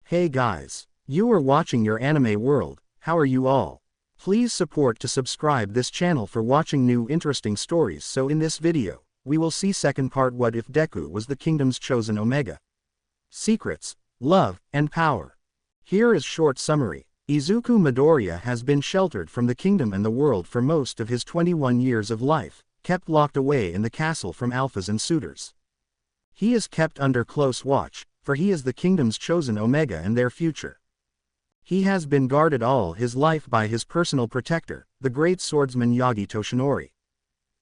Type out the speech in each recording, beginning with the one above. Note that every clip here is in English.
Hey guys, you are watching your anime world. How are you all? Please support to subscribe this channel for watching new interesting stories. So in this video, we will see second part, what if Deku was the kingdom's chosen Omega? Secrets, love, and power. Here is short summary. Izuku Midoriya has been sheltered from the kingdom and the world for most of his 21 years of life, kept locked away in the castle from alphas and suitors. He is kept under close watch, for he is the kingdom's chosen Omega and their future. He has been guarded all his life by his personal protector, the great swordsman Yagi Toshinori.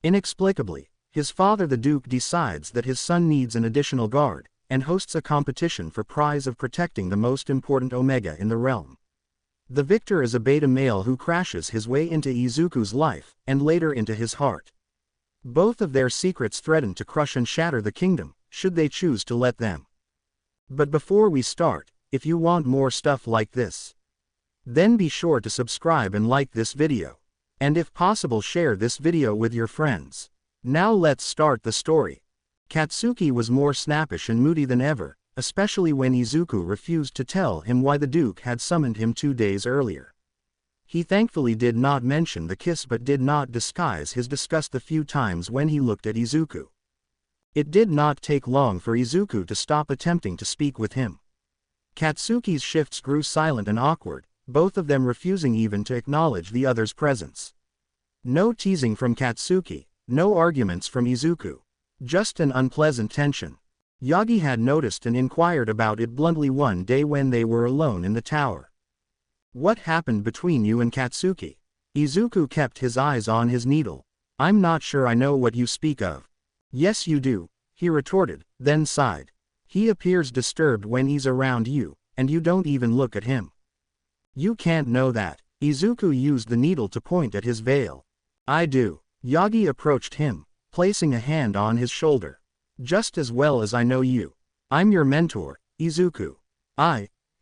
Inexplicably, his father the Duke decides that his son needs an additional guard, and hosts a competition for prize of protecting the most important Omega in the realm. The victor is a beta male who crashes his way into Izuku's life, and later into his heart. Both of their secrets threaten to crush and shatter the kingdom, should they choose to let them. But before we start, if you want more stuff like this, then be sure to subscribe and like this video. And if possible, share this video with your friends. Now let's start the story. Katsuki was more snappish and moody than ever, especially when Izuku refused to tell him why the Duke had summoned him 2 days earlier. He thankfully did not mention the kiss but did not disguise his disgust the few times when he looked at Izuku. It did not take long for Izuku to stop attempting to speak with him. Katsuki's shifts grew silent and awkward, both of them refusing even to acknowledge the other's presence. No teasing from Katsuki, no arguments from Izuku. Just an unpleasant tension. Yagi had noticed and inquired about it bluntly one day when they were alone in the tower. "What happened between you and Katsuki?" Izuku kept his eyes on his needle. "I'm not sure I know what you speak of." "Yes you do," he retorted, then sighed. "He appears disturbed when he's around you, and you don't even look at him." "You can't know that." Izuku used the needle to point at his veil. "I do." Yagi approached him, placing a hand on his shoulder. "Just as well as I know you. I'm your mentor, Izuku."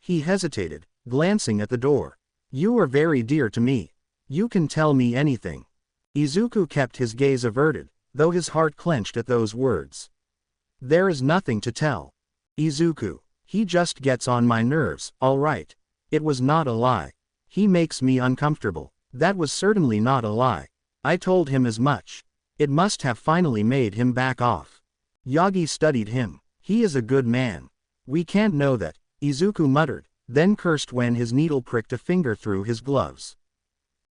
He hesitated, glancing at the door. "You are very dear to me. You can tell me anything." Izuku kept his gaze averted, though his heart clenched at those words. "There is nothing to tell. Izuku. He just gets on my nerves, all right. It was not a lie. He makes me uncomfortable." "That was certainly not a lie. I told him as much." "It must have finally made him back off." Yagi studied him. "He is a good man." "We can't know that," Izuku muttered, then cursed when his needle pricked a finger through his gloves.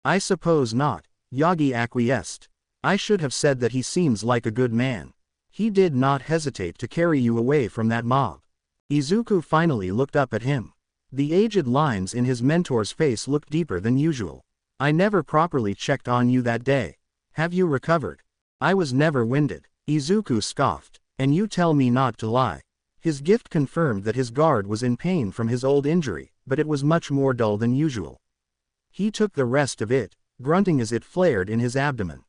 "I suppose not," Yagi acquiesced. "I should have said that he seems like a good man. He did not hesitate to carry you away from that mob." Izuku finally looked up at him. The aged lines in his mentor's face looked deeper than usual. "I never properly checked on you that day. Have you recovered?" "I was never winded," Izuku scoffed. "And you tell me not to lie." His gift confirmed that his guard was in pain from his old injury, but it was much more dull than usual. He took the rest of it, grunting as it flared in his abdomen.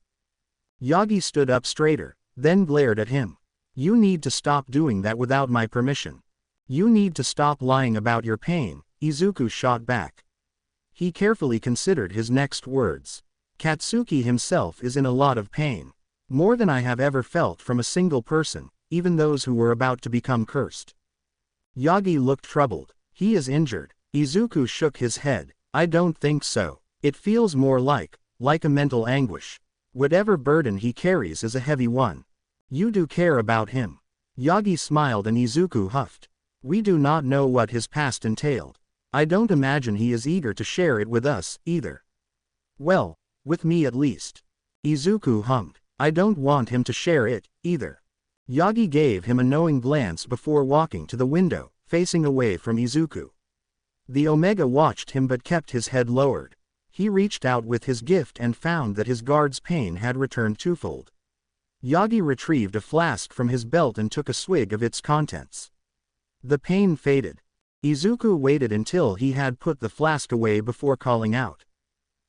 Yagi stood up straighter, then glared at him. "You need to stop doing that without my permission. You need to stop lying about your pain," Izuku shot back. He carefully considered his next words. "Katsuki himself is in a lot of pain. More than I have ever felt from a single person, even those who were about to become cursed." Yagi looked troubled. "He is injured." Izuku shook his head. "I don't think so. It feels more like a mental anguish. Whatever burden he carries is a heavy one. You do care about him." Yagi smiled and Izuku huffed. "We do not know what his past entailed. I don't imagine he is eager to share it with us, either." "Well, with me at least." Izuku hummed. "I don't want him to share it, either." Yagi gave him a knowing glance before walking to the window, facing away from Izuku. The Omega watched him but kept his head lowered. He reached out with his gift and found that his guard's pain had returned twofold. Yagi retrieved a flask from his belt and took a swig of its contents. The pain faded. Izuku waited until he had put the flask away before calling out.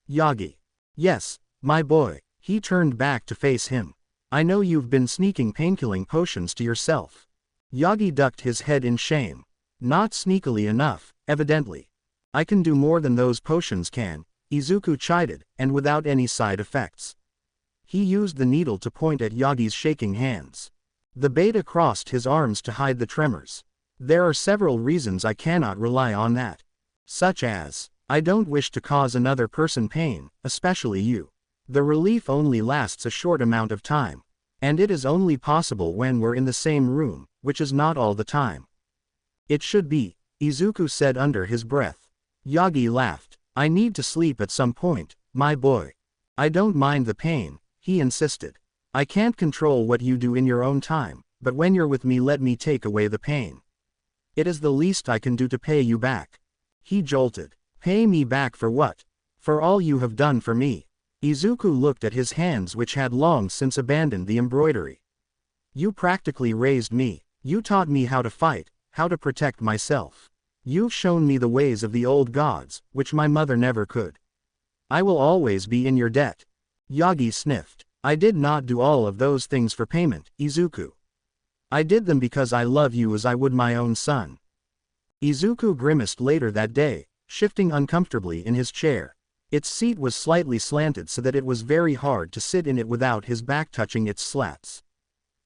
"Yagi." "Yes, my boy." He turned back to face him. "I know you've been sneaking painkilling potions to yourself." Yagi ducked his head in shame. "Not sneakily enough, evidently. I can do more than those potions can," Izuku chided, and without any side effects. He used the needle to point at Yagi's shaking hands. The beta crossed his arms to hide the tremors. There are several reasons I cannot rely on that. Such as, I don't wish to cause another person pain, especially you. The relief only lasts a short amount of time. And it is only possible when we're in the same room, which is not all the time. It should be, Izuku said under his breath. Yagi laughed. I need to sleep at some point, my boy. I don't mind the pain, he insisted. I can't control what you do in your own time, but when you're with me let me take away the pain. It is the least I can do to pay you back. He jolted. Pay me back for what? For all you have done for me. Izuku looked at his hands which had long since abandoned the embroidery. You practically raised me. You taught me how to fight, how to protect myself. You've shown me the ways of the old gods, which my mother never could. I will always be in your debt. Yagi sniffed. I did not do all of those things for payment, Izuku. I did them because I love you as I would my own son. Izuku grimaced later that day, shifting uncomfortably in his chair. Its seat was slightly slanted so that it was very hard to sit in it without his back touching its slats.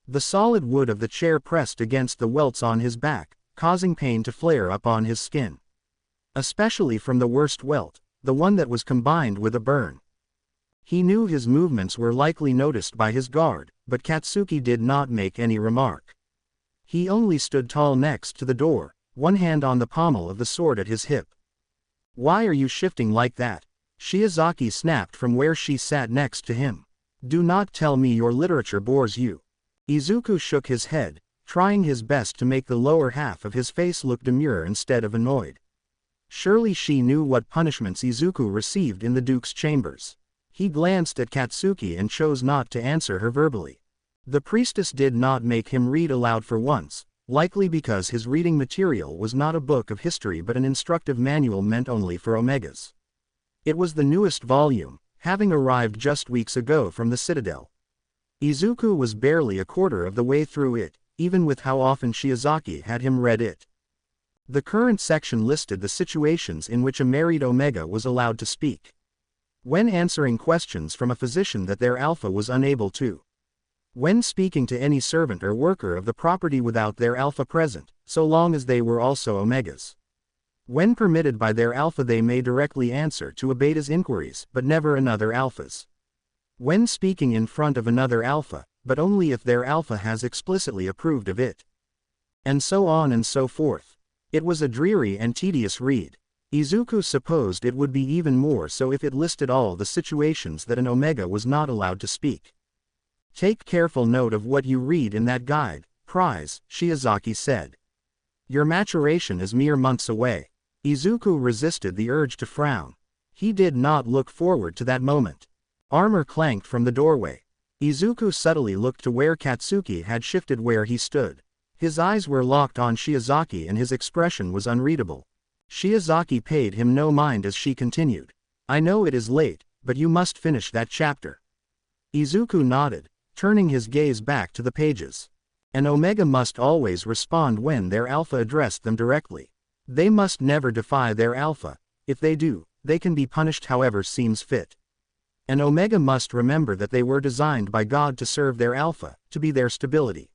The solid wood of the chair pressed against the welts on his back, causing pain to flare up on his skin. Especially from the worst welt, the one that was combined with a burn. He knew his movements were likely noticed by his guard, but Katsuki did not make any remark. He only stood tall next to the door, one hand on the pommel of the sword at his hip. Why are you shifting like that? Shiozaki snapped from where she sat next to him. Do not tell me your literature bores you. Izuku shook his head, trying his best to make the lower half of his face look demure instead of annoyed. Surely she knew what punishments Izuku received in the Duke's chambers. He glanced at Katsuki and chose not to answer her verbally. The priestess did not make him read aloud for once, likely because his reading material was not a book of history but an instructive manual meant only for Omegas. It was the newest volume, having arrived just weeks ago from the Citadel. Izuku was barely a quarter of the way through it, even with how often Shiozaki had him read it. The current section listed the situations in which a married Omega was allowed to speak. When answering questions from a physician that their alpha was unable to. When speaking to any servant or worker of the property without their alpha present, so long as they were also Omegas. When permitted by their alpha they may directly answer to a beta's inquiries but never another alpha's. When speaking in front of another alpha, but only if their alpha has explicitly approved of it. And so on and so forth. It was a dreary and tedious read. Izuku supposed it would be even more so if it listed all the situations that an Omega was not allowed to speak. Take careful note of what you read in that guide, prize, Shiozaki said. Your maturation is mere months away. Izuku resisted the urge to frown. He did not look forward to that moment. Armor clanked from the doorway. Izuku subtly looked to where Katsuki had shifted where he stood. His eyes were locked on Shiozaki and his expression was unreadable. Shiozaki paid him no mind as she continued. I know it is late, but you must finish that chapter. Izuku nodded, turning his gaze back to the pages. An Omega must always respond when their alpha addressed them directly. They must never defy their alpha. If they do, they can be punished however seems fit. An Omega must remember that they were designed by God to serve their alpha, to be their stability.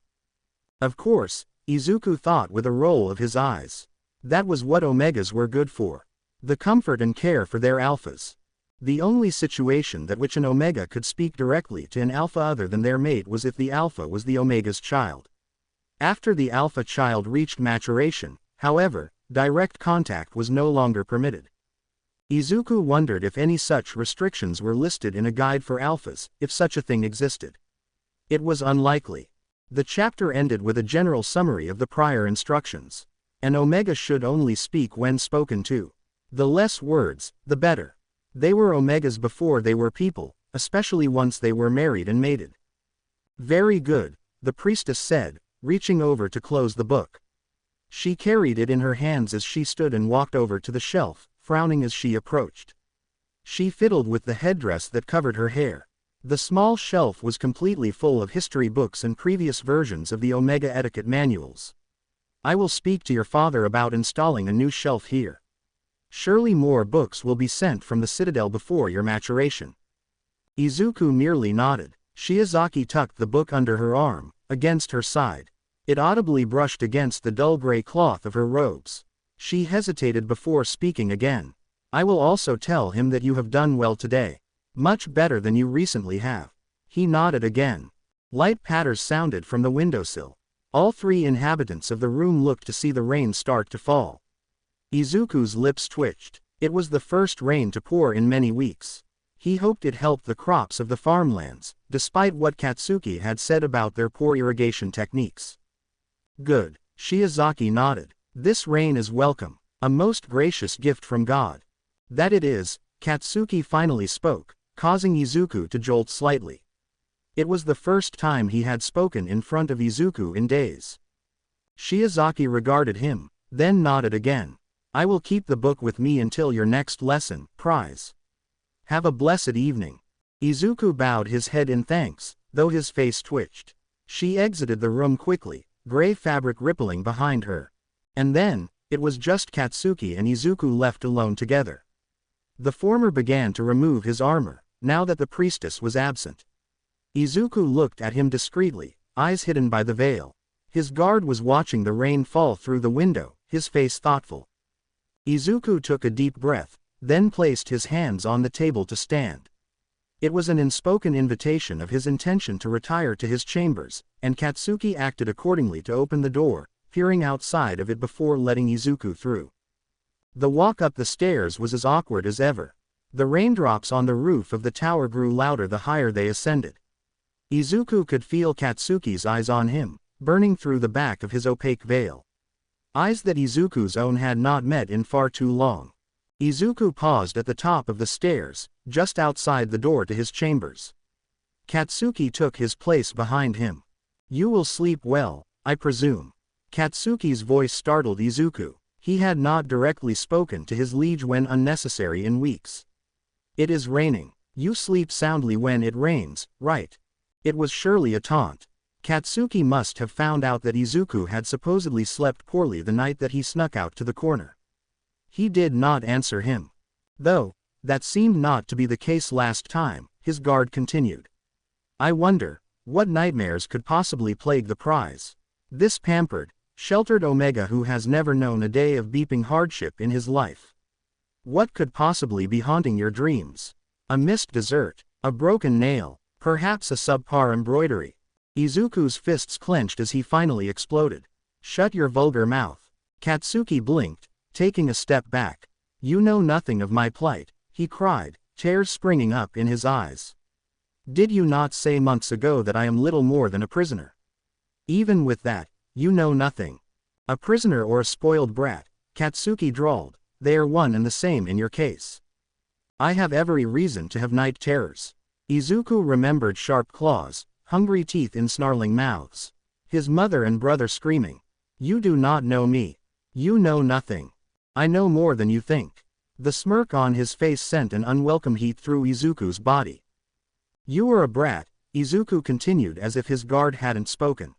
Of course, Izuku thought with a roll of his eyes. That was what Omegas were good for. The comfort and care for their alphas. The only situation that which an Omega could speak directly to an alpha other than their mate was if the alpha was the Omega's child. After the alpha child reached maturation, however, direct contact was no longer permitted. Izuku wondered if any such restrictions were listed in a guide for alphas, if such a thing existed. It was unlikely. The chapter ended with a general summary of the prior instructions. An Omega should only speak when spoken to. The less words, the better. They were Omegas before they were people, especially once they were married and mated. Very good, the priestess said, reaching over to close the book. She carried it in her hands as she stood and walked over to the shelf, frowning as she approached. She fiddled with the headdress that covered her hair. The small shelf was completely full of history books and previous versions of the Omega etiquette manuals. I will speak to your father about installing a new shelf here. Surely more books will be sent from the Citadel before your maturation. Izuku merely nodded. Shiozaki tucked the book under her arm, against her side. It audibly brushed against the dull gray cloth of her robes. She hesitated before speaking again. I will also tell him that you have done well today. Much better than you recently have. He nodded again. Light patters sounded from the windowsill. All three inhabitants of the room looked to see the rain start to fall. Izuku's lips twitched. It was the first rain to pour in many weeks. He hoped it helped the crops of the farmlands, despite what Katsuki had said about their poor irrigation techniques. Good. Shiozaki nodded. This rain is welcome. A most gracious gift from God. That it is, Katsuki finally spoke, causing Izuku to jolt slightly. It was the first time he had spoken in front of Izuku in days. Shiozaki regarded him, then nodded again. I will keep the book with me until your next lesson, prize. Have a blessed evening. Izuku bowed his head in thanks, though his face twitched. She exited the room quickly, gray fabric rippling behind her. And then, it was just Katsuki and Izuku left alone together. The former began to remove his armor, now that the priestess was absent. Izuku looked at him discreetly, eyes hidden by the veil. His guard was watching the rain fall through the window, his face thoughtful. Izuku took a deep breath, then placed his hands on the table to stand. It was an unspoken invitation of his intention to retire to his chambers, and Katsuki acted accordingly to open the door, peering outside of it before letting Izuku through. The walk up the stairs was as awkward as ever. The raindrops on the roof of the tower grew louder the higher they ascended. Izuku could feel Katsuki's eyes on him, burning through the back of his opaque veil. Eyes that Izuku's own had not met in far too long. Izuku paused at the top of the stairs, just outside the door to his chambers. Katsuki took his place behind him. You will sleep well, I presume. Katsuki's voice startled Izuku. He had not directly spoken to his liege when unnecessary in weeks. It is raining. You sleep soundly when it rains, right? It was surely a taunt. Katsuki must have found out that Izuku had supposedly slept poorly the night that he snuck out to the corner. He did not answer him. Though, that seemed not to be the case last time, his guard continued. I wonder, what nightmares could possibly plague the prize? This pampered, sheltered Omega who has never known a day of beeping hardship in his life. What could possibly be haunting your dreams? A missed dessert, a broken nail, perhaps a subpar embroidery. Izuku's fists clenched as he finally exploded. Shut your vulgar mouth. Katsuki blinked, taking a step back. You know nothing of my plight, he cried, tears springing up in his eyes. Did you not say months ago that I am little more than a prisoner? Even with that, you know nothing. A prisoner or a spoiled brat, Katsuki drawled, they are one and the same in your case. I have every reason to have night terrors. Izuku remembered sharp claws, hungry teeth in snarling mouths. His mother and brother screaming. You do not know me. You know nothing. I know more than you think. The smirk on his face sent an unwelcome heat through Izuku's body. You are a brat, Izuku continued as if his guard hadn't spoken.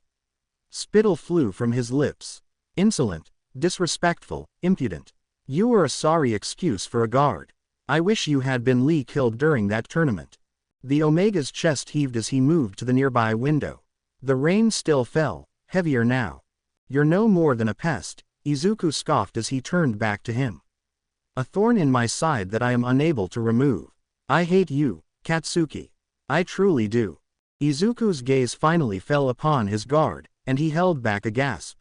Spittle flew from his lips. Insolent, disrespectful, impudent. You were a sorry excuse for a guard. I wish you had been Lee killed during that tournament. The Omega's chest heaved as he moved to the nearby window. The rain still fell, heavier now. You're no more than a pest, Izuku scoffed as he turned back to him. A thorn in my side that I am unable to remove. I hate you, Katsuki. I truly do. Izuku's gaze finally fell upon his guard, and he held back a gasp.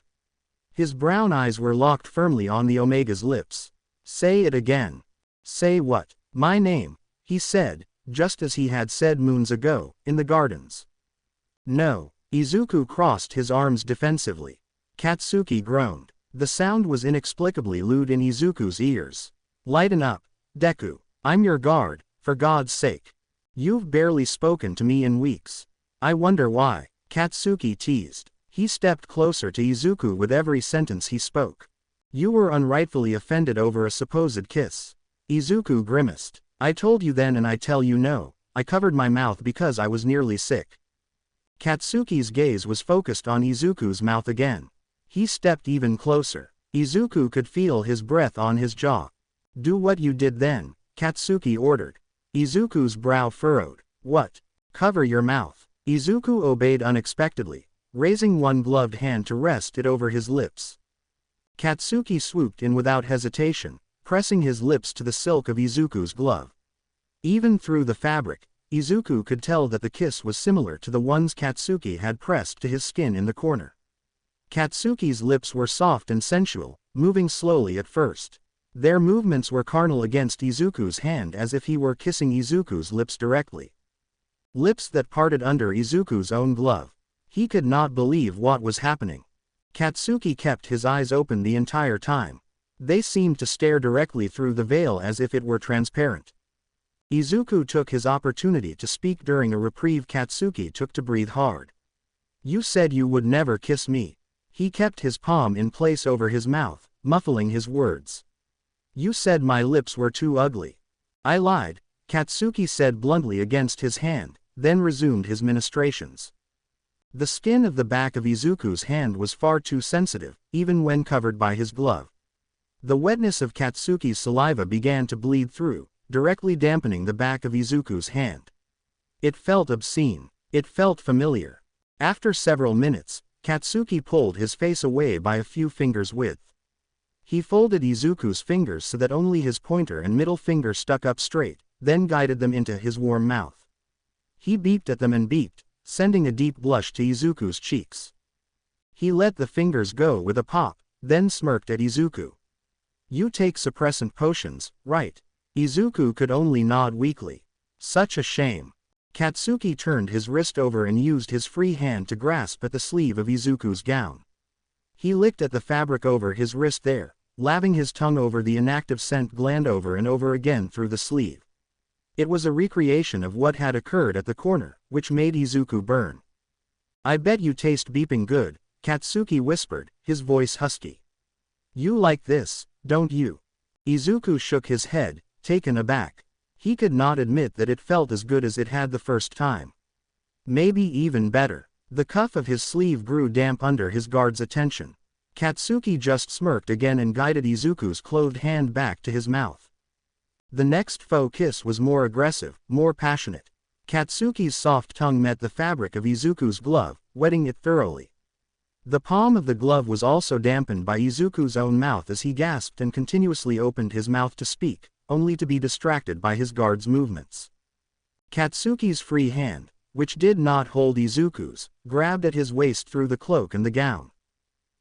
His brown eyes were locked firmly on the Omega's lips. Say it again. Say what? My name, he said, just as he had said moons ago, in the gardens. No. Izuku crossed his arms defensively. Katsuki groaned. The sound was inexplicably lewd in Izuku's ears. Lighten up, Deku. I'm your guard, for God's sake. You've barely spoken to me in weeks. I wonder why, Katsuki teased. He stepped closer to Izuku with every sentence he spoke. You were unrightfully offended over a supposed kiss. Izuku grimaced. I told you then and I tell you no, I covered my mouth because I was nearly sick. Katsuki's gaze was focused on Izuku's mouth again. He stepped even closer. Izuku could feel his breath on his jaw. Do what you did then, Katsuki ordered. Izuku's brow furrowed. What? Cover your mouth. Izuku obeyed unexpectedly. raising one gloved hand to rest it over his lips. Katsuki swooped in without hesitation, pressing his lips to the silk of Izuku's glove. Even through the fabric, Izuku could tell that the kiss was similar to the ones Katsuki had pressed to his skin in the corner. Katsuki's lips were soft and sensual, moving slowly at first. Their movements were carnal against Izuku's hand, as if he were kissing Izuku's lips directly. Lips that parted under Izuku's own glove. He could not believe what was happening. Katsuki kept his eyes open the entire time. They seemed to stare directly through the veil as if it were transparent. Izuku took his opportunity to speak during a reprieve Katsuki took to breathe hard. "You said you would never kiss me." He kept his palm in place over his mouth, muffling his words. "You said my lips were too ugly." "I lied," Katsuki said bluntly against his hand, then resumed his ministrations. The skin of the back of Izuku's hand was far too sensitive, even when covered by his glove. The wetness of Katsuki's saliva began to bleed through, directly dampening the back of Izuku's hand. It felt obscene. It felt familiar. After several minutes, Katsuki pulled his face away by a few fingers' width. He folded Izuku's fingers so that only his pointer and middle finger stuck up straight, then guided them into his warm mouth. He beeped at them and beeped, sending a deep blush to Izuku's cheeks. He let the fingers go with a pop, then smirked at Izuku. "You take suppressant potions, right?" Izuku could only nod weakly. "Such a shame." Katsuki turned his wrist over and used his free hand to grasp at the sleeve of Izuku's gown. He licked at the fabric over his wrist there, laving his tongue over the inactive scent gland over and over again through the sleeve. It was a recreation of what had occurred at the corner, which made Izuku burn. "I bet you taste beeping good," Katsuki whispered, his voice husky. "You like this, don't you?" Izuku shook his head, taken aback. He could not admit that it felt as good as it had the first time. Maybe even better. The cuff of his sleeve grew damp under his guard's attention. Katsuki just smirked again and guided Izuku's clothed hand back to his mouth. The next faux kiss was more aggressive, more passionate. Katsuki's soft tongue met the fabric of Izuku's glove, wetting it thoroughly. The palm of the glove was also dampened by Izuku's own mouth as he gasped and continuously opened his mouth to speak, only to be distracted by his guard's movements. Katsuki's free hand, which did not hold Izuku's, grabbed at his waist through the cloak and the gown.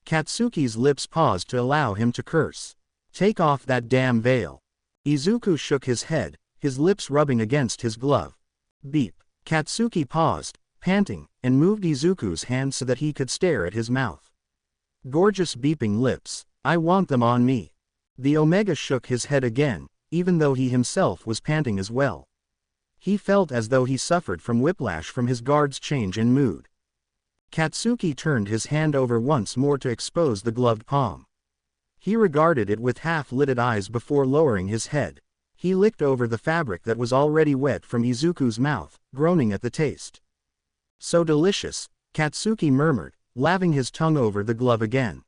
Katsuki's lips paused to allow him to curse. "Take off that damn veil." Izuku shook his head, his lips rubbing against his glove. Beep. Katsuki paused, panting, and moved Izuku's hand so that he could stare at his mouth. "Gorgeous beeping lips. I want them on me." The Omega shook his head again, even though he himself was panting as well. He felt as though he suffered from whiplash from his guard's change in mood. Katsuki turned his hand over once more to expose the gloved palm. He regarded it with half-lidded eyes before lowering his head. He licked over the fabric that was already wet from Izuku's mouth, groaning at the taste. "So delicious," Katsuki murmured, laving his tongue over the glove again.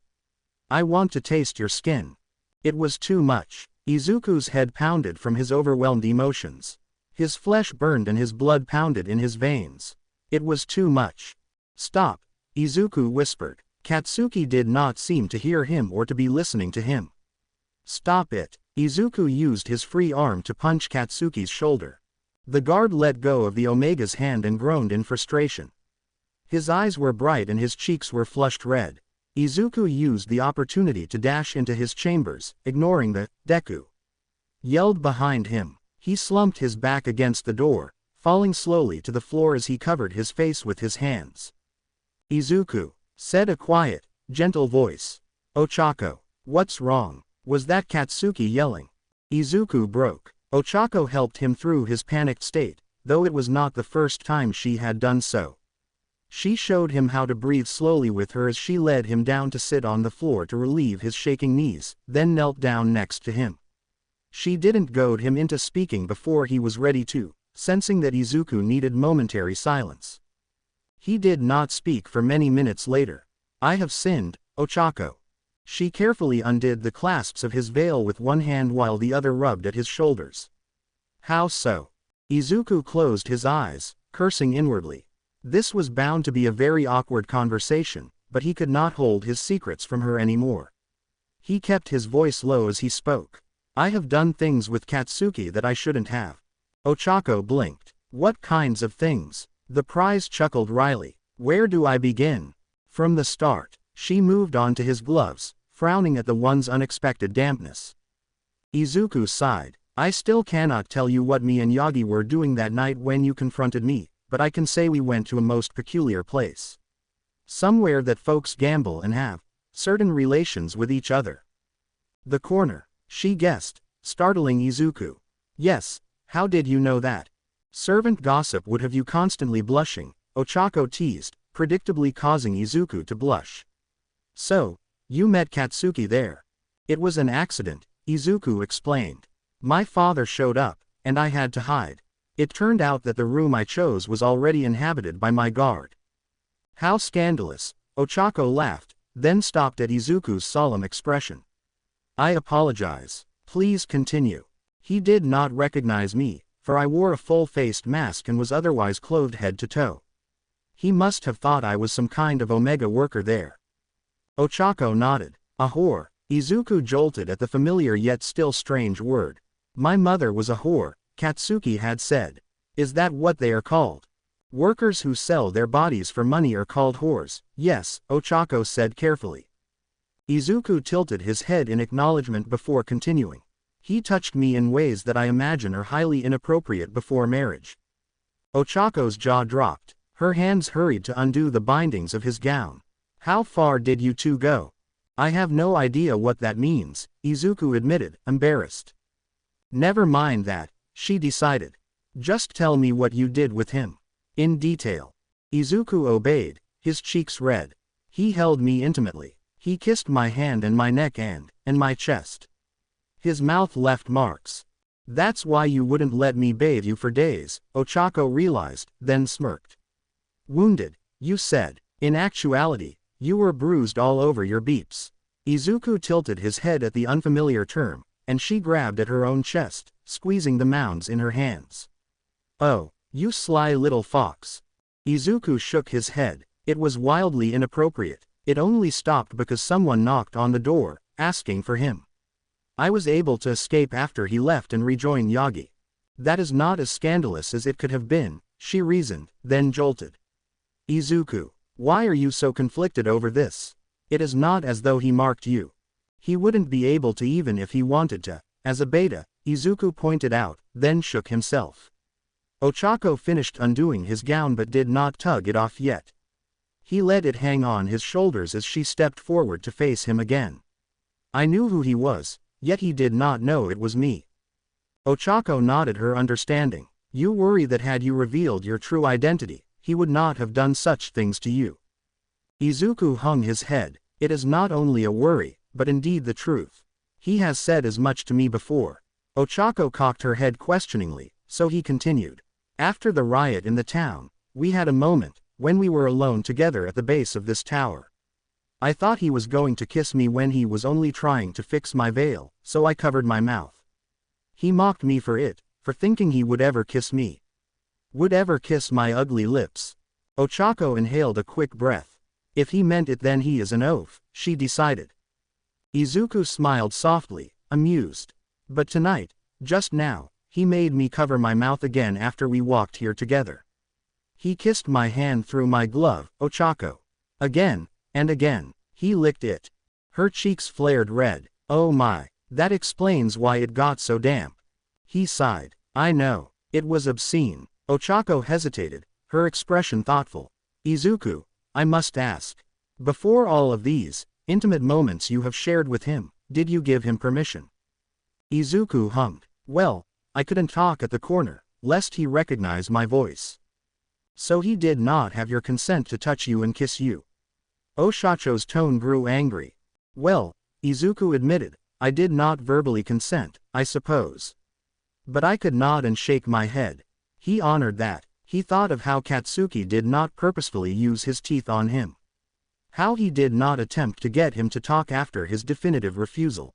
"I want to taste your skin." It was too much. Izuku's head pounded from his overwhelmed emotions. His flesh burned and his blood pounded in his veins. It was too much. "Stop," Izuku whispered. Katsuki did not seem to hear him or to be listening to him. "Stop it." Izuku used his free arm to punch Katsuki's shoulder. The guard let go of the Omega's hand and groaned in frustration. His eyes were bright and his cheeks were flushed red. Izuku used the opportunity to dash into his chambers, ignoring the "Deku" yelled behind him. He slumped his back against the door, falling slowly to the floor as he covered his face with his hands. "Izuku," said a quiet, gentle voice. "Ochako, what's wrong?" Was that Katsuki yelling? Izuku broke. Ochako helped him through his panicked state, though it was not the first time she had done so. She showed him how to breathe slowly with her as she led him down to sit on the floor to relieve his shaking knees, then knelt down next to him. She didn't goad him into speaking before he was ready to, sensing that Izuku needed momentary silence. He did not speak for many minutes later. "I have sinned, Ochako." She carefully undid the clasps of his veil with one hand while the other rubbed at his shoulders. "How so?" Izuku closed his eyes, cursing inwardly. This was bound to be a very awkward conversation, but he could not hold his secrets from her anymore. He kept his voice low as he spoke. I have done things with Katsuki that I shouldn't have. Ochako blinked. What kinds of things? The prize chuckled wryly. Where do I begin? From the start. She moved on to his gloves, frowning at the one's unexpected dampness. Izuku sighed. I still cannot tell you what me and Yagi were doing that night when you confronted me, but I can say we went to a most peculiar place. Somewhere that folks gamble and have certain relations with each other. The corner, she guessed, startling Izuku. Yes, how did you know that? Servant gossip would have you constantly blushing, Ochako teased, predictably causing Izuku to blush. So, you met Katsuki there. It was an accident, Izuku explained. My father showed up, and I had to hide. It turned out that the room I chose was already inhabited by my guard. How scandalous, Ochako laughed, then stopped at Izuku's solemn expression. I apologize. Please continue. He did not recognize me, for I wore a full-faced mask and was otherwise clothed head to toe. He must have thought I was some kind of Omega worker there. Ochako nodded. A whore. Izuku jolted at the familiar yet still strange word. My mother was a whore, Katsuki had said. Is that what they are called? Workers who sell their bodies for money are called whores. Yes, Ochako said carefully. Izuku tilted his head in acknowledgement before continuing. He touched me in ways that I imagine are highly inappropriate before marriage. Ochako's jaw dropped. Her hands hurried to undo the bindings of his gown. How far did you two go? I have no idea what that means, Izuku admitted, embarrassed. Never mind that, she decided. Just tell me what you did with him. In detail. Izuku obeyed, his cheeks red. He held me intimately. He kissed my hand and my neck and my chest. His mouth left marks. That's why you wouldn't let me bathe you for days, Ochako realized, then smirked. Wounded, you said. In actuality, you were bruised all over your beeps. Izuku tilted his head at the unfamiliar term, and she grabbed at her own chest, squeezing the mounds in her hands. Oh, you sly little fox. Izuku shook his head. It was wildly inappropriate. It only stopped because someone knocked on the door, asking for him. I was able to escape after he left and rejoin Yagi. That is not as scandalous as it could have been, she reasoned, then jolted. Izuku, why are you so conflicted over this? It is not as though he marked you. He wouldn't be able to even if he wanted to, as a beta, Izuku pointed out, then shook himself. Ochako finished undoing his gown but did not tug it off yet. He let it hang on his shoulders as she stepped forward to face him again. I knew who he was, yet he did not know it was me. Ochako nodded her understanding. You worry that had you revealed your true identity, he would not have done such things to you. Izuku hung his head. It is not only a worry, but indeed the truth. He has said as much to me before. Ochako cocked her head questioningly, so he continued. After the riot in the town, we had a moment, when we were alone together at the base of this tower. I thought he was going to kiss me when he was only trying to fix my veil, so I covered my mouth. He mocked me for it, for thinking he would ever kiss me. Would ever kiss my ugly lips. Ochako inhaled a quick breath. If he meant it then he is an oaf, she decided. Izuku smiled softly, amused. But tonight, just now, he made me cover my mouth again after we walked here together. He kissed my hand through my glove, Ochako. Again, and again, he licked it. Her cheeks flared red. Oh my, that explains why it got so damp. He sighed. I know, it was obscene. Ochako hesitated, her expression thoughtful. Izuku, I must ask. Before all of these intimate moments you have shared with him, did you give him permission? Izuku hummed. Well, I couldn't talk at the corner, lest he recognize my voice. So he did not have your consent to touch you and kiss you. Oshacho's tone grew angry. Well, Izuku admitted, I did not verbally consent, I suppose. But I could nod and shake my head. He honored that. He thought of how Katsuki did not purposefully use his teeth on him. How he did not attempt to get him to talk after his definitive refusal.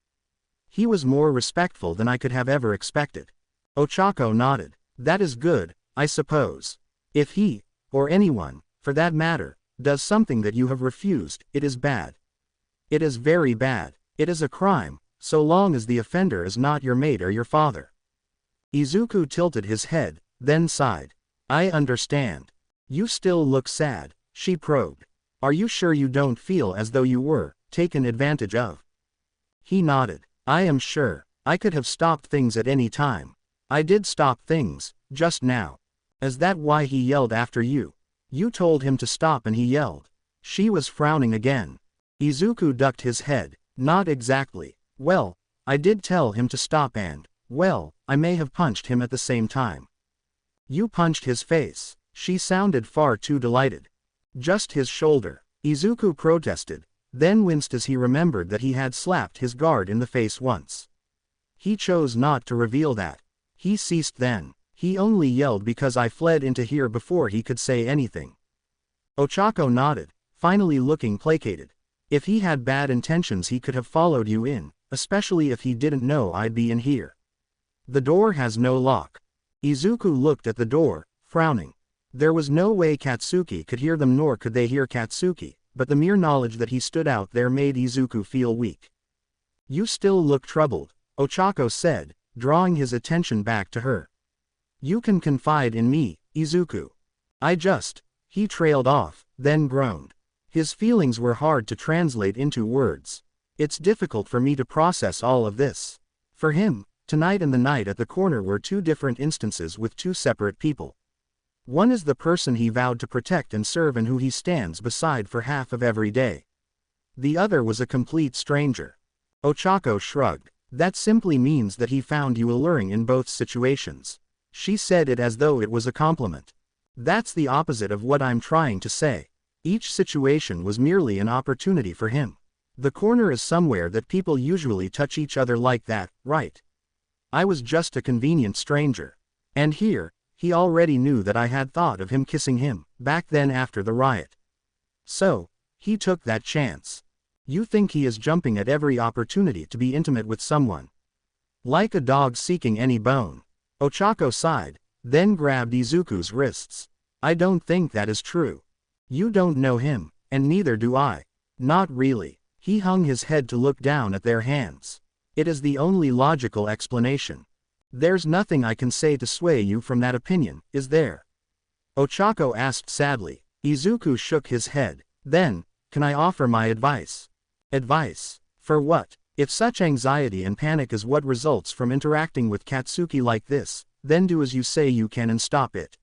He was more respectful than I could have ever expected. Ochako nodded. That is good, I suppose. If he or anyone, for that matter, does something that you have refused, it is bad. It is very bad. It is a crime, so long as the offender is not your mate or your father. Izuku tilted his head, then sighed. I understand. You still look sad, she probed. Are you sure you don't feel as though you were taken advantage of? He nodded. I am sure. I could have stopped things at any time. I did stop things, just now. Is that why he yelled after you? You told him to stop and he yelled. She was frowning again. Izuku ducked his head. Not exactly. Well, I did tell him to stop and, well, I may have punched him at the same time. You punched his face. She sounded far too delighted. Just his shoulder. Izuku protested, then winced as he remembered that he had slapped his guard in the face once. He chose not to reveal that. He ceased then. He only yelled because I fled into here before he could say anything. Ochako nodded, finally looking placated. If he had bad intentions he could have followed you in, especially if he didn't know I'd be in here. The door has no lock. Izuku looked at the door, frowning. There was no way Katsuki could hear them nor could they hear Katsuki, but the mere knowledge that he stood out there made Izuku feel weak. You still look troubled, Ochako said, drawing his attention back to her. You can confide in me, Izuku. He trailed off, then groaned. His feelings were hard to translate into words. It's difficult for me to process all of this. For him, tonight and the night at the corner were two different instances with two separate people. One is the person he vowed to protect and serve and who he stands beside for half of every day. The other was a complete stranger. Ochako shrugged. That simply means that he found you alluring in both situations. She said it as though it was a compliment. That's the opposite of what I'm trying to say. Each situation was merely an opportunity for him. The corner is somewhere that people usually touch each other like that, right? I was just a convenient stranger. And here, he already knew that I had thought of him kissing him, back then after the riot. So, he took that chance. You think he is jumping at every opportunity to be intimate with someone. Like a dog seeking any bone. Ochako sighed, then grabbed Izuku's wrists. I don't think that is true. You don't know him, and neither do I. Not really. He hung his head to look down at their hands. It is the only logical explanation. There's nothing I can say to sway you from that opinion, is there? Ochako asked sadly. Izuku shook his head. Then, can I offer my advice? Advice? For what? If such anxiety and panic is what results from interacting with Katsuki like this, then do as you say you can and stop it.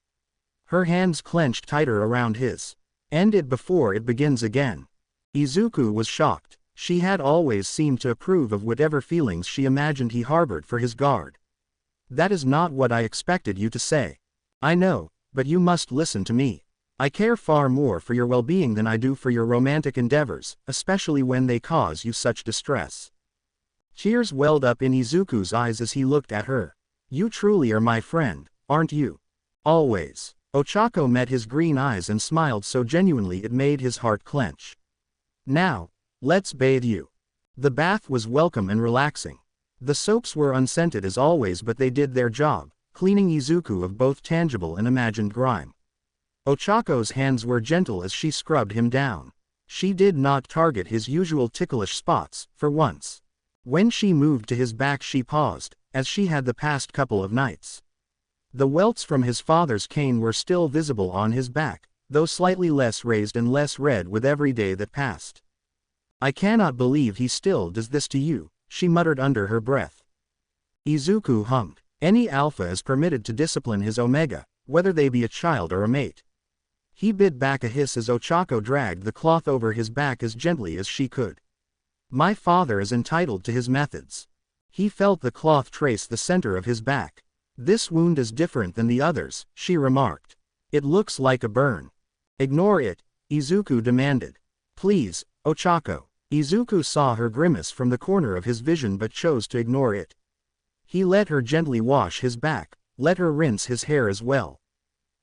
Her hands clenched tighter around his. End it before it begins again. Izuku was shocked. She had always seemed to approve of whatever feelings she imagined he harbored for his guard. That is not what I expected you to say. I know, but you must listen to me. I care far more for your well-being than I do for your romantic endeavors, especially when they cause you such distress. Tears welled up in Izuku's eyes as he looked at her. You truly are my friend, aren't you? Always. Ochako met his green eyes and smiled so genuinely it made his heart clench. Now, let's bathe you. The bath was welcome and relaxing. The soaps were unscented as always, but they did their job, cleaning Izuku of both tangible and imagined grime. Ochako's hands were gentle as she scrubbed him down. She did not target his usual ticklish spots, for once. When she moved to his back she paused, as she had the past couple of nights. The welts from his father's cane were still visible on his back, though slightly less raised and less red with every day that passed. I cannot believe he still does this to you, she muttered under her breath. Izuku hummed. Any alpha is permitted to discipline his omega, whether they be a child or a mate. He bit back a hiss as Ochako dragged the cloth over his back as gently as she could. My father is entitled to his methods. He felt the cloth trace the center of his back. This wound is different than the others, she remarked. It looks like a burn. Ignore it, Izuku demanded. Please, Ochako. Izuku saw her grimace from the corner of his vision but chose to ignore it. He let her gently wash his back, let her rinse his hair as well.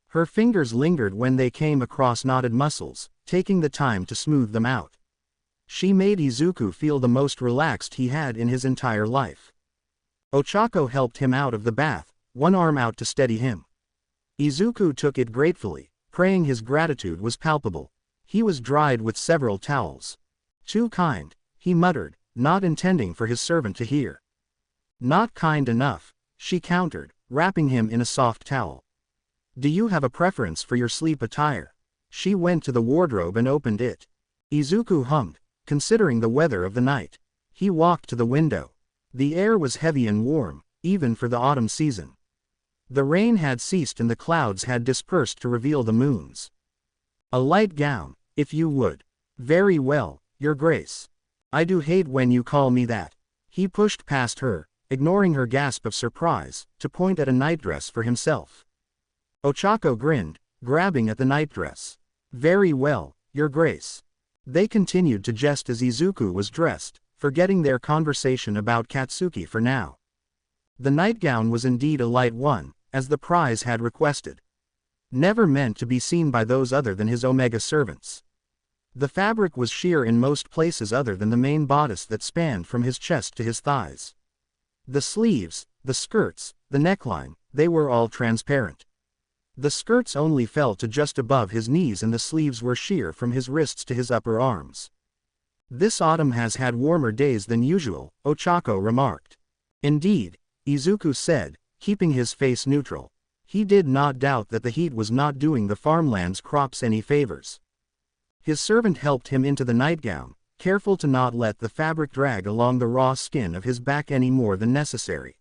Her fingers lingered when they came across knotted muscles, taking the time to smooth them out. She made Izuku feel the most relaxed he had in his entire life. Ochako helped him out of the bath, one arm out to steady him. Izuku took it gratefully, praying his gratitude was palpable. He was dried with several towels. "Too kind," he muttered, not intending for his servant to hear. "Not kind enough," she countered, wrapping him in a soft towel. "Do you have a preference for your sleep attire?" She went to the wardrobe and opened it. Izuku hummed, considering the weather of the night. He walked to the window. The air was heavy and warm, even for the autumn season. The rain had ceased and the clouds had dispersed to reveal the moons. "A light gown, if you would." "Very well, Your Grace. I do hate when you call me that." He pushed past her, ignoring her gasp of surprise, to point at a nightdress for himself. Ochako grinned, grabbing at the nightdress. "Very well, Your Grace." They continued to jest as Izuku was dressed, forgetting their conversation about Katsuki for now. The nightgown was indeed a light one, as the prize had requested. Never meant to be seen by those other than his Omega servants. The fabric was sheer in most places other than the main bodice that spanned from his chest to his thighs. The sleeves, the skirts, the neckline, they were all transparent. The skirts only fell to just above his knees and the sleeves were sheer from his wrists to his upper arms. "This autumn has had warmer days than usual," Ochako remarked. "Indeed," Izuku said, keeping his face neutral. He did not doubt that the heat was not doing the farmland's crops any favors. His servant helped him into the nightgown, careful to not let the fabric drag along the raw skin of his back any more than necessary.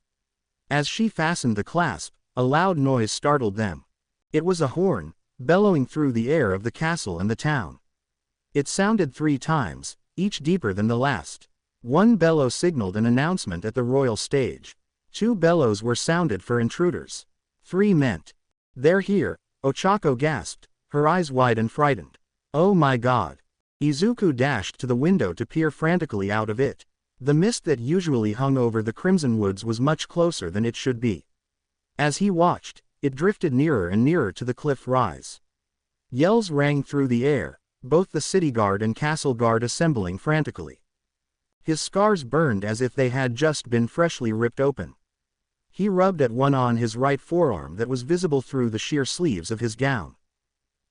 As she fastened the clasp, a loud noise startled them. It was a horn, bellowing through the air of the castle and the town. It sounded 3 times, each deeper than the last. One bellow signaled an announcement at the royal stage. 2 bellows were sounded for intruders. 3 meant, "They're here," Ochako gasped, her eyes wide and frightened. "Oh my God." Izuku dashed to the window to peer frantically out of it. The mist that usually hung over the Crimson Woods was much closer than it should be. As he watched, it drifted nearer and nearer to the cliff rise. Yells rang through the air, both the city guard and castle guard assembling frantically. His scars burned as if they had just been freshly ripped open. He rubbed at one on his right forearm that was visible through the sheer sleeves of his gown.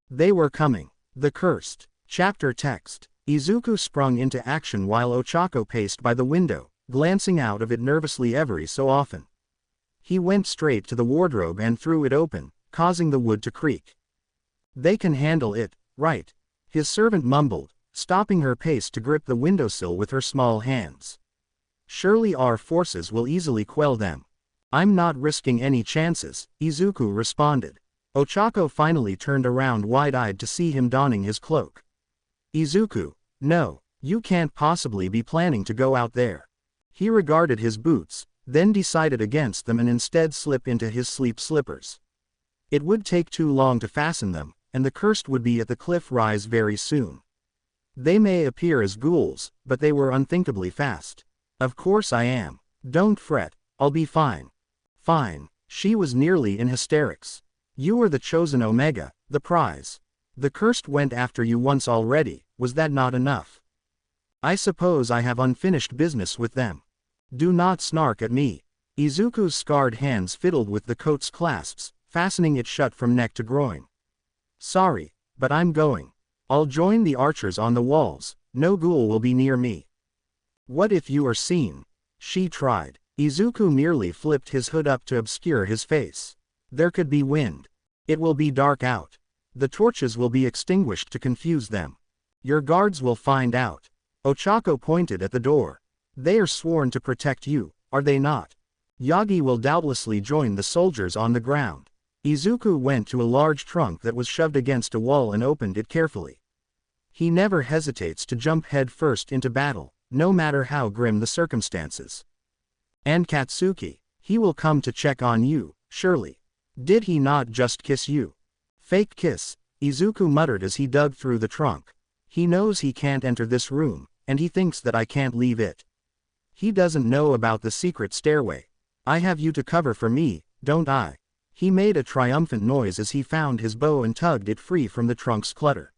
They were coming. The cursed. Chapter text. Izuku sprung into action while Ochako paced by the window, glancing out of it nervously every so often. He went straight to the wardrobe and threw it open, causing the wood to creak. "They can handle it, right?" his servant mumbled, stopping her pace to grip the windowsill with her small hands. "Surely our forces will easily quell them." "I'm not risking any chances," Izuku responded. Ochako finally turned around wide-eyed to see him donning his cloak. "Izuku, no, you can't possibly be planning to go out there." He regarded his boots, then decided against them and instead slipped into his sleep slippers. It would take too long to fasten them, and the cursed would be at the cliff rise very soon. They may appear as ghouls, but they were unthinkably fast. "Of course I am. Don't fret, I'll be fine." "Fine." She was nearly in hysterics. "You were the chosen Omega, the prize. The cursed went after you once already, was that not enough? I suppose I have unfinished business with them." "Do not snark at me." Izuku's scarred hands fiddled with the coat's clasps, fastening it shut from neck to groin. "Sorry, but I'm going. I'll join the archers on the walls, no ghoul will be near me." "What if you are seen?" She tried. Izuku merely flipped his hood up to obscure his face. "There could be wind. It will be dark out. The torches will be extinguished to confuse them. Your guards will find out." Ochako pointed at the door. "They are sworn to protect you, are they not? Yagi will doubtlessly join the soldiers on the ground." Izuku went to a large trunk that was shoved against a wall and opened it carefully. He never hesitates to jump head first into battle, no matter how grim the circumstances. "And Katsuki, he will come to check on you, surely. Did he not just kiss you?" "Fake kiss," Izuku muttered as he dug through the trunk. "He knows he can't enter this room, and he thinks that I can't leave it. He doesn't know about the secret stairway. I have you to cover for me, don't I?" He made a triumphant noise as he found his bow and tugged it free from the trunk's clutter.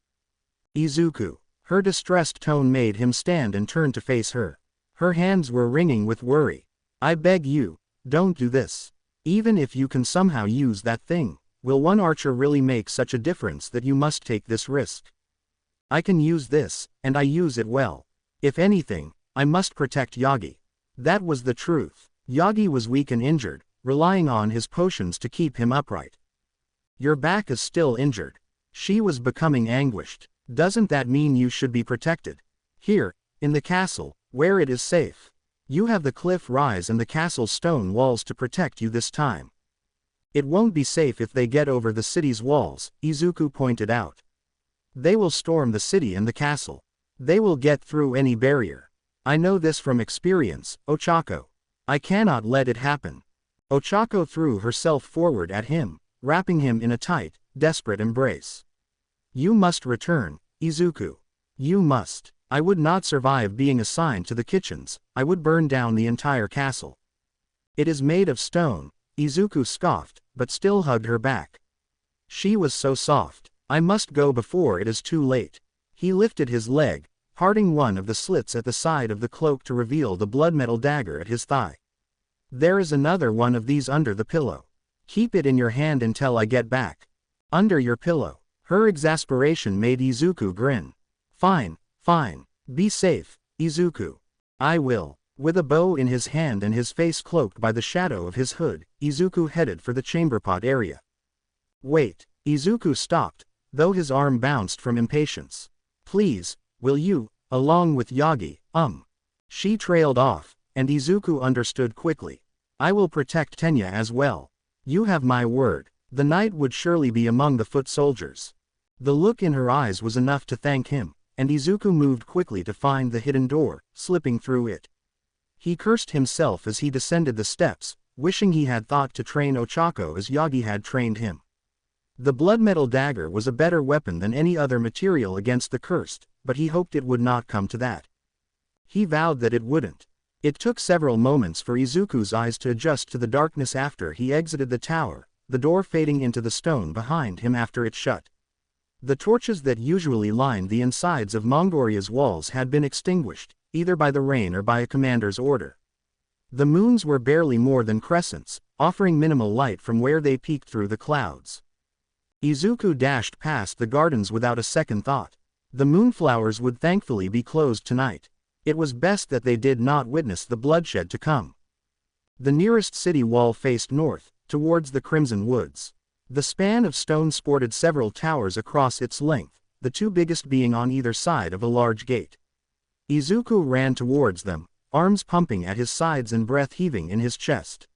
"Izuku." Her distressed tone made him stand and turn to face her. Her hands were wringing with worry. "I beg you, don't do this. Even if you can somehow use that thing, Will one archer really make such a difference that you must take this risk? I can use this, and I use it well. If anything, I must protect Yagi. That was the truth. Yagi was weak and injured, relying on his potions to keep him upright. Your back is still injured. She was becoming anguished. Doesn't that mean you should be protected? Here, in the castle, where it is safe. You have the cliff rise and the castle's stone walls to protect you this time. It won't be safe if they get over the city's walls, Izuku pointed out. They will storm the city and the castle. They will get through any barrier. I know this from experience, Ochako. I cannot let it happen. Ochako threw herself forward at him, wrapping him in a tight, desperate embrace. You must return, Izuku. You must. I would not survive being assigned to the kitchens, I would burn down the entire castle. It is made of stone, Izuku scoffed, but still hugged her back. She was so soft. I must go before it is too late. He lifted his leg, parting one of the slits at the side of the cloak to reveal the blood metal dagger at his thigh. There is another one of these under the pillow. Keep it in your hand until I get back. Under your pillow. Her exasperation made Izuku grin. Fine, fine. Be safe, Izuku. I will. With a bow in his hand and his face cloaked by the shadow of his hood, Izuku headed for the chamber pot area. Wait. Izuku stopped, though his arm bounced from impatience. Please, will you, along with Yagi, She trailed off, and Izuku understood quickly. I will protect Tenya as well. You have my word. The knight would surely be among the foot soldiers. The look in her eyes was enough to thank him, and Izuku moved quickly to find the hidden door, slipping through it. He cursed himself as he descended the steps, wishing he had thought to train Ochako as Yagi had trained him. The blood metal dagger was a better weapon than any other material against the cursed, but he hoped it would not come to that. He vowed that it wouldn't. It took several moments for Izuku's eyes to adjust to the darkness after he exited the tower, the door fading into the stone behind him after it shut. The torches that usually lined the insides of Mongoria's walls had been extinguished, either by the rain or by a commander's order. The moons were barely more than crescents, offering minimal light from where they peeked through the clouds. Izuku dashed past the gardens without a second thought. The moonflowers would thankfully be closed tonight. It was best that they did not witness the bloodshed to come. The nearest city wall faced north, towards the Crimson Woods. The span of stone sported several towers across its length, the two biggest being on either side of a large gate. Izuku ran towards them, arms pumping at his sides and breath heaving in his chest.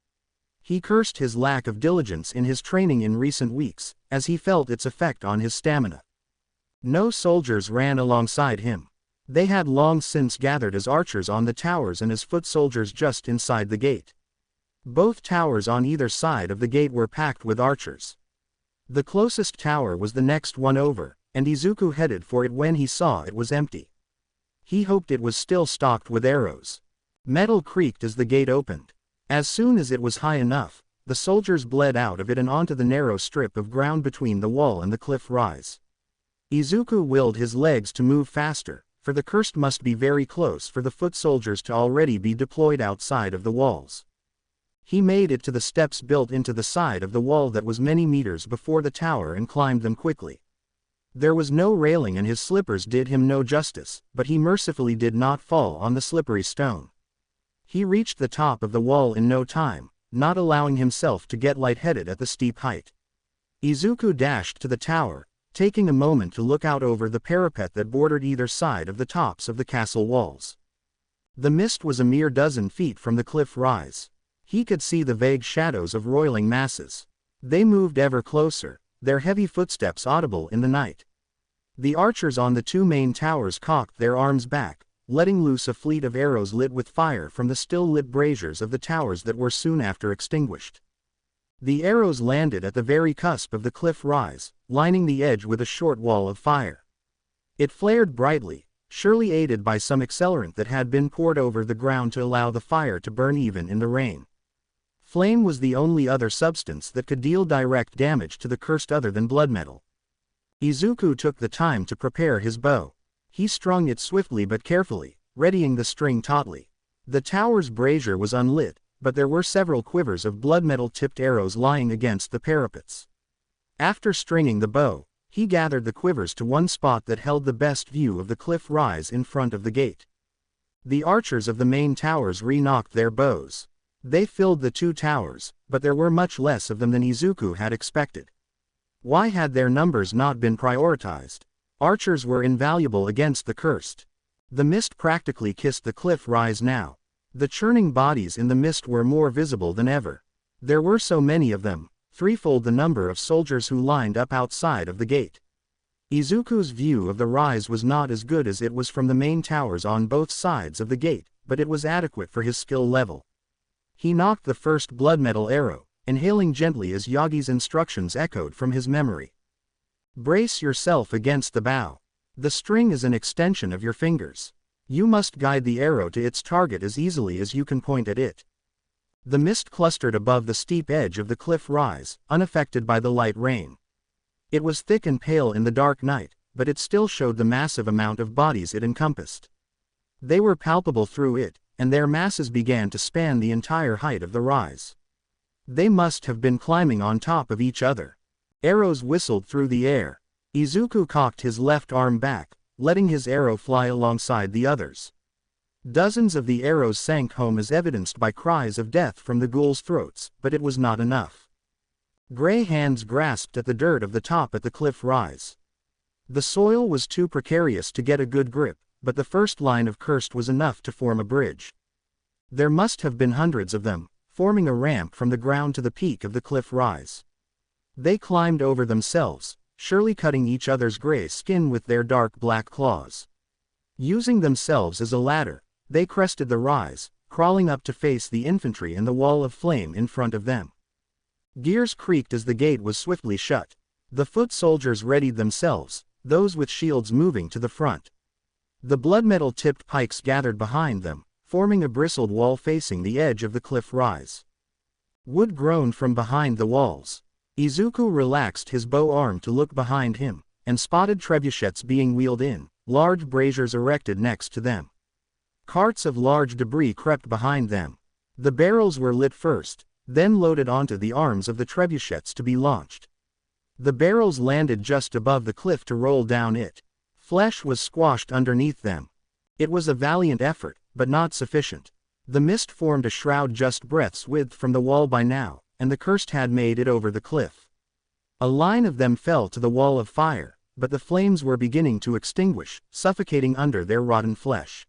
He cursed his lack of diligence in his training in recent weeks, as he felt its effect on his stamina. No soldiers ran alongside him. They had long since gathered as archers on the towers and as foot soldiers just inside the gate. Both towers on either side of the gate were packed with archers. The closest tower was the next one over, and Izuku headed for it when he saw it was empty. He hoped it was still stocked with arrows. Metal creaked as the gate opened. As soon as it was high enough, the soldiers bled out of it and onto the narrow strip of ground between the wall and the cliff rise. Izuku willed his legs to move faster, for the cursed must be very close for the foot soldiers to already be deployed outside of the walls. He made it to the steps built into the side of the wall that was many meters before the tower and climbed them quickly. There was no railing and his slippers did him no justice, but he mercifully did not fall on the slippery stone. He reached the top of the wall in no time, not allowing himself to get lightheaded at the steep height. Izuku dashed to the tower, taking a moment to look out over the parapet that bordered either side of the tops of the castle walls. The mist was a mere dozen feet from the cliff rise. He could see the vague shadows of roiling masses. They moved ever closer, their heavy footsteps audible in the night. The archers on the two main towers cocked their arms back, letting loose a fleet of arrows lit with fire from the still-lit braziers of the towers that were soon after extinguished. The arrows landed at the very cusp of the cliff rise, lining the edge with a short wall of fire. It flared brightly, surely aided by some accelerant that had been poured over the ground to allow the fire to burn even in the rain. Flame was the only other substance that could deal direct damage to the cursed other than blood metal. Izuku took the time to prepare his bow. He strung it swiftly but carefully, readying the string tautly. The tower's brazier was unlit, but there were several quivers of blood metal-tipped arrows lying against the parapets. After stringing the bow, he gathered the quivers to one spot that held the best view of the cliff rise in front of the gate. The archers of the main towers re-nocked their bows. They filled the two towers, but there were much less of them than Izuku had expected. Why had their numbers not been prioritized? Archers were invaluable against the cursed. The mist practically kissed the cliff rise now. The churning bodies in the mist were more visible than ever. There were so many of them, threefold the number of soldiers who lined up outside of the gate. Izuku's view of the rise was not as good as it was from the main towers on both sides of the gate, but it was adequate for his skill level. He knocked the first blood metal arrow, inhaling gently as Yagi's instructions echoed from his memory. Brace yourself against the bow. The string is an extension of your fingers. You must guide the arrow to its target as easily as you can point at it. The mist clustered above the steep edge of the cliff rise, unaffected by the light rain. It was thick and pale in the dark night, but it still showed the massive amount of bodies it encompassed. They were palpable through it, and their masses began to span the entire height of the rise. They must have been climbing on top of each other. Arrows whistled through the air. Izuku cocked his left arm back, letting his arrow fly alongside the others. Dozens of the arrows sank home as evidenced by cries of death from the ghouls' throats, but it was not enough. Gray hands grasped at the dirt of the top at the cliff rise. The soil was too precarious to get a good grip, but the first line of cursed was enough to form a bridge. There must have been hundreds of them, forming a ramp from the ground to the peak of the cliff rise. They climbed over themselves, surely cutting each other's gray skin with their dark black claws. Using themselves as a ladder, they crested the rise, crawling up to face the infantry and the wall of flame in front of them. Gears creaked as the gate was swiftly shut. The foot soldiers readied themselves, those with shields moving to the front. The blood metal-tipped pikes gathered behind them, forming a bristled wall facing the edge of the cliff rise. Wood groaned from behind the walls. Izuku relaxed his bow arm to look behind him, and spotted trebuchets being wheeled in, large braziers erected next to them. Carts of large debris crept behind them. The barrels were lit first, then loaded onto the arms of the trebuchets to be launched. The barrels landed just above the cliff to roll down it. Flesh was squashed underneath them. It was a valiant effort, but not sufficient. The mist formed a shroud just breath's width from the wall by now, and the cursed had made it over the cliff. A line of them fell to the wall of fire, but the flames were beginning to extinguish, suffocating under their rotten flesh.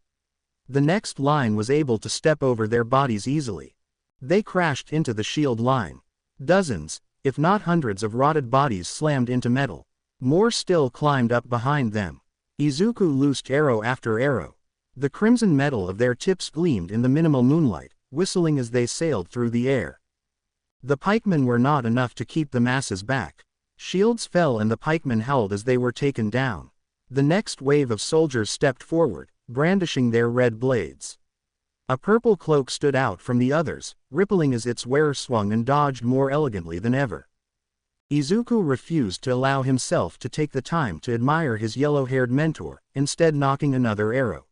The next line was able to step over their bodies easily. They crashed into the shield line. Dozens, if not hundreds of rotted bodies slammed into metal. More still climbed up behind them. Izuku loosed arrow after arrow. The crimson metal of their tips gleamed in the minimal moonlight, whistling as they sailed through the air. The pikemen were not enough to keep the masses back. Shields fell and the pikemen howled as they were taken down. The next wave of soldiers stepped forward, brandishing their red blades. A purple cloak stood out from the others, rippling as its wearer swung and dodged more elegantly than ever. Izuku refused to allow himself to take the time to admire his yellow-haired mentor, instead knocking another arrow.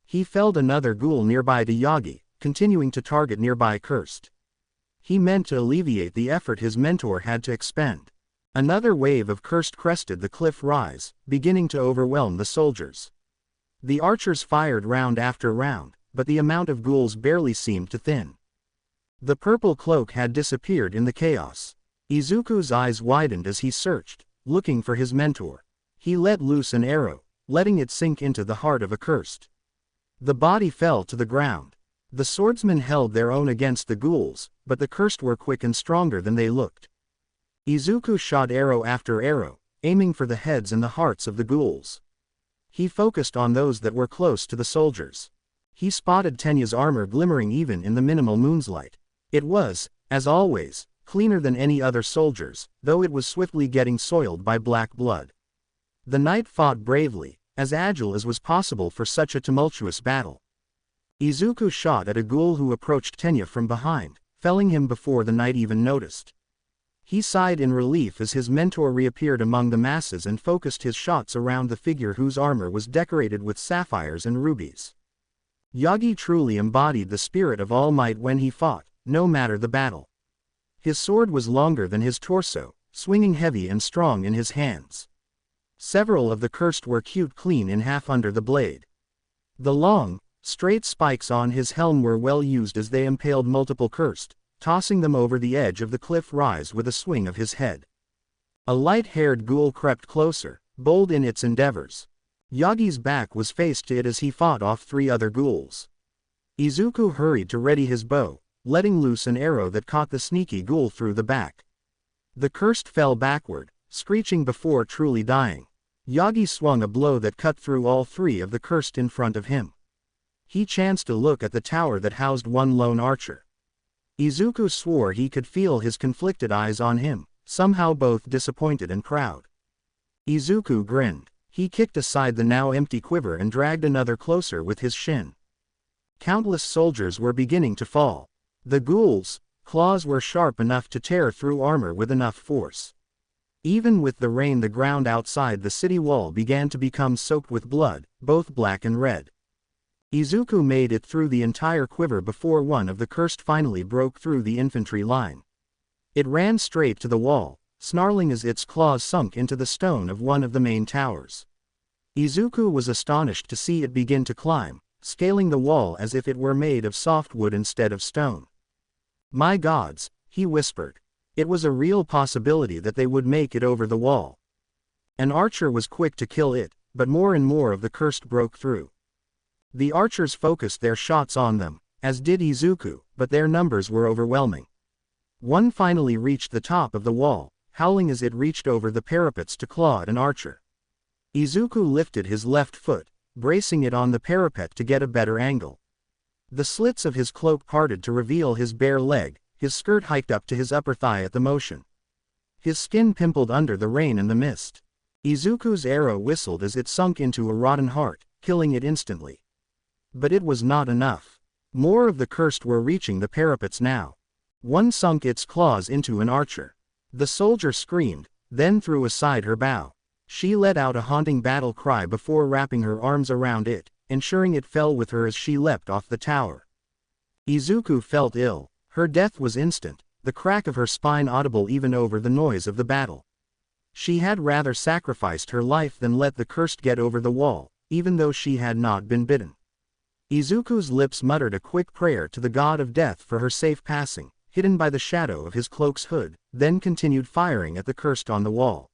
He felled another ghoul nearby to Yagi, continuing to target nearby cursed. He meant to alleviate the effort his mentor had to expend. Another wave of cursed crested the cliff rise, beginning to overwhelm the soldiers. The archers fired round after round, but the amount of ghouls barely seemed to thin. The purple cloak had disappeared in the chaos. Izuku's eyes widened as he searched, looking for his mentor. He let loose an arrow, letting it sink into the heart of a cursed. The body fell to the ground. The swordsmen held their own against the ghouls, but the cursed were quick and stronger than they looked. Izuku shot arrow after arrow, aiming for the heads and the hearts of the ghouls. He focused on those that were close to the soldiers. He spotted Tenya's armor glimmering even in the minimal moon's light. It was, as always, cleaner than any other soldier's, though it was swiftly getting soiled by black blood. The knight fought bravely, as agile as was possible for such a tumultuous battle. Izuku shot at a ghoul who approached Tenya from behind, felling him before the knight even noticed. He sighed in relief as his mentor reappeared among the masses and focused his shots around the figure whose armor was decorated with sapphires and rubies. Yagi truly embodied the spirit of All Might when he fought, no matter the battle. His sword was longer than his torso, swinging heavy and strong in his hands. Several of the cursed were cut clean in half under the blade. The long, straight spikes on his helm were well used as they impaled multiple cursed, tossing them over the edge of the cliff rise with a swing of his head. A light-haired ghoul crept closer, bold in its endeavors. Yagi's back was faced to it as he fought off 3 other ghouls. Izuku hurried to ready his bow, letting loose an arrow that caught the sneaky ghoul through the back. The cursed fell backward, screeching before truly dying. Yagi swung a blow that cut through all 3 of the cursed in front of him. He chanced to look at the tower that housed one lone archer. Izuku swore he could feel his conflicted eyes on him, somehow both disappointed and proud. Izuku grinned. He kicked aside the now empty quiver and dragged another closer with his shin. Countless soldiers were beginning to fall. The ghouls' claws were sharp enough to tear through armor with enough force. Even with the rain, the ground outside the city wall began to become soaked with blood, both black and red. Izuku made it through the entire quiver before one of the cursed finally broke through the infantry line. It ran straight to the wall, snarling as its claws sunk into the stone of one of the main towers. Izuku was astonished to see it begin to climb, scaling the wall as if it were made of soft wood instead of stone. "My gods," he whispered. It was a real possibility that they would make it over the wall. An archer was quick to kill it, but more and more of the cursed broke through. The archers focused their shots on them, as did Izuku, but their numbers were overwhelming. One finally reached the top of the wall, howling as it reached over the parapets to claw at an archer. Izuku lifted his left foot, bracing it on the parapet to get a better angle. The slits of his cloak parted to reveal his bare leg, his skirt hiked up to his upper thigh at the motion. His skin pimpled under the rain and the mist. Izuku's arrow whistled as it sunk into a rotten heart, killing it instantly. But it was not enough. More of the cursed were reaching the parapets now. One sunk its claws into an archer. The soldier screamed, then threw aside her bow. She let out a haunting battle cry before wrapping her arms around it, ensuring it fell with her as she leapt off the tower. Izuku felt ill. Her death was instant, the crack of her spine audible even over the noise of the battle. She had rather sacrificed her life than let the cursed get over the wall, even though she had not been bitten. Izuku's lips muttered a quick prayer to the god of death for her safe passing, hidden by the shadow of his cloak's hood, then continued firing at the cursed on the wall.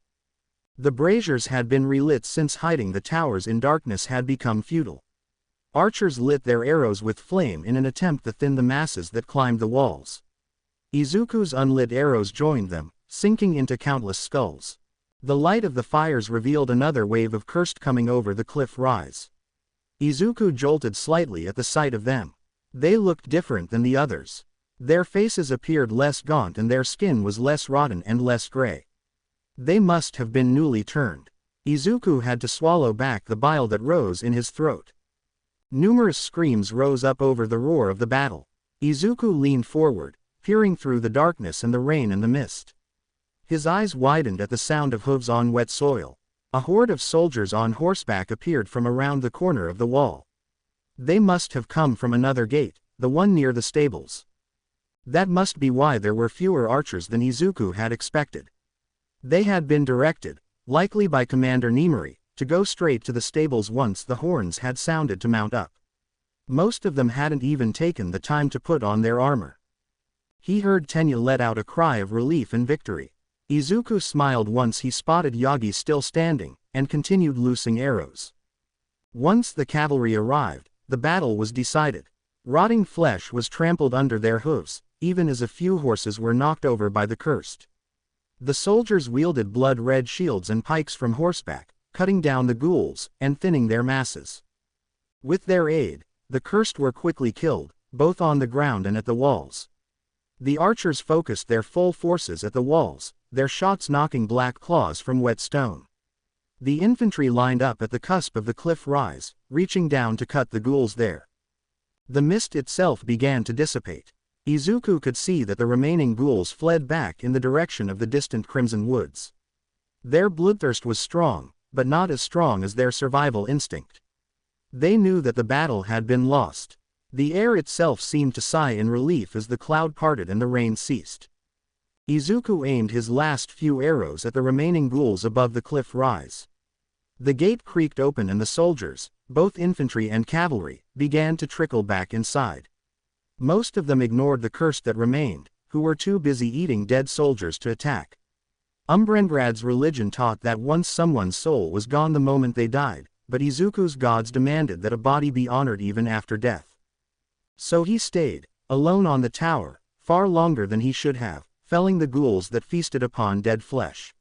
The braziers had been relit since hiding the towers in darkness had become futile. Archers lit their arrows with flame in an attempt to thin the masses that climbed the walls. Izuku's unlit arrows joined them, sinking into countless skulls. The light of the fires revealed another wave of cursed coming over the cliff rise. Izuku jolted slightly at the sight of them. They looked different than the others. Their faces appeared less gaunt and their skin was less rotten and less gray. They must have been newly turned. Izuku had to swallow back the bile that rose in his throat. Numerous screams rose up over the roar of the battle. Izuku leaned forward, peering through the darkness and the rain and the mist. His eyes widened at the sound of hooves on wet soil. A horde of soldiers on horseback appeared from around the corner of the wall. They must have come from another gate, the one near the stables. That must be why there were fewer archers than Izuku had expected. They had been directed, likely by Commander Nimori, to go straight to the stables once the horns had sounded to mount up. Most of them hadn't even taken the time to put on their armor. He heard Tenya let out a cry of relief and victory. Izuku smiled once he spotted Yagi still standing, and continued loosing arrows. Once the cavalry arrived, the battle was decided. Rotting flesh was trampled under their hooves, even as a few horses were knocked over by the cursed. The soldiers wielded blood-red shields and pikes from horseback, cutting down the ghouls, and thinning their masses. With their aid, the cursed were quickly killed, both on the ground and at the walls. The archers focused their full forces at the walls, their shots knocking black claws from wet stone. The infantry lined up at the cusp of the cliff rise, reaching down to cut the ghouls there. The mist itself began to dissipate. Izuku could see that the remaining ghouls fled back in the direction of the distant Crimson Woods. Their bloodthirst was strong, but not as strong as their survival instinct. They knew that the battle had been lost. The air itself seemed to sigh in relief as the cloud parted and the rain ceased. Izuku aimed his last few arrows at the remaining ghouls above the cliff rise. The gate creaked open and the soldiers, both infantry and cavalry, began to trickle back inside. Most of them ignored the cursed that remained, who were too busy eating dead soldiers to attack. Umbrengrad's religion taught that once someone's soul was gone the moment they died, but Izuku's gods demanded that a body be honored even after death. So he stayed, alone on the tower, far longer than he should have, felling the ghouls that feasted upon dead flesh.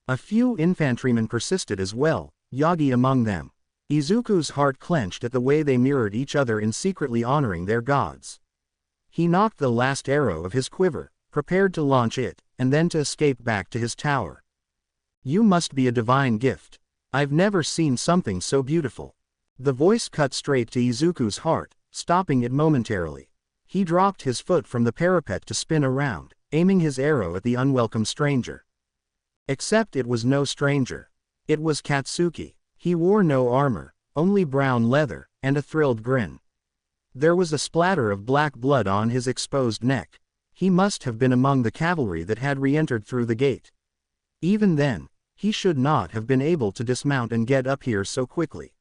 A few infantrymen persisted as well, Yagi among them. Izuku's heart clenched at the way they mirrored each other in secretly honoring their gods. He knocked the last arrow of his quiver, prepared to launch it, and then to escape back to his tower. "You must be a divine gift. I've never seen something so beautiful." The voice cut straight to Izuku's heart, stopping it momentarily. He dropped his foot from the parapet to spin around, aiming his arrow at the unwelcome stranger. Except it was no stranger. It was Katsuki. He wore no armor, only brown leather, and a thrilled grin. There was a splatter of black blood on his exposed neck. He must have been among the cavalry that had re-entered through the gate. Even then, he should not have been able to dismount and get up here so quickly.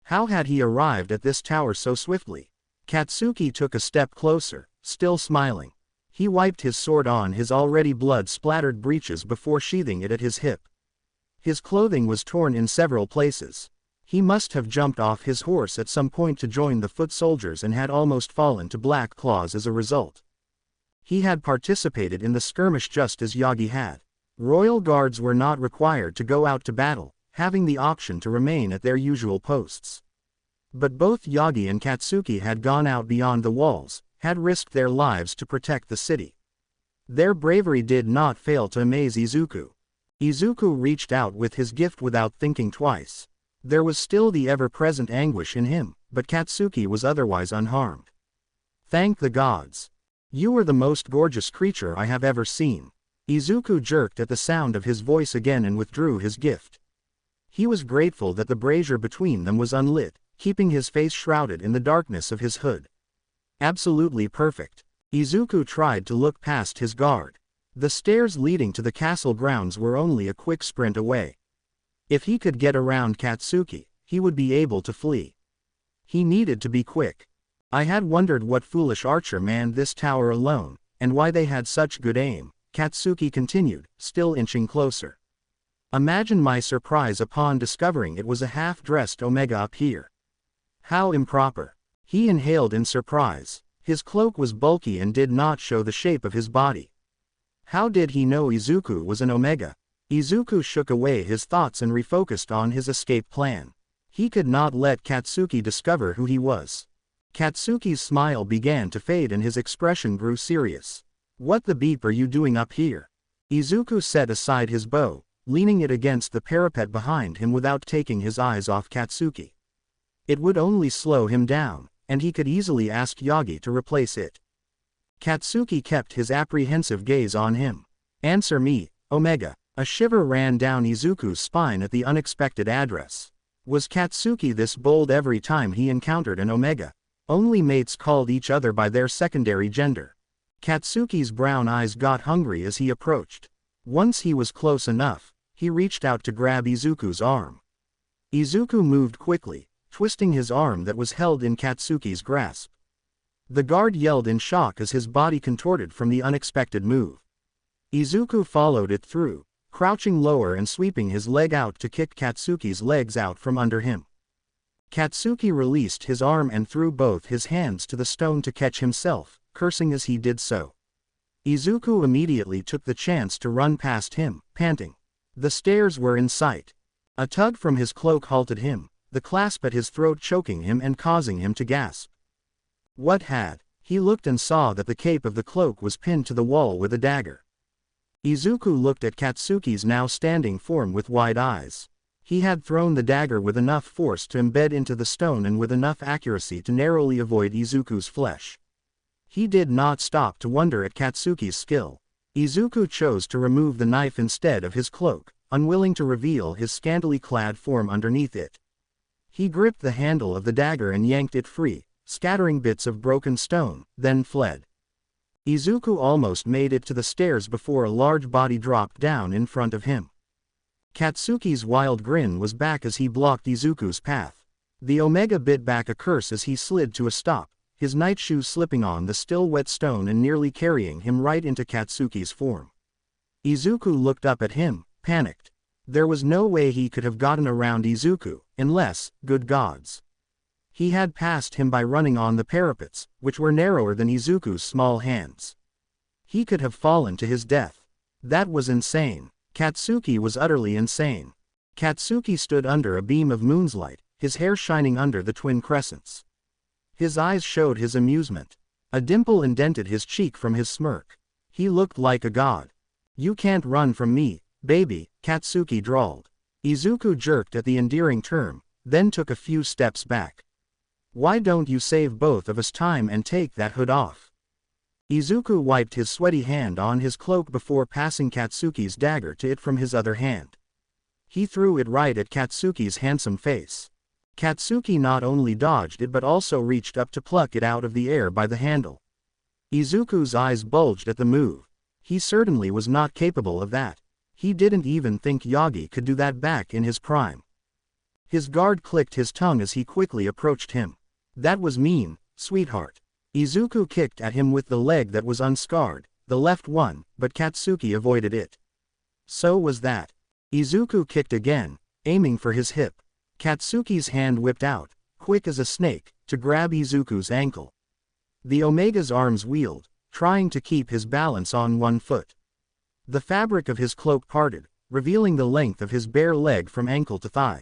How had he arrived at this tower so swiftly? Katsuki took a step closer, still smiling. He wiped his sword on his already blood-splattered breeches before sheathing it at his hip. His clothing was torn in several places. He must have jumped off his horse at some point to join the foot soldiers and had almost fallen to Black Claws as a result. He had participated in the skirmish just as Yagi had. Royal guards were not required to go out to battle, having the option to remain at their usual posts. But both Yagi and Katsuki had gone out beyond the walls, had risked their lives to protect the city. Their bravery did not fail to amaze Izuku. Izuku reached out with his gift without thinking twice. There was still the ever-present anguish in him, but Katsuki was otherwise unharmed. "Thank the gods. You are the most gorgeous creature I have ever seen." Izuku jerked at the sound of his voice again and withdrew his gift. He was grateful that the brazier between them was unlit, keeping his face shrouded in the darkness of his hood. Absolutely perfect. Izuku tried to look past his guard. The stairs leading to the castle grounds were only a quick sprint away. If he could get around Katsuki, he would be able to flee. He needed to be quick. "I had wondered what foolish archer manned this tower alone, and why they had such good aim," Katsuki continued, still inching closer. "Imagine my surprise upon discovering it was a half-dressed Omega up here. How improper." He inhaled in surprise. His cloak was bulky and did not show the shape of his body. How did he know Izuku was an Omega? Izuku shook away his thoughts and refocused on his escape plan. He could not let Katsuki discover who he was. Katsuki's smile began to fade and his expression grew serious. "What the beep are you doing up here?" Izuku set aside his bow, leaning it against the parapet behind him without taking his eyes off Katsuki. It would only slow him down, and he could easily ask Yagi to replace it. Katsuki kept his apprehensive gaze on him. "Answer me, Omega." A shiver ran down Izuku's spine at the unexpected address. Was Katsuki this bold every time he encountered an Omega? Only mates called each other by their secondary gender. Katsuki's brown eyes got hungry as he approached. Once he was close enough, he reached out to grab Izuku's arm. Izuku moved quickly, twisting his arm that was held in Katsuki's grasp. The guard yelled in shock as his body contorted from the unexpected move. Izuku followed it through, crouching lower and sweeping his leg out to kick Katsuki's legs out from under him. Katsuki released his arm and threw both his hands to the stone to catch himself, cursing as he did so. Izuku immediately took the chance to run past him, panting. The stairs were in sight. A tug from his cloak halted him, the clasp at his throat choking him and causing him to gasp. What had? He looked and saw that the cape of the cloak was pinned to the wall with a dagger. Izuku looked at Katsuki's now standing form with wide eyes. He had thrown the dagger with enough force to embed into the stone and with enough accuracy to narrowly avoid Izuku's flesh. He did not stop to wonder at Katsuki's skill. Izuku chose to remove the knife instead of his cloak, unwilling to reveal his scantily clad form underneath it. He gripped the handle of the dagger and yanked it free, scattering bits of broken stone, then fled. Izuku almost made it to the stairs before a large body dropped down in front of him. Katsuki's wild grin was back as he blocked Izuku's path. The Omega bit back a curse as he slid to a stop, his night shoes slipping on the still wet stone and nearly carrying him right into Katsuki's form. Izuku looked up at him, panicked. There was no way he could have gotten around Izuku, unless, good gods, he had passed him by running on the parapets, which were narrower than Izuku's small hands. He could have fallen to his death. That was insane. Katsuki was utterly insane. Katsuki stood under a beam of moon's light, his hair shining under the twin crescents. His eyes showed his amusement. A dimple indented his cheek from his smirk. He looked like a god. "You can't run from me, baby," Katsuki drawled. Izuku jerked at the endearing term, then took a few steps back. "Why don't you save both of us time and take that hood off?" Izuku wiped his sweaty hand on his cloak before passing Katsuki's dagger to it from his other hand. He threw it right at Katsuki's handsome face. Katsuki not only dodged it but also reached up to pluck it out of the air by the handle. Izuku's eyes bulged at the move. He certainly was not capable of that. He didn't even think Yagi could do that back in his prime. His guard clicked his tongue as he quickly approached him. "That was mean, sweetheart." Izuku kicked at him with the leg that was unscarred, the left one, but Katsuki avoided it. So was that. Izuku kicked again, aiming for his hip. Katsuki's hand whipped out, quick as a snake, to grab Izuku's ankle. The Omega's arms wheeled, trying to keep his balance on one foot. The fabric of his cloak parted, revealing the length of his bare leg from ankle to thigh.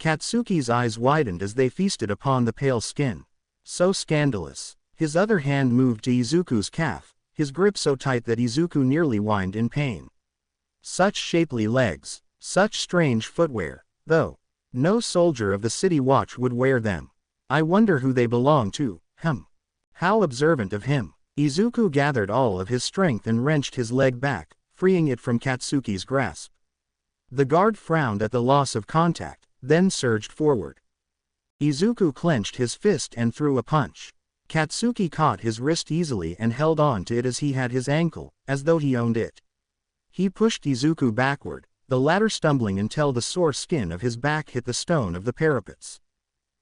Katsuki's eyes widened as they feasted upon the pale skin. So scandalous. His other hand moved to Izuku's calf, his grip so tight that Izuku nearly whined in pain. Such shapely legs, such strange footwear, though. No soldier of the city watch would wear them. I wonder who they belong to, How observant of him. Izuku gathered all of his strength and wrenched his leg back, freeing it from Katsuki's grasp. The guard frowned at the loss of contact, then surged forward. Izuku clenched his fist and threw a punch. Katsuki caught his wrist easily and held on to it as he had his ankle, as though he owned it. He pushed Izuku backward, the latter stumbling until the sore skin of his back hit the stone of the parapets.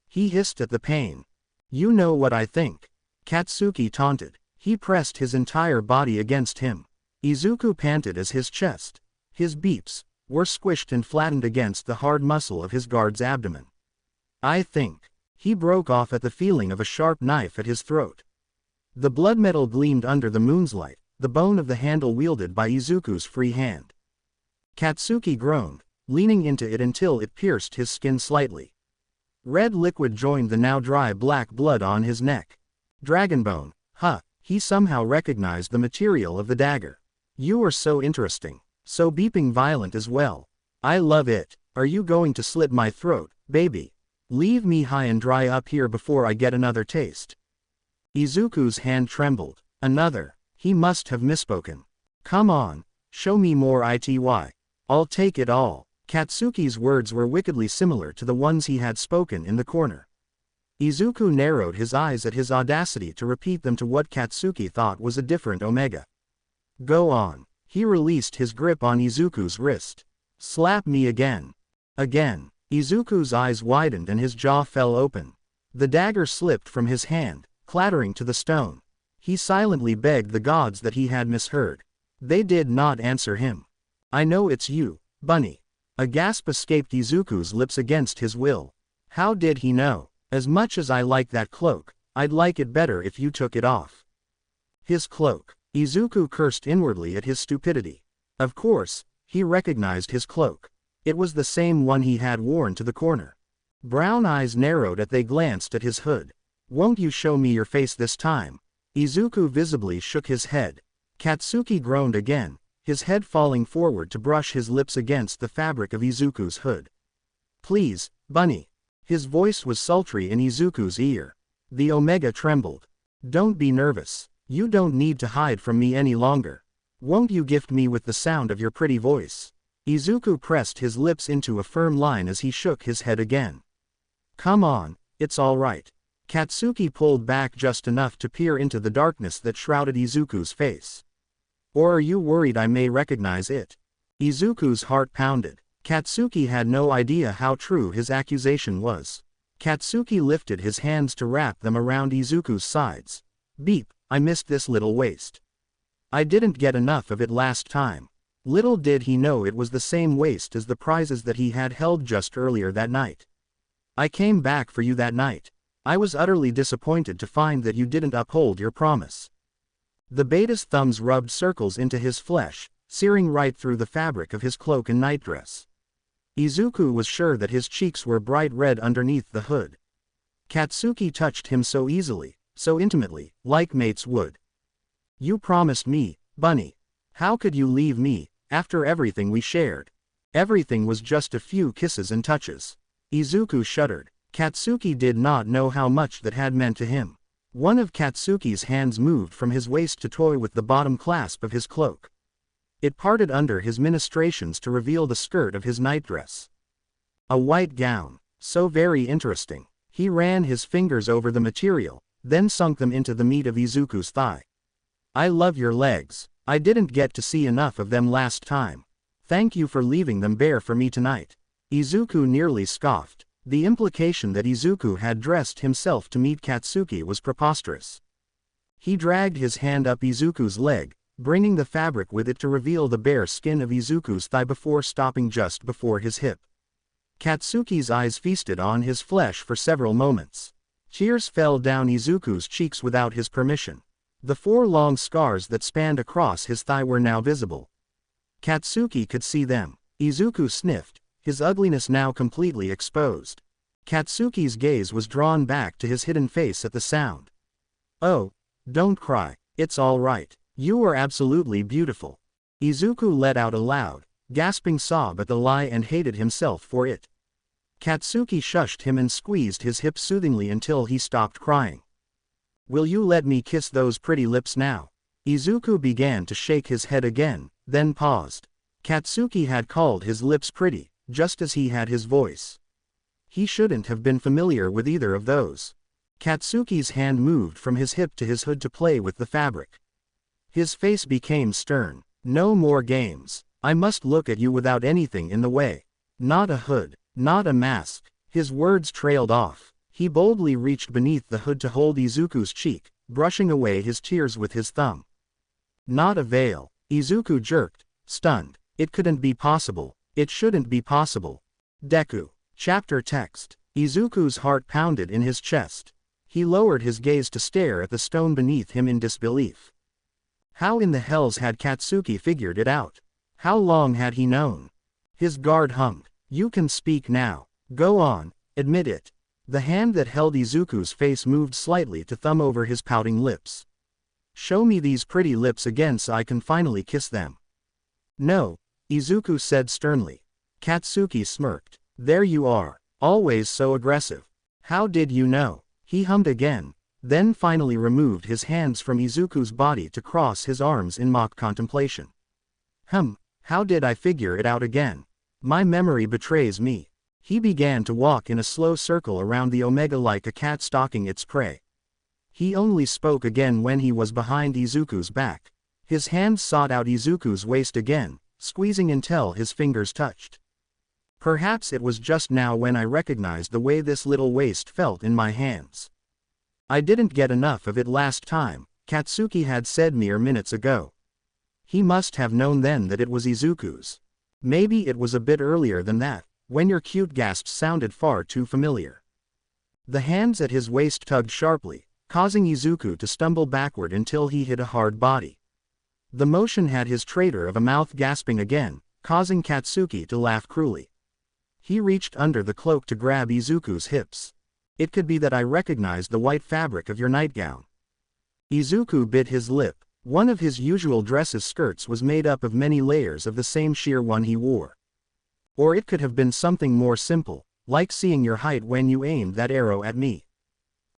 He hissed at the pain. "You know what I think," Katsuki taunted. He pressed his entire body against him. Izuku panted as his chest, his beeps, were squished and flattened against the hard muscle of his guard's abdomen. "I think." He broke off at the feeling of a sharp knife at his throat. The blood metal gleamed under the moon's light, the bone of the handle wielded by Izuku's free hand. Katsuki groaned, leaning into it until it pierced his skin slightly. Red liquid joined the now dry black blood on his neck. Dragonbone, he somehow recognized the material of the dagger. "You are so interesting, so beeping violent as well. I love it. Are you going to slit my throat, baby? Leave me high and dry up here before I get another taste." Izuku's hand trembled. Another. He must have misspoken. "Come on, show me more ity. I'll take it all." Katsuki's words were wickedly similar to the ones he had spoken in the corner. Izuku narrowed his eyes at his audacity to repeat them to what Katsuki thought was a different Omega. "Go on." He released his grip on Izuku's wrist. "Slap me again." Again. Izuku's eyes widened and his jaw fell open. The dagger slipped from his hand, clattering to the stone. He silently begged the gods that he had misheard. They did not answer him. "I know it's you, Bunny." A gasp escaped Izuku's lips against his will. How did he know? "As much as I like that cloak, I'd like it better if you took it off." His cloak. Izuku cursed inwardly at his stupidity. Of course, he recognized his cloak. It was the same one he had worn to the corner. Brown eyes narrowed as they glanced at his hood. "Won't you show me your face this time?" Izuku visibly shook his head. Katsuki groaned again, his head falling forward to brush his lips against the fabric of Izuku's hood. "Please, Bunny." His voice was sultry in Izuku's ear. The Omega trembled. "Don't be nervous. You don't need to hide from me any longer. Won't you gift me with the sound of your pretty voice?" Izuku pressed his lips into a firm line as he shook his head again. "Come on, it's all right." Katsuki pulled back just enough to peer into the darkness that shrouded Izuku's face. Or are you worried I may recognize it? Izuku's heart pounded. Katsuki had no idea how true his accusation was. Katsuki lifted his hands to wrap them around Izuku's sides. Beep, I missed this little waist. I didn't get enough of it last time. Little did he know it was the same waist as the prizes that he had held just earlier that night. I came back for you that night. I was utterly disappointed to find that you didn't uphold your promise. The beta's thumbs rubbed circles into his flesh, searing right through the fabric of his cloak and nightdress. Izuku was sure that his cheeks were bright red underneath the hood. Katsuki touched him so easily, so intimately, like mates would. You promised me, Bunny. How could you leave me, after everything we shared? Everything was just a few kisses and touches. Izuku shuddered. Katsuki did not know how much that had meant to him. One of Katsuki's hands moved from his waist to toy with the bottom clasp of his cloak. It parted under his ministrations to reveal the skirt of his nightdress. A white gown. So very interesting. He ran his fingers over the material, then sunk them into the meat of Izuku's thigh. I love your legs. I didn't get to see enough of them last time. Thank you for leaving them bare for me tonight. Izuku nearly scoffed. The implication that Izuku had dressed himself to meet Katsuki was preposterous. He dragged his hand up Izuku's leg, bringing the fabric with it to reveal the bare skin of Izuku's thigh before stopping just before his hip. Katsuki's eyes feasted on his flesh for several moments. Tears fell down Izuku's cheeks without his permission. The 4 long scars that spanned across his thigh were now visible. Katsuki could see them. Izuku sniffed, his ugliness now completely exposed. Katsuki's gaze was drawn back to his hidden face at the sound. Oh, don't cry, it's all right. You are absolutely beautiful. Izuku let out a loud, gasping sob at the lie and hated himself for it. Katsuki shushed him and squeezed his hip soothingly until he stopped crying. Will you let me kiss those pretty lips now? Izuku began to shake his head again, then paused. Katsuki had called his lips pretty, just as he had his voice. He shouldn't have been familiar with either of those. Katsuki's hand moved from his hip to his hood to play with the fabric. His face became stern. No more games. I must look at you without anything in the way. Not a hood, not a mask. His words trailed off. He boldly reached beneath the hood to hold Izuku's cheek, brushing away his tears with his thumb. Not a veil. Izuku jerked, stunned. It couldn't be possible. It shouldn't be possible. Deku. Chapter text. Izuku's heart pounded in his chest. He lowered his gaze to stare at the stone beneath him in disbelief. How in the hells had Katsuki figured it out? How long had he known? His guard hummed. You can speak now. Go on, admit it. The hand that held Izuku's face moved slightly to thumb over his pouting lips. Show me these pretty lips again so I can finally kiss them. No, Izuku said sternly. Katsuki smirked. There you are, always so aggressive. How did you know? He hummed again, then finally removed his hands from Izuku's body to cross his arms in mock contemplation. How did I figure it out again? My memory betrays me. He began to walk in a slow circle around the Omega like a cat stalking its prey. He only spoke again when he was behind Izuku's back. His hands sought out Izuku's waist again, squeezing until his fingers touched. Perhaps it was just now when I recognized the way this little waist felt in my hands. I didn't get enough of it last time, Katsuki had said mere minutes ago. He must have known then that it was Izuku's. Maybe it was a bit earlier than that, when your cute gasps sounded far too familiar. The hands at his waist tugged sharply, causing Izuku to stumble backward until he hit a hard body. The motion had his traitor of a mouth gasping again, causing Katsuki to laugh cruelly. He reached under the cloak to grab Izuku's hips. It could be that I recognized the white fabric of your nightgown. Izuku bit his lip. One of his usual dress's skirts was made up of many layers of the same sheer one he wore. Or it could have been something more simple, like seeing your height when you aimed that arrow at me.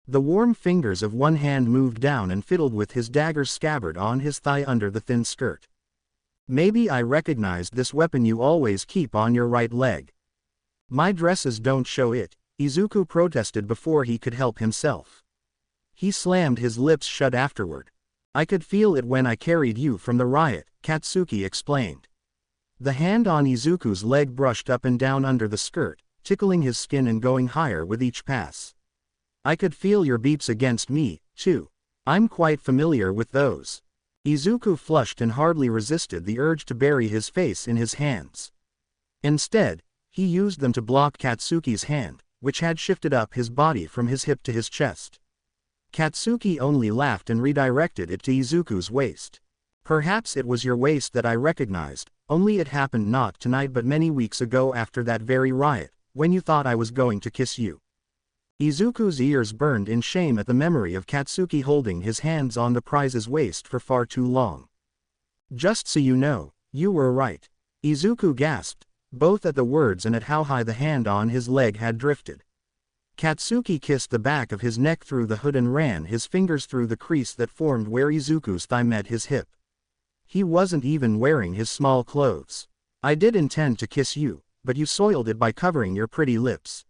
The warm fingers of one hand moved down and fiddled with his dagger's scabbard on his thigh under the thin skirt. Maybe I recognized this weapon you always keep on your right leg. My dresses don't show it, Izuku protested before he could help himself. He slammed his lips shut afterward. I could feel it when I carried you from the riot, Katsuki explained. The hand on Izuku's leg brushed up and down under the skirt, tickling his skin and going higher with each pass. I could feel your beeps against me, too. I'm quite familiar with those. Izuku flushed and hardly resisted the urge to bury his face in his hands. Instead, he used them to block Katsuki's hand, which had shifted up his body from his hip to his chest. Katsuki only laughed and redirected it to Izuku's waist. Perhaps it was your waist that I recognized, only it happened not tonight but many weeks ago after that very riot, when you thought I was going to kiss you. Izuku's ears burned in shame at the memory of Katsuki holding his hands on the prize's waist for far too long. Just so you know, you were right. Izuku gasped, both at the words and at how high the hand on his leg had drifted. Katsuki kissed the back of his neck through the hood and ran his fingers through the crease that formed where Izuku's thigh met his hip. He wasn't even wearing his small clothes. I did intend to kiss you, but you soiled it by covering your pretty lips.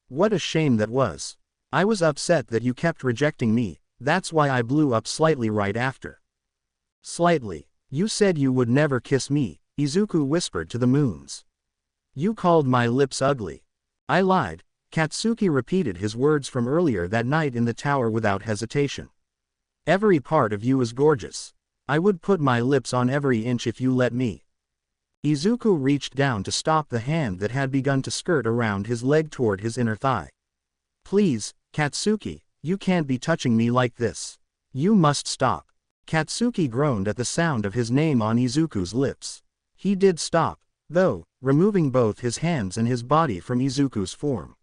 What a shame that was. I was upset that you kept rejecting me, that's why I blew up slightly right after. Slightly. You said you would never kiss me, Izuku whispered to the moons. You called my lips ugly. I lied. Katsuki repeated his words from earlier that night in the tower without hesitation. Every part of you is gorgeous. I would put my lips on every inch if you let me. Izuku reached down to stop the hand that had begun to skirt around his leg toward his inner thigh. Please, Katsuki, you can't be touching me like this. You must stop. Katsuki groaned at the sound of his name on Izuku's lips. He did stop, though, removing both his hands and his body from Izuku's form.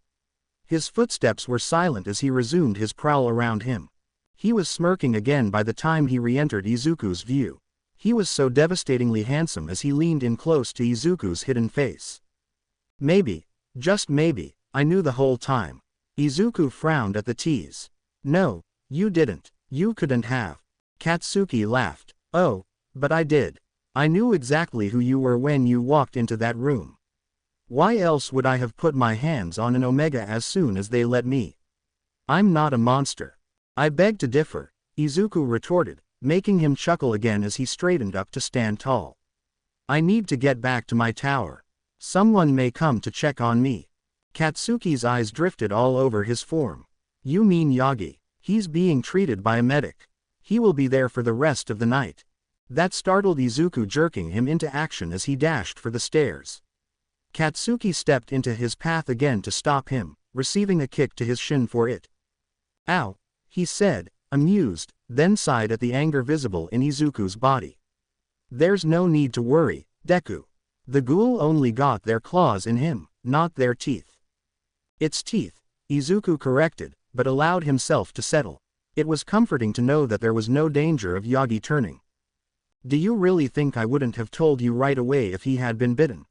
His footsteps were silent as he resumed his prowl around him. He was smirking again by the time he re-entered Izuku's view. He was so devastatingly handsome as he leaned in close to Izuku's hidden face. Maybe, just maybe, I knew the whole time. Izuku frowned at the tease. No, you didn't. You couldn't have. Katsuki laughed. Oh, but I did. I knew exactly who you were when you walked into that room. Why else would I have put my hands on an Omega as soon as they let me? I'm not a monster. I beg to differ, Izuku retorted, making him chuckle again as he straightened up to stand tall. I need to get back to my tower. Someone may come to check on me. Katsuki's eyes drifted all over his form. You mean Yagi? He's being treated by a medic. He will be there for the rest of the night. That startled Izuku, jerking him into action as he dashed for the stairs. Katsuki stepped into his path again to stop him, receiving a kick to his shin for it. Ow, he said, amused, then sighed at the anger visible in Izuku's body. There's no need to worry, Deku. The ghoul only got their claws in him, not their teeth. It's teeth, Izuku corrected, but allowed himself to settle. It was comforting to know that there was no danger of Yagi turning. Do you really think I wouldn't have told you right away if he had been bitten?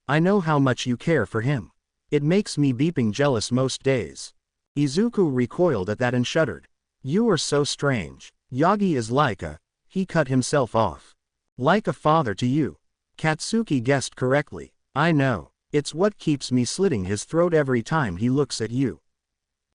I know how much you care for him. It makes me beeping jealous most days. Izuku recoiled at that and shuddered. You are so strange. Yagi is like a... He cut himself off. Like a father to you. Katsuki guessed correctly. I know. It's what keeps me slitting his throat every time he looks at you.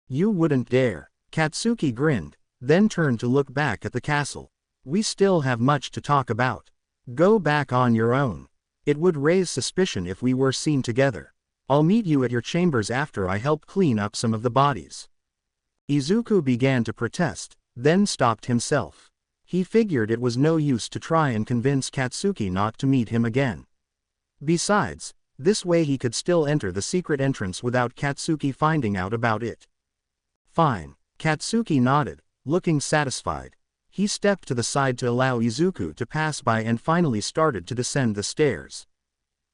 You wouldn't dare. Katsuki grinned, then turned to look back at the castle. We still have much to talk about. Go back on your own. It would raise suspicion if we were seen together. I'll meet you at your chambers after I help clean up some of the bodies. Izuku began to protest, then stopped himself. He figured it was no use to try and convince Katsuki not to meet him again. Besides, this way he could still enter the secret entrance without Katsuki finding out about it. Fine. Katsuki nodded, looking satisfied. He stepped to the side to allow Izuku to pass by and finally started to descend the stairs.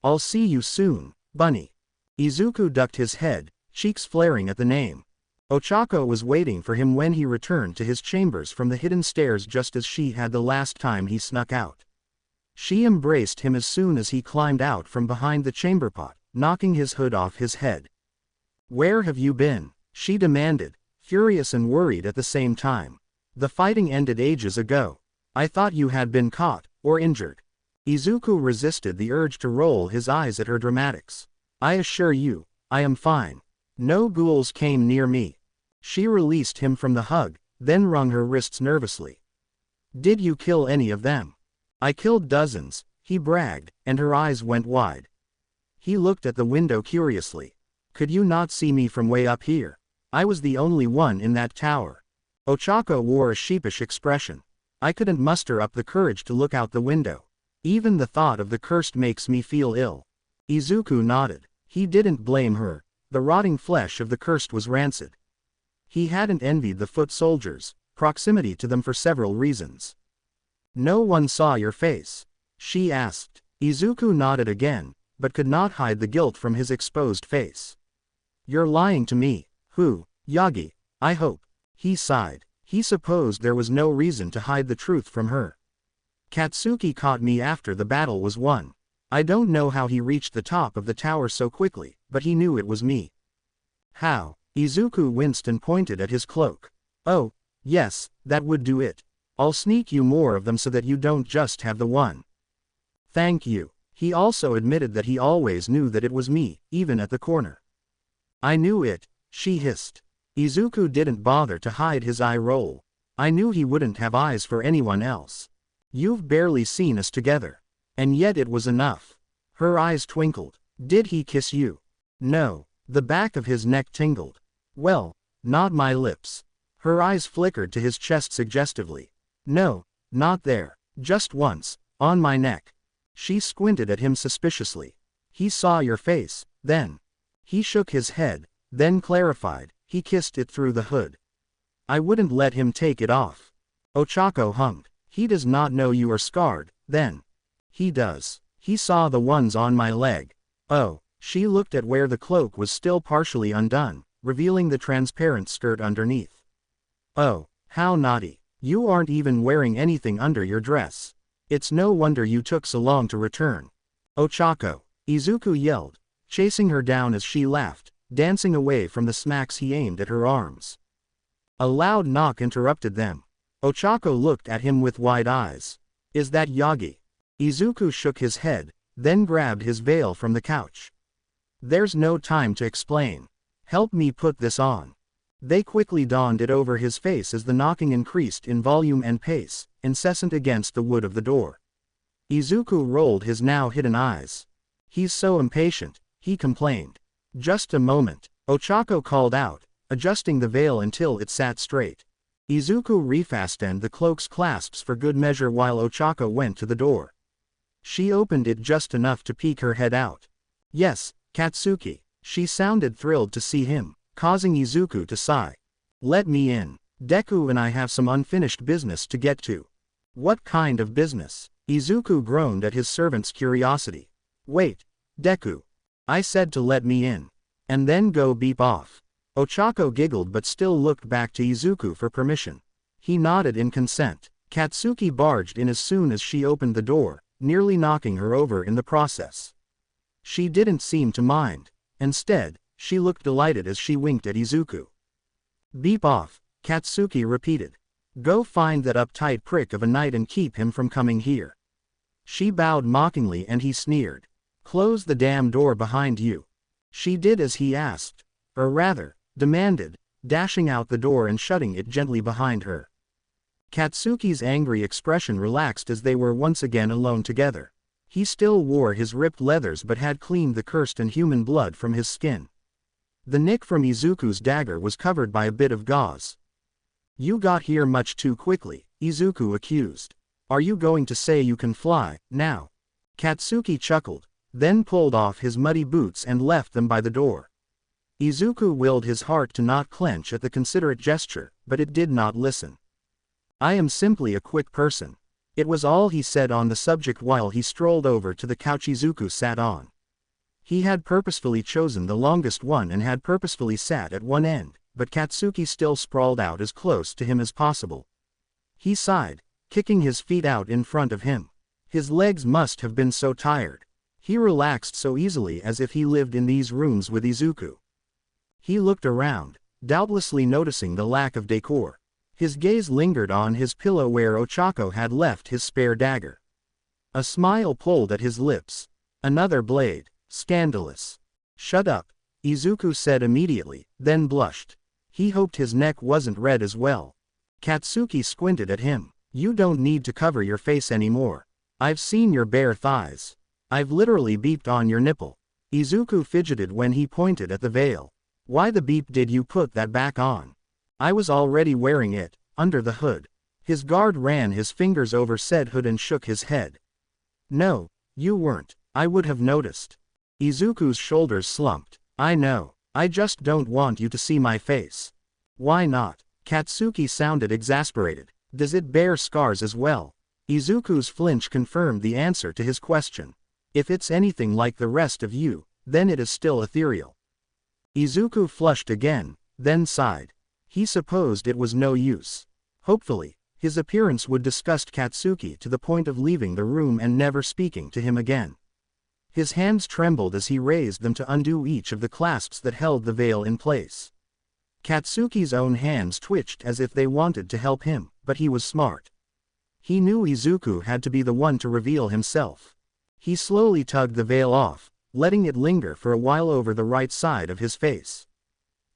I'll see you soon, Bunny. Izuku ducked his head, cheeks flaring at the name. Ochako was waiting for him when he returned to his chambers from the hidden stairs just as she had the last time he snuck out. She embraced him as soon as he climbed out from behind the chamber pot, knocking his hood off his head. Where have you been? She demanded, furious and worried at the same time. The fighting ended ages ago. I thought you had been caught, or injured. Izuku resisted the urge to roll his eyes at her dramatics. I assure you, I am fine. No ghouls came near me. She released him from the hug, then wrung her wrists nervously. Did you kill any of them? I killed dozens, he bragged, and her eyes went wide. He looked at the window curiously. Could you not see me from way up here? I was the only one in that tower. Ochako wore a sheepish expression. I couldn't muster up the courage to look out the window. Even the thought of the cursed makes me feel ill. Izuku nodded. He didn't blame her. The rotting flesh of the cursed was rancid. He hadn't envied the foot soldiers' proximity to them for several reasons. No one saw your face? She asked. Izuku nodded again, but could not hide the guilt from his exposed face. You're lying to me. Who? Yagi, I hope. He sighed. He supposed there was no reason to hide the truth from her. Katsuki caught me after the battle was won. I don't know how he reached the top of the tower so quickly, but he knew it was me. How? Izuku winced and pointed at his cloak. Oh, yes, that would do it. I'll sneak you more of them so that you don't just have the one. Thank you. He also admitted that he always knew that it was me, even at the corner. I knew it, she hissed. Izuku didn't bother to hide his eye roll. I knew he wouldn't have eyes for anyone else. You've barely seen us together. And yet it was enough. Her eyes twinkled. Did he kiss you? No. The back of his neck tingled. Well, not my lips. Her eyes flickered to his chest suggestively. No, not there. Just once, on my neck. She squinted at him suspiciously. He saw your face, then. He shook his head, then clarified, he kissed it through the hood. I wouldn't let him take it off. Ochako hummed. He does not know you are scarred, then. He does. He saw the ones on my leg. Oh, she looked at where the cloak was still partially undone, revealing the transparent skirt underneath. Oh, how naughty. You aren't even wearing anything under your dress. It's no wonder you took so long to return. Ochako, Izuku yelled, chasing her down as she laughed, dancing away from the smacks he aimed at her arms. A loud knock interrupted them. Ochako looked at him with wide eyes. Is that Yagi? Izuku shook his head, then grabbed his veil from the couch. There's no time to explain. Help me put this on. They quickly donned it over his face as the knocking increased in volume and pace, incessant against the wood of the door. Izuku rolled his now hidden eyes. He's so impatient, he complained. Just a moment, Ochako called out, adjusting the veil until it sat straight. Izuku refastened the cloak's clasps for good measure while Ochako went to the door. She opened it just enough to peek her head out. Yes, Katsuki. She sounded thrilled to see him, causing Izuku to sigh. Let me in. Deku and I have some unfinished business to get to. What kind of business? Izuku groaned at his servant's curiosity. Wait, Deku. I said to let me in. And then go beep off. Ochako giggled but still looked back to Izuku for permission. He nodded in consent. Katsuki barged in as soon as she opened the door, nearly knocking her over in the process. She didn't seem to mind. Instead, she looked delighted as she winked at Izuku. Beep off, Katsuki repeated. Go find that uptight prick of a knight and keep him from coming here. She bowed mockingly and he sneered. Close the damn door behind you. She did as he asked. Or rather, demanded, dashing out the door and shutting it gently behind her. Katsuki's angry expression relaxed as they were once again alone together. He still wore his ripped leathers but had cleaned the cursed and human blood from his skin. The nick from Izuku's dagger was covered by a bit of gauze. You got here much too quickly, Izuku accused. Are you going to say you can fly, now? Katsuki chuckled, then pulled off his muddy boots and left them by the door. Izuku willed his heart to not clench at the considerate gesture, but it did not listen. I am simply a quick person. It was all he said on the subject while he strolled over to the couch Izuku sat on. He had purposefully chosen the longest one and had purposefully sat at one end, but Katsuki still sprawled out as close to him as possible. He sighed, kicking his feet out in front of him. His legs must have been so tired. He relaxed so easily as if he lived in these rooms with Izuku. He looked around, doubtlessly noticing the lack of decor. His gaze lingered on his pillow where Ochako had left his spare dagger. A smile pulled at his lips. Another blade. Scandalous. Shut up, Izuku said immediately, then blushed. He hoped his neck wasn't red as well. Katsuki squinted at him. You don't need to cover your face anymore. I've seen your bare thighs. I've literally beeped on your nipple. Izuku fidgeted when he pointed at the veil. Why the beep did you put that back on? I was already wearing it, under the hood. His guard ran his fingers over said hood and shook his head. No, you weren't. I would have noticed. Izuku's shoulders slumped. I know. I just don't want you to see my face. Why not? Katsuki sounded exasperated. Does it bear scars as well? Izuku's flinch confirmed the answer to his question. If it's anything like the rest of you, then it is still ethereal. Izuku flushed again, then sighed. He supposed it was no use. Hopefully, his appearance would disgust Katsuki to the point of leaving the room and never speaking to him again. His hands trembled as he raised them to undo each of the clasps that held the veil in place. Katsuki's own hands twitched as if they wanted to help him, but he was smart. He knew Izuku had to be the one to reveal himself. He slowly tugged the veil off, letting it linger for a while over the right side of his face.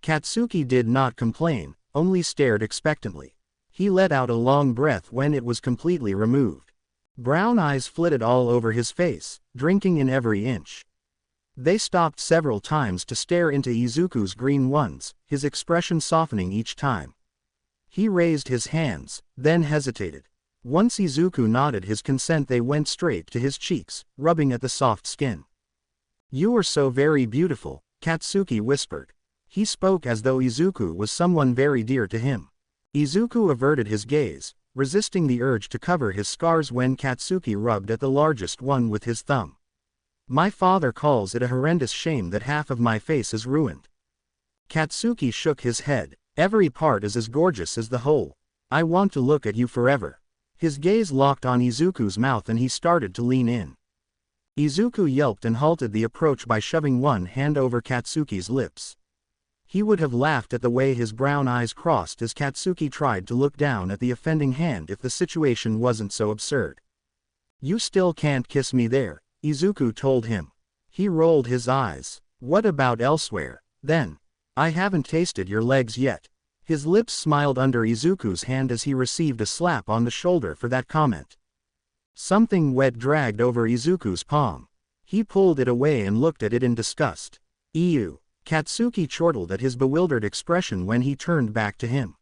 Katsuki did not complain, only stared expectantly. He let out a long breath when it was completely removed. Brown eyes flitted all over his face, drinking in every inch. They stopped several times to stare into Izuku's green ones, his expression softening each time. He raised his hands, then hesitated. Once Izuku nodded his consent, they went straight to his cheeks, rubbing at the soft skin. You are so very beautiful, Katsuki whispered. He spoke as though Izuku was someone very dear to him. Izuku averted his gaze, resisting the urge to cover his scars when Katsuki rubbed at the largest one with his thumb. My father calls it a horrendous shame that half of my face is ruined. Katsuki shook his head. Every part is as gorgeous as the whole. I want to look at you forever. His gaze locked on Izuku's mouth and he started to lean in. Izuku yelped and halted the approach by shoving one hand over Katsuki's lips. He would have laughed at the way his brown eyes crossed as Katsuki tried to look down at the offending hand if the situation wasn't so absurd. You still can't kiss me there, Izuku told him. He rolled his eyes. What about elsewhere, then? I haven't tasted your legs yet. His lips smiled under Izuku's hand as he received a slap on the shoulder for that comment. Something wet dragged over Izuku's palm. He pulled it away and looked at it in disgust. Ew. Katsuki chortled at his bewildered expression when he turned back to him.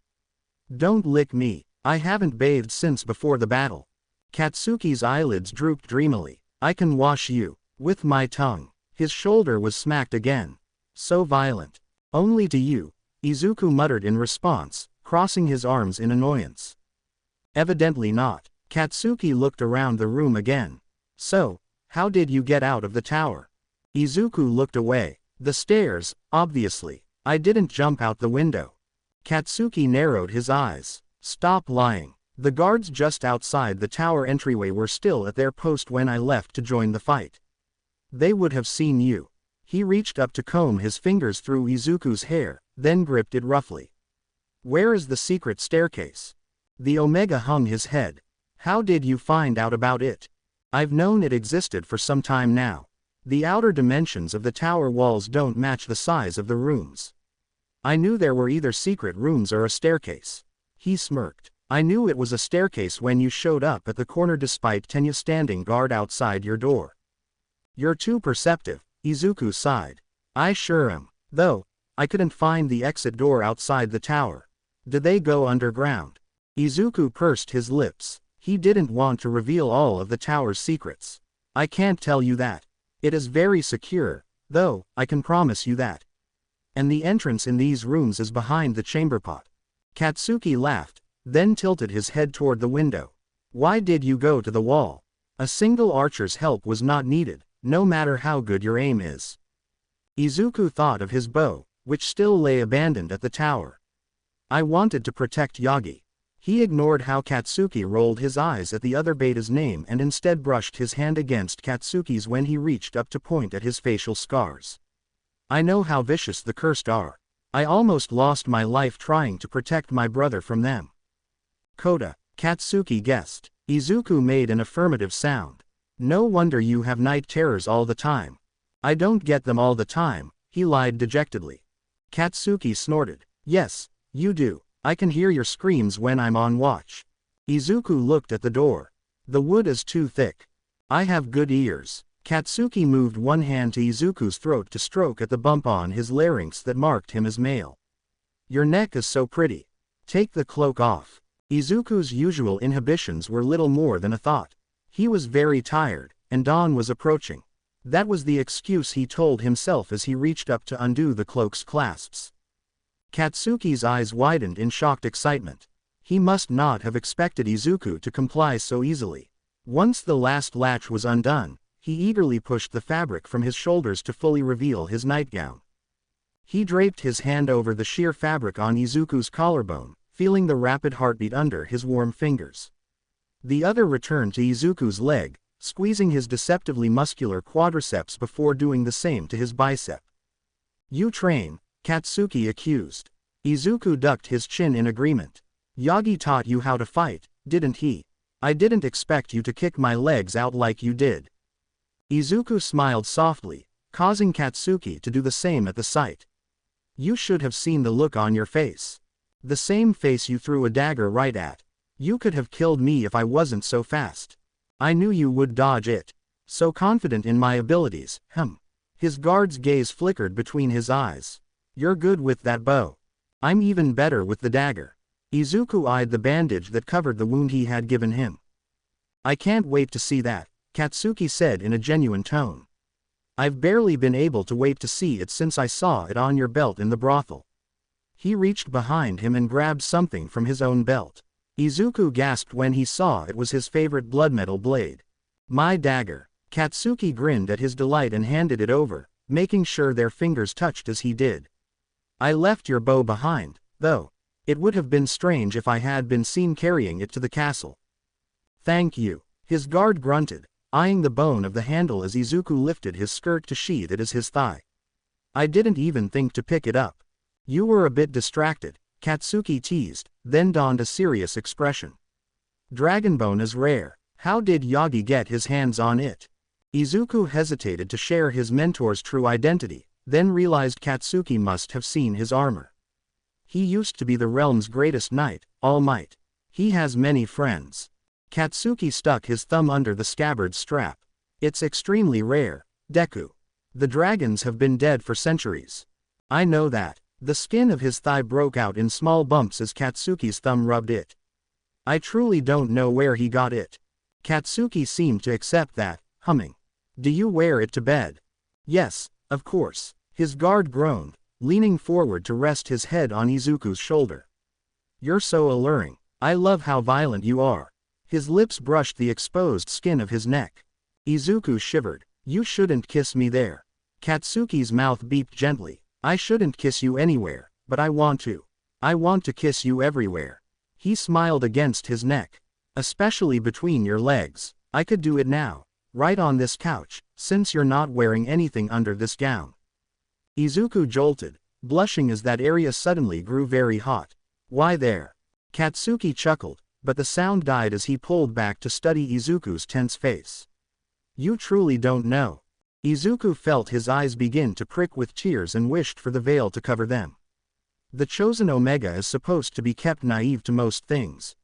Don't lick me. I haven't bathed since before the battle. Katsuki's eyelids drooped dreamily. I can wash you. With my tongue. His shoulder was smacked again. So violent. Only to you, Izuku muttered in response, crossing his arms in annoyance. Evidently not. Katsuki looked around the room again. So, how did you get out of the tower? Izuku looked away. The stairs, obviously. I didn't jump out the window. Katsuki narrowed his eyes. Stop lying. The guards just outside the tower entryway were still at their post when I left to join the fight. They would have seen you. He reached up to comb his fingers through Izuku's hair, then gripped it roughly. Where is the secret staircase? The Omega hung his head. How did you find out about it? I've known it existed for some time now. The outer dimensions of the tower walls don't match the size of the rooms. I knew there were either secret rooms or a staircase. He smirked. I knew it was a staircase when you showed up at the corner despite Tenya standing guard outside your door. You're too perceptive, Izuku sighed. I sure am. Though, I couldn't find the exit door outside the tower. Did they go underground? Izuku pursed his lips. He didn't want to reveal all of the tower's secrets. I can't tell you that. It is very secure, though, I can promise you that. And the entrance in these rooms is behind the chamber pot. Katsuki laughed, then tilted his head toward the window. Why did you go to the wall? A single archer's help was not needed, no matter how good your aim is. Izuku thought of his bow, which still lay abandoned at the tower. I wanted to protect Yagi. He ignored how Katsuki rolled his eyes at the other beta's name and instead brushed his hand against Katsuki's when he reached up to point at his facial scars. I know how vicious the cursed are. I almost lost my life trying to protect my brother from them. Koda, Katsuki guessed. Izuku made an affirmative sound. No wonder you have night terrors all the time. I don't get them all the time, he lied dejectedly. Katsuki snorted. Yes, you do. I can hear your screams when I'm on watch. Izuku looked at the door. The wood is too thick. I have good ears. Katsuki moved one hand to Izuku's throat to stroke at the bump on his larynx that marked him as male. Your neck is so pretty. Take the cloak off. Izuku's usual inhibitions were little more than a thought. He was very tired, and dawn was approaching. That was the excuse he told himself as he reached up to undo the cloak's clasps. Katsuki's eyes widened in shocked excitement. He must not have expected Izuku to comply so easily. Once the last latch was undone, he eagerly pushed the fabric from his shoulders to fully reveal his nightgown. He draped his hand over the sheer fabric on Izuku's collarbone, feeling the rapid heartbeat under his warm fingers. The other returned to Izuku's leg, squeezing his deceptively muscular quadriceps before doing the same to his bicep. You train, Katsuki accused. Izuku ducked his chin in agreement. Yagi taught you how to fight, didn't he? I didn't expect you to kick my legs out like you did. Izuku smiled softly, causing Katsuki to do the same at the sight. You should have seen the look on your face. The same face you threw a dagger right at. You could have killed me if I wasn't so fast. I knew you would dodge it. So confident in my abilities, His guard's gaze flickered between his eyes. You're good with that bow. I'm even better with the dagger. Izuku eyed the bandage that covered the wound he had given him. I can't wait to see that, Katsuki said in a genuine tone. I've barely been able to wait to see it since I saw it on your belt in the brothel. He reached behind him and grabbed something from his own belt. Izuku gasped when he saw it was his favorite blood metal blade. My dagger. Katsuki grinned at his delight and handed it over, making sure their fingers touched as he did. I left your bow behind, though. It would have been strange if I had been seen carrying it to the castle. Thank you. His guard grunted, eyeing the bone of the handle as Izuku lifted his skirt to sheathe it as his thigh. I didn't even think to pick it up. You were a bit distracted, Katsuki teased, then donned a serious expression. Dragonbone is rare. How did Yagi get his hands on it? Izuku hesitated to share his mentor's true identity, then realized Katsuki must have seen his armor. He used to be the realm's greatest knight, All Might. He has many friends. Katsuki stuck his thumb under the scabbard's strap. It's extremely rare, Deku. The dragons have been dead for centuries. I know that. The skin of his thigh broke out in small bumps as Katsuki's thumb rubbed it. I truly don't know where he got it. Katsuki seemed to accept that, humming. Do you wear it to bed? Yes, of course. His guard groaned, leaning forward to rest his head on Izuku's shoulder. You're so alluring. I love how violent you are. His lips brushed the exposed skin of his neck. Izuku shivered. You shouldn't kiss me there. Katsuki's mouth beeped gently. I shouldn't kiss you anywhere, but I want to. I want to kiss you everywhere. He smiled against his neck. Especially between your legs. I could do it now. Right on this couch, since you're not wearing anything under this gown. Izuku jolted, blushing as that area suddenly grew very hot. Why there? Katsuki chuckled, but the sound died as he pulled back to study Izuku's tense face. You truly don't know. Izuku felt his eyes begin to prick with tears and wished for the veil to cover them. The chosen Omega is supposed to be kept naive to most things.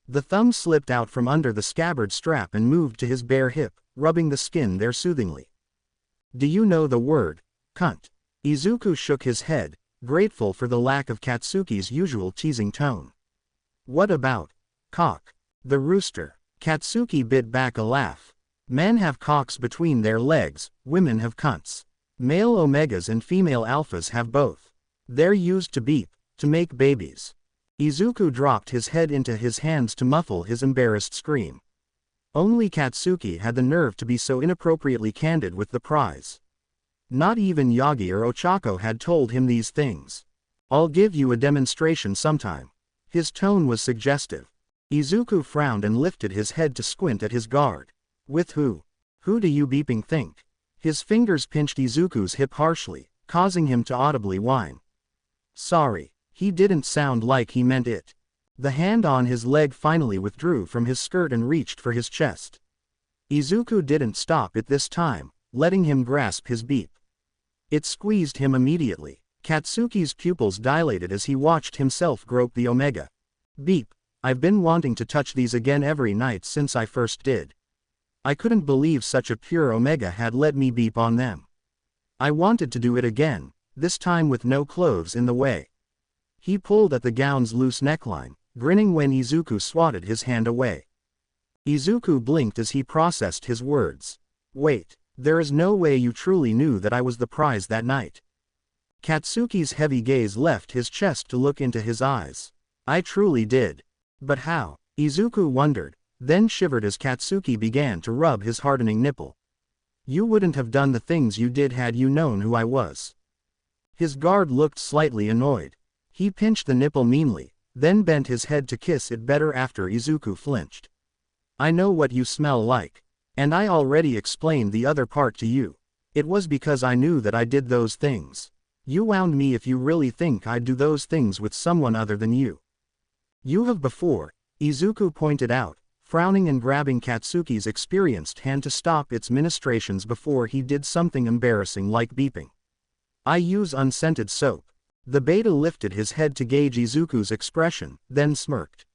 The thumb slipped out from under the scabbard strap and moved to his bare hip, rubbing the skin there soothingly. Do you know the word, cunt? Izuku shook his head, grateful for the lack of Katsuki's usual teasing tone. What about cock? The rooster. Katsuki bit back a laugh. Men have cocks between their legs, women have cunts. Male omegas and female alphas have both. They're used to beep, to make babies. Izuku dropped his head into his hands to muffle his embarrassed scream. Only Katsuki had the nerve to be so inappropriately candid with the prize. Not even Yagi or Ochako had told him these things. I'll give you a demonstration sometime. His tone was suggestive. Izuku frowned and lifted his head to squint at his guard. With who? Who do you beeping think? His fingers pinched Izuku's hip harshly, causing him to audibly whine. Sorry, he didn't sound like he meant it. The hand on his leg finally withdrew from his skirt and reached for his chest. Izuku didn't stop it this time, letting him grasp his beep. It squeezed him immediately. Katsuki's pupils dilated as he watched himself grope the Omega. Beep. I've been wanting to touch these again every night since I first did. I couldn't believe such a pure Omega had let me beep on them. I wanted to do it again, this time with no clothes in the way. He pulled at the gown's loose neckline, grinning when Izuku swatted his hand away. Izuku blinked as he processed his words. Wait, there is no way you truly knew that I was the prize that night. Katsuki's heavy gaze left his chest to look into his eyes. I truly did. But how? Izuku wondered, then shivered as Katsuki began to rub his hardening nipple. You wouldn't have done the things you did had you known who I was. His guard looked slightly annoyed. He pinched the nipple meanly, then bent his head to kiss it better after Izuku flinched. I know what you smell like. And I already explained the other part to you. It was because I knew that I did those things. You wound me if you really think I'd do those things with someone other than you. You have before, Izuku pointed out, frowning and grabbing Katsuki's experienced hand to stop its ministrations before he did something embarrassing like beeping. I use unscented soap. The beta lifted his head to gauge Izuku's expression, then smirked.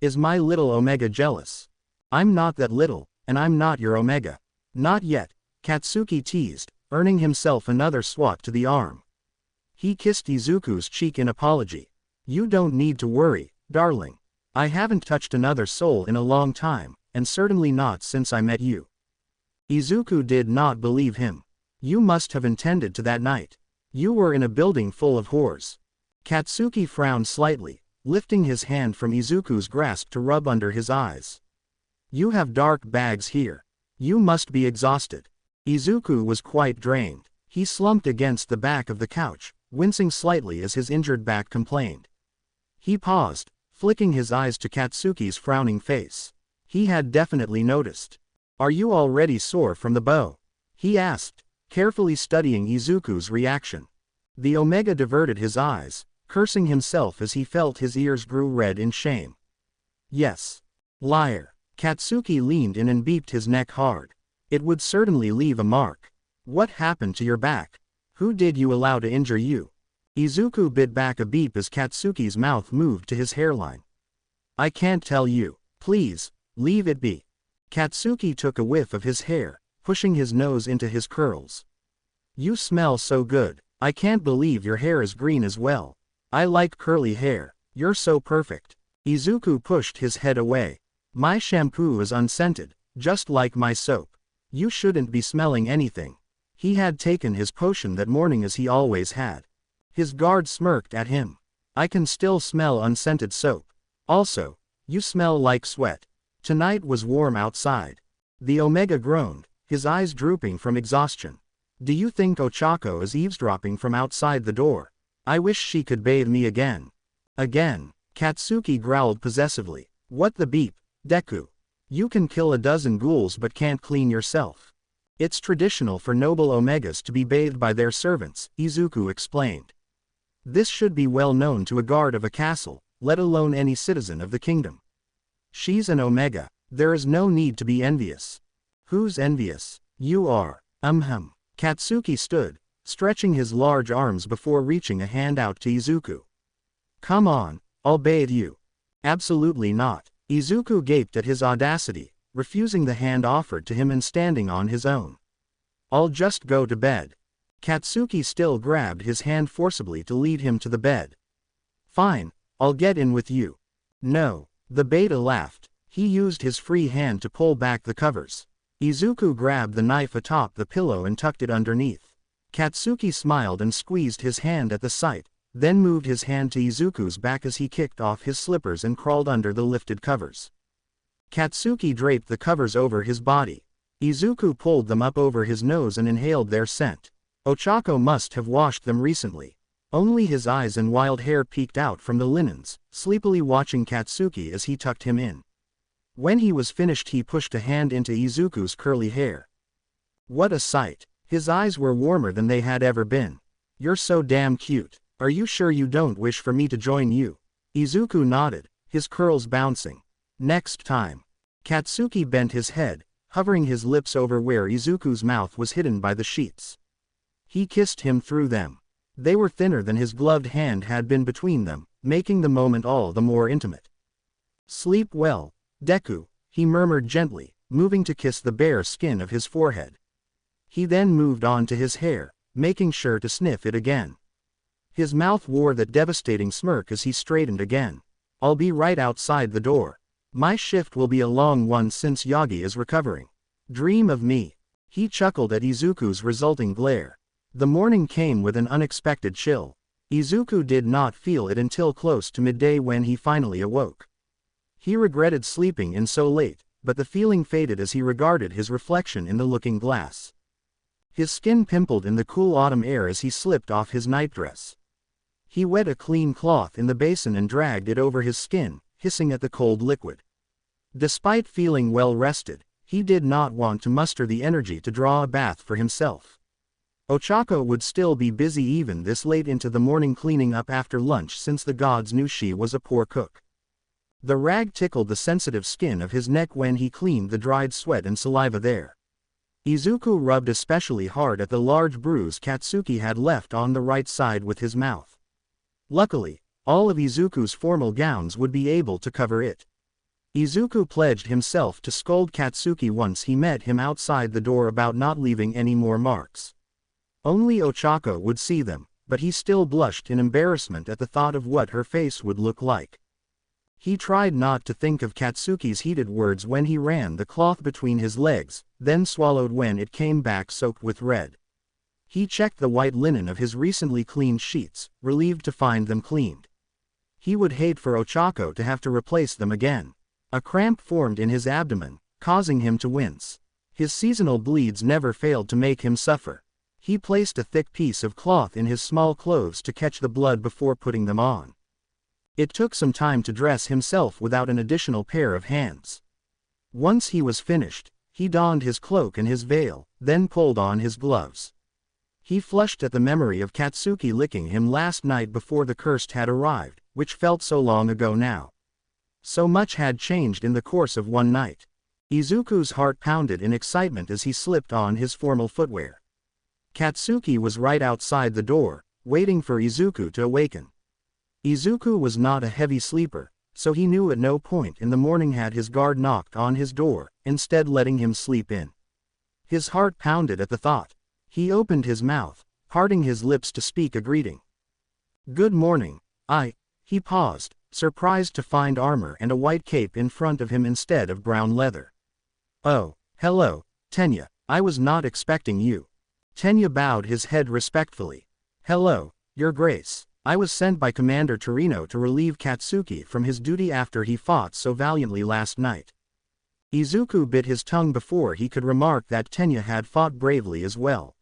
Is my little Omega jealous? I'm not that little, and I'm not your Omega. Not yet, Katsuki teased, earning himself another swat to the arm. He kissed Izuku's cheek in apology. You don't need to worry, darling. I haven't touched another soul in a long time, and certainly not since I met you. Izuku did not believe him. You must have intended to that night. You were in a building full of whores. Katsuki frowned slightly, lifting his hand from Izuku's grasp to rub under his eyes. You have dark bags here. You must be exhausted. Izuku was quite drained. He slumped against the back of the couch, wincing slightly as his injured back complained. He paused, flicking his eyes to Katsuki's frowning face. He had definitely noticed. Are you already sore from the bow? He asked, carefully studying Izuku's reaction. The Omega diverted his eyes, cursing himself as he felt his ears grew red in shame. Yes. Liar. Katsuki leaned in and beeped his neck hard. It would certainly leave a mark. What happened to your back? Who did you allow to injure you? Izuku bit back a beep as Katsuki's mouth moved to his hairline. I can't tell you. Please, leave it be. Katsuki took a whiff of his hair, pushing his nose into his curls. You smell so good. I can't believe your hair is green as well. I like curly hair. You're so perfect. Izuku pushed his head away. My shampoo is unscented, just like my soap. You shouldn't be smelling anything. He had taken his potion that morning as he always had. His guard smirked at him. I can still smell unscented soap. Also, you smell like sweat. Tonight was warm outside. The Omega groaned, his eyes drooping from exhaustion. Do you think Ochako is eavesdropping from outside the door? I wish she could bathe me again. Again, Katsuki growled possessively. What the beep, Deku? You can kill a dozen ghouls but can't clean yourself. It's traditional for noble Omegas to be bathed by their servants, Izuku explained. This should be well known to a guard of a castle, let alone any citizen of the kingdom. She's an Omega. There is no need to be envious. Who's envious? You are. Katsuki stood, stretching his large arms before reaching a hand out to Izuku. Come on, I'll bathe you. Absolutely not. Izuku gaped at his audacity, refusing the hand offered to him and standing on his own. I'll just go to bed. Katsuki still grabbed his hand forcibly to lead him to the bed. Fine, I'll get in with you. No, the beta laughed. He used his free hand to pull back the covers. Izuku grabbed the knife atop the pillow and tucked it underneath. Katsuki smiled and squeezed his hand at the sight, then moved his hand to Izuku's back as he kicked off his slippers and crawled under the lifted covers. Katsuki draped the covers over his body. Izuku pulled them up over his nose and inhaled their scent. Ochako must have washed them recently. Only his eyes and wild hair peeked out from the linens, sleepily watching Katsuki as he tucked him in. When he was finished he pushed a hand into Izuku's curly hair. What a sight. His eyes were warmer than they had ever been. You're so damn cute. Are you sure you don't wish for me to join you? Izuku nodded, his curls bouncing. Next time. Katsuki bent his head, hovering his lips over where Izuku's mouth was hidden by the sheets. He kissed him through them. They were thinner than his gloved hand had been between them, making the moment all the more intimate. "Sleep well, Deku," he murmured gently, moving to kiss the bare skin of his forehead. He then moved on to his hair, making sure to sniff it again. His mouth wore that devastating smirk as he straightened again. "I'll be right outside the door. My shift will be a long one since Yagi is recovering. Dream of me." He chuckled at Izuku's resulting glare. The morning came with an unexpected chill. Izuku did not feel it until close to midday when he finally awoke. He regretted sleeping in so late, but the feeling faded as he regarded his reflection in the looking glass. His skin pimpled in the cool autumn air as he slipped off his nightdress. He wet a clean cloth in the basin and dragged it over his skin, hissing at the cold liquid. Despite feeling well rested, he did not want to muster the energy to draw a bath for himself. Ochako would still be busy even this late into the morning cleaning up after lunch since the gods knew she was a poor cook. The rag tickled the sensitive skin of his neck when he cleaned the dried sweat and saliva there. Izuku rubbed especially hard at the large bruise Katsuki had left on the right side with his mouth. Luckily, all of Izuku's formal gowns would be able to cover it. Izuku pledged himself to scold Katsuki once he met him outside the door about not leaving any more marks. Only Ochako would see them, but he still blushed in embarrassment at the thought of what her face would look like. He tried not to think of Katsuki's heated words when he ran the cloth between his legs, then swallowed when it came back soaked with red. He checked the white linen of his recently cleaned sheets, relieved to find them cleaned. He would hate for Ochako to have to replace them again. A cramp formed in his abdomen, causing him to wince. His seasonal bleeds never failed to make him suffer. He placed a thick piece of cloth in his small clothes to catch the blood before putting them on. It took some time to dress himself without an additional pair of hands. Once he was finished, he donned his cloak and his veil, then pulled on his gloves. He flushed at the memory of Katsuki licking him last night before the curse had arrived, which felt so long ago now. So much had changed in the course of one night. Izuku's heart pounded in excitement as he slipped on his formal footwear. Katsuki was right outside the door, waiting for Izuku to awaken. Izuku was not a heavy sleeper, so he knew at no point in the morning had his guard knocked on his door, instead letting him sleep in. His heart pounded at the thought. He opened his mouth, parting his lips to speak a greeting. "Good morning, He paused, surprised to find armor and a white cape in front of him instead of brown leather. "Oh, hello, Tenya, I was not expecting you." Tenya bowed his head respectfully. "Hello, Your Grace. I was sent by Commander Torino to relieve Katsuki from his duty after he fought so valiantly last night." Izuku bit his tongue before he could remark that Tenya had fought bravely as well.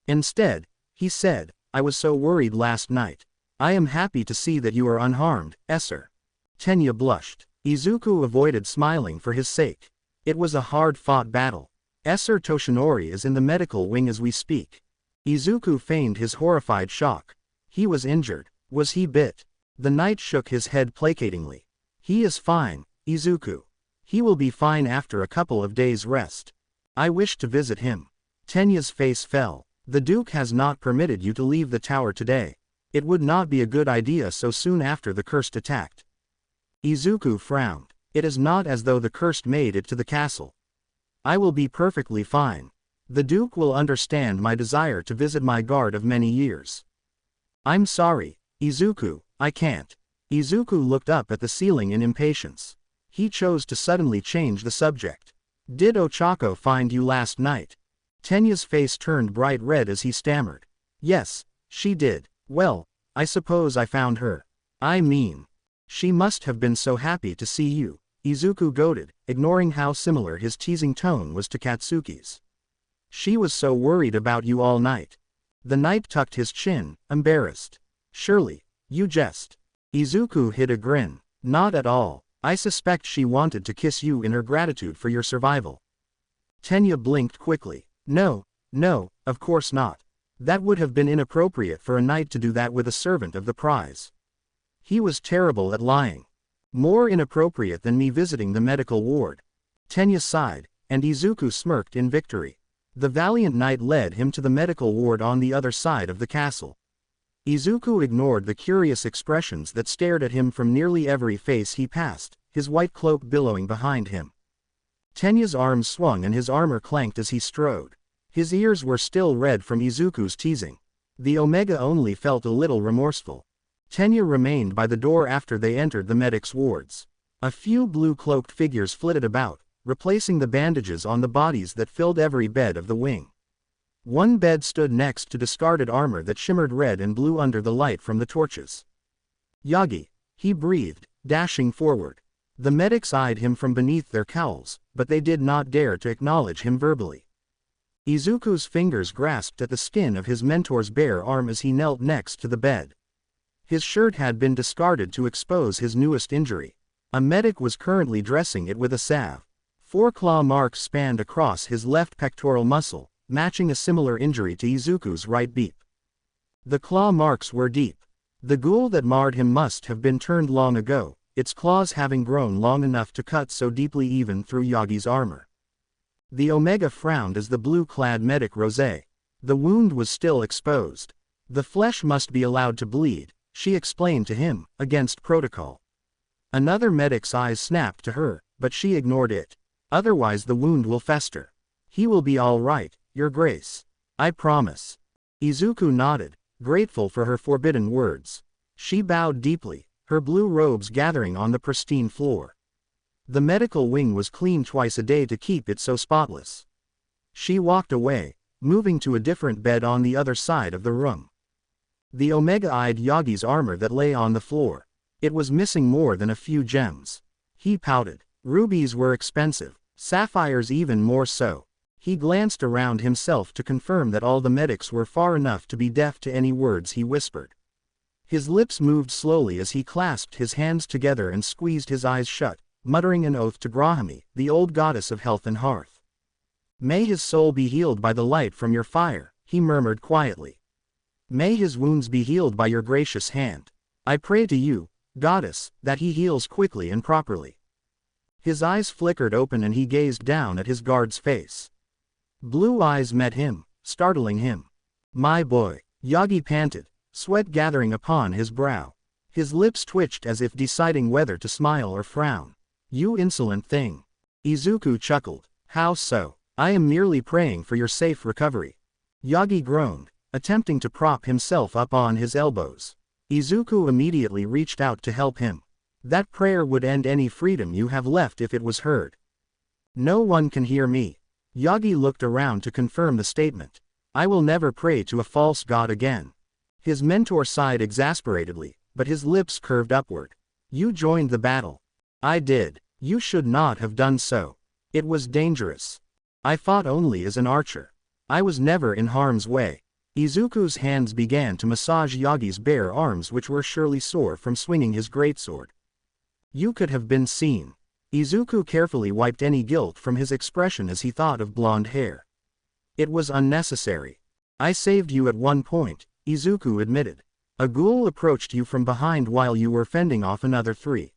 Instead, he said, "I was so worried last night. I am happy to see that you are unharmed, Esser." Tenya blushed. Izuku avoided smiling for his sake. It was a hard-fought battle. Esser Toshinori is in the medical wing as we speak. Izuku feigned his horrified shock. He was injured. Was he bit? The knight shook his head placatingly. "He is fine, Izuku. He will be fine after a couple of days' rest. I wish to visit him." Tenya's face fell. "The Duke has not permitted you to leave the tower today. It would not be a good idea so soon after the cursed attacked." Izuku frowned. "It is not as though the cursed made it to the castle. I will be perfectly fine. The Duke will understand my desire to visit my guard of many years." "I'm sorry, Izuku, I can't." Izuku looked up at the ceiling in impatience. He chose to suddenly change the subject. "Did Ochako find you last night?" Tenya's face turned bright red as he stammered. "Yes, she did. Well, I suppose I found her. I mean, she must have been so happy to see you," Izuku goaded, ignoring how similar his teasing tone was to Katsuki's. "She was so worried about you all night." The knight tucked his chin, embarrassed. "Surely, you jest." Izuku hid a grin. "Not at all. I suspect she wanted to kiss you in her gratitude for your survival." Tenya blinked quickly. No, of course not. That would have been inappropriate for a knight to do that with a servant of the prize. He was terrible at lying. More inappropriate than me visiting the medical ward." Tenya sighed, and Izuku smirked in victory. The valiant knight led him to the medical ward on the other side of the castle. Izuku ignored the curious expressions that stared at him from nearly every face he passed, his white cloak billowing behind him. Tenya's arms swung and his armor clanked as he strode. His ears were still red from Izuku's teasing. The Omega only felt a little remorseful. Tenya remained by the door after they entered the medics' wards. A few blue-cloaked figures flitted about, replacing the bandages on the bodies that filled every bed of the wing. One bed stood next to discarded armor that shimmered red and blue under the light from the torches. "Yagi," he breathed, dashing forward. The medics eyed him from beneath their cowls, but they did not dare to acknowledge him verbally. Izuku's fingers grasped at the skin of his mentor's bare arm as he knelt next to the bed. His shirt had been discarded to expose his newest injury. A medic was currently dressing it with a salve. 4 claw marks spanned across his left pectoral muscle, matching a similar injury to Izuku's right beep. The claw marks were deep. The ghoul that marred him must have been turned long ago, its claws having grown long enough to cut so deeply even through Yagi's armor. The Omega frowned as the blue-clad medic rose. The wound was still exposed. "The flesh must be allowed to bleed," she explained to him, against protocol. Another medic's eyes snapped to her, but she ignored it. "Otherwise the wound will fester." "He will be all right, Your Grace. I promise." Izuku nodded, grateful for her forbidden words. She bowed deeply, her blue robes gathering on the pristine floor. The medical wing was cleaned twice a day to keep it so spotless. She walked away, moving to a different bed on the other side of the room. The Omega eyed Yagi's armor that lay on the floor. It was missing more than a few gems. He pouted. Rubies were expensive, sapphires even more so. He glanced around himself to confirm that all the medics were far enough to be deaf to any words he whispered. His lips moved slowly as he clasped his hands together and squeezed his eyes shut, muttering an oath to Grahami, the old goddess of health and hearth. "May his soul be healed by the light from your fire," he murmured quietly. "May his wounds be healed by your gracious hand. I pray to you, goddess, that he heals quickly and properly." His eyes flickered open and he gazed down at his guard's face. Blue eyes met him, startling him. "My boy," Yagi panted, sweat gathering upon his brow. His lips twitched as if deciding whether to smile or frown. "You insolent thing." Izuku chuckled. "How so? I am merely praying for your safe recovery." Yagi groaned, attempting to prop himself up on his elbows. Izuku immediately reached out to help him. "That prayer would end any freedom you have left if it was heard." "No one can hear me." Yagi looked around to confirm the statement. "I will never pray to a false god again." His mentor sighed exasperatedly, but his lips curved upward. "You joined the battle." "I did. You should not have done so. It was dangerous. I fought only as an archer. I was never in harm's way." Izuku's hands began to massage Yagi's bare arms, which were surely sore from swinging his greatsword. "You could have been seen." Izuku carefully wiped any guilt from his expression as he thought of blonde hair. "It was unnecessary. I saved you at one point," Izuku admitted. "A ghoul approached you from behind while you were fending off another 3.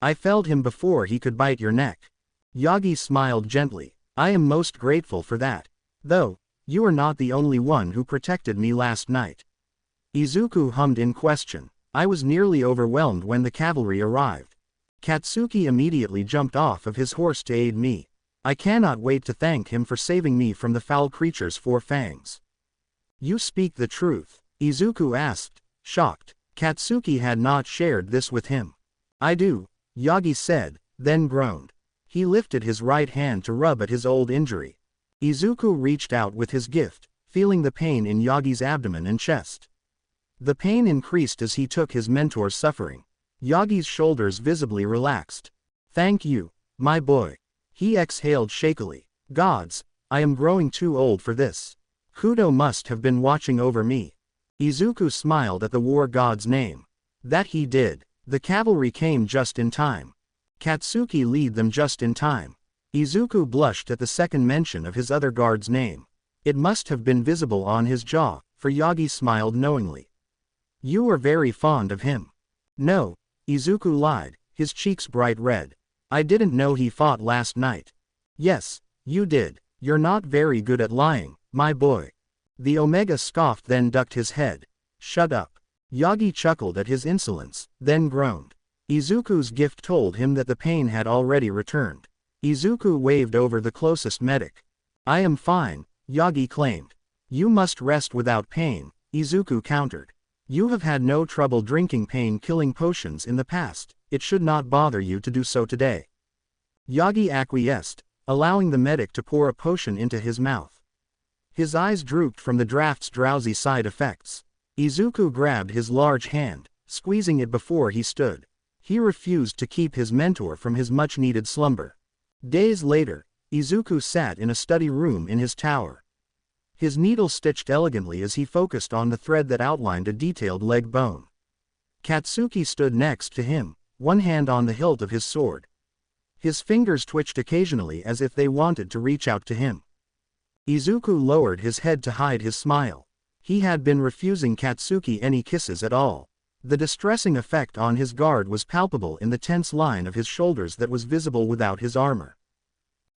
I felled him before he could bite your neck." Yagi smiled gently. "I am most grateful for that. Though, you are not the only one who protected me last night." Izuku hummed in question. "I was nearly overwhelmed when the cavalry arrived. Katsuki immediately jumped off of his horse to aid me. I cannot wait to thank him for saving me from the foul creature's 4 fangs." "You speak the truth?" Izuku asked, shocked. Katsuki had not shared this with him. "I do," Yagi said, then groaned. He lifted his right hand to rub at his old injury. Izuku reached out with his gift, feeling the pain in Yagi's abdomen and chest. The pain increased as he took his mentor's suffering. Yagi's shoulders visibly relaxed. "Thank you, my boy." He exhaled shakily. "Gods, I am growing too old for this. Kudo must have been watching over me." Izuku smiled at the war god's name. "That he did. The cavalry came just in time. Katsuki lead them just in time." Izuku blushed at the second mention of his other guard's name. It must have been visible on his jaw, for Yagi smiled knowingly. "You are very fond of him." "No," Izuku lied, his cheeks bright red. "I didn't know he fought last night." "Yes, you did," You're not very good at lying, my boy. The Omega scoffed, then ducked his head. Shut up. Yagi chuckled at his insolence, then groaned. Izuku's gift told him that the pain had already returned. Izuku waved over the closest medic. I am fine, Yagi claimed. You must rest without pain, Izuku countered. You have had no trouble drinking pain-killing potions in the past, it should not bother you to do so today. Yagi acquiesced, allowing the medic to pour a potion into his mouth. His eyes drooped from the draft's drowsy side effects. Izuku grabbed his large hand, squeezing it before he stood. He refused to keep his mentor from his much-needed slumber. Days later, Izuku sat in a study room in his tower. His needle stitched elegantly as he focused on the thread that outlined a detailed leg bone. Katsuki stood next to him, one hand on the hilt of his sword. His fingers twitched occasionally as if they wanted to reach out to him. Izuku lowered his head to hide his smile. He had been refusing Katsuki any kisses at all. The distressing effect on his guard was palpable in the tense line of his shoulders that was visible without his armor.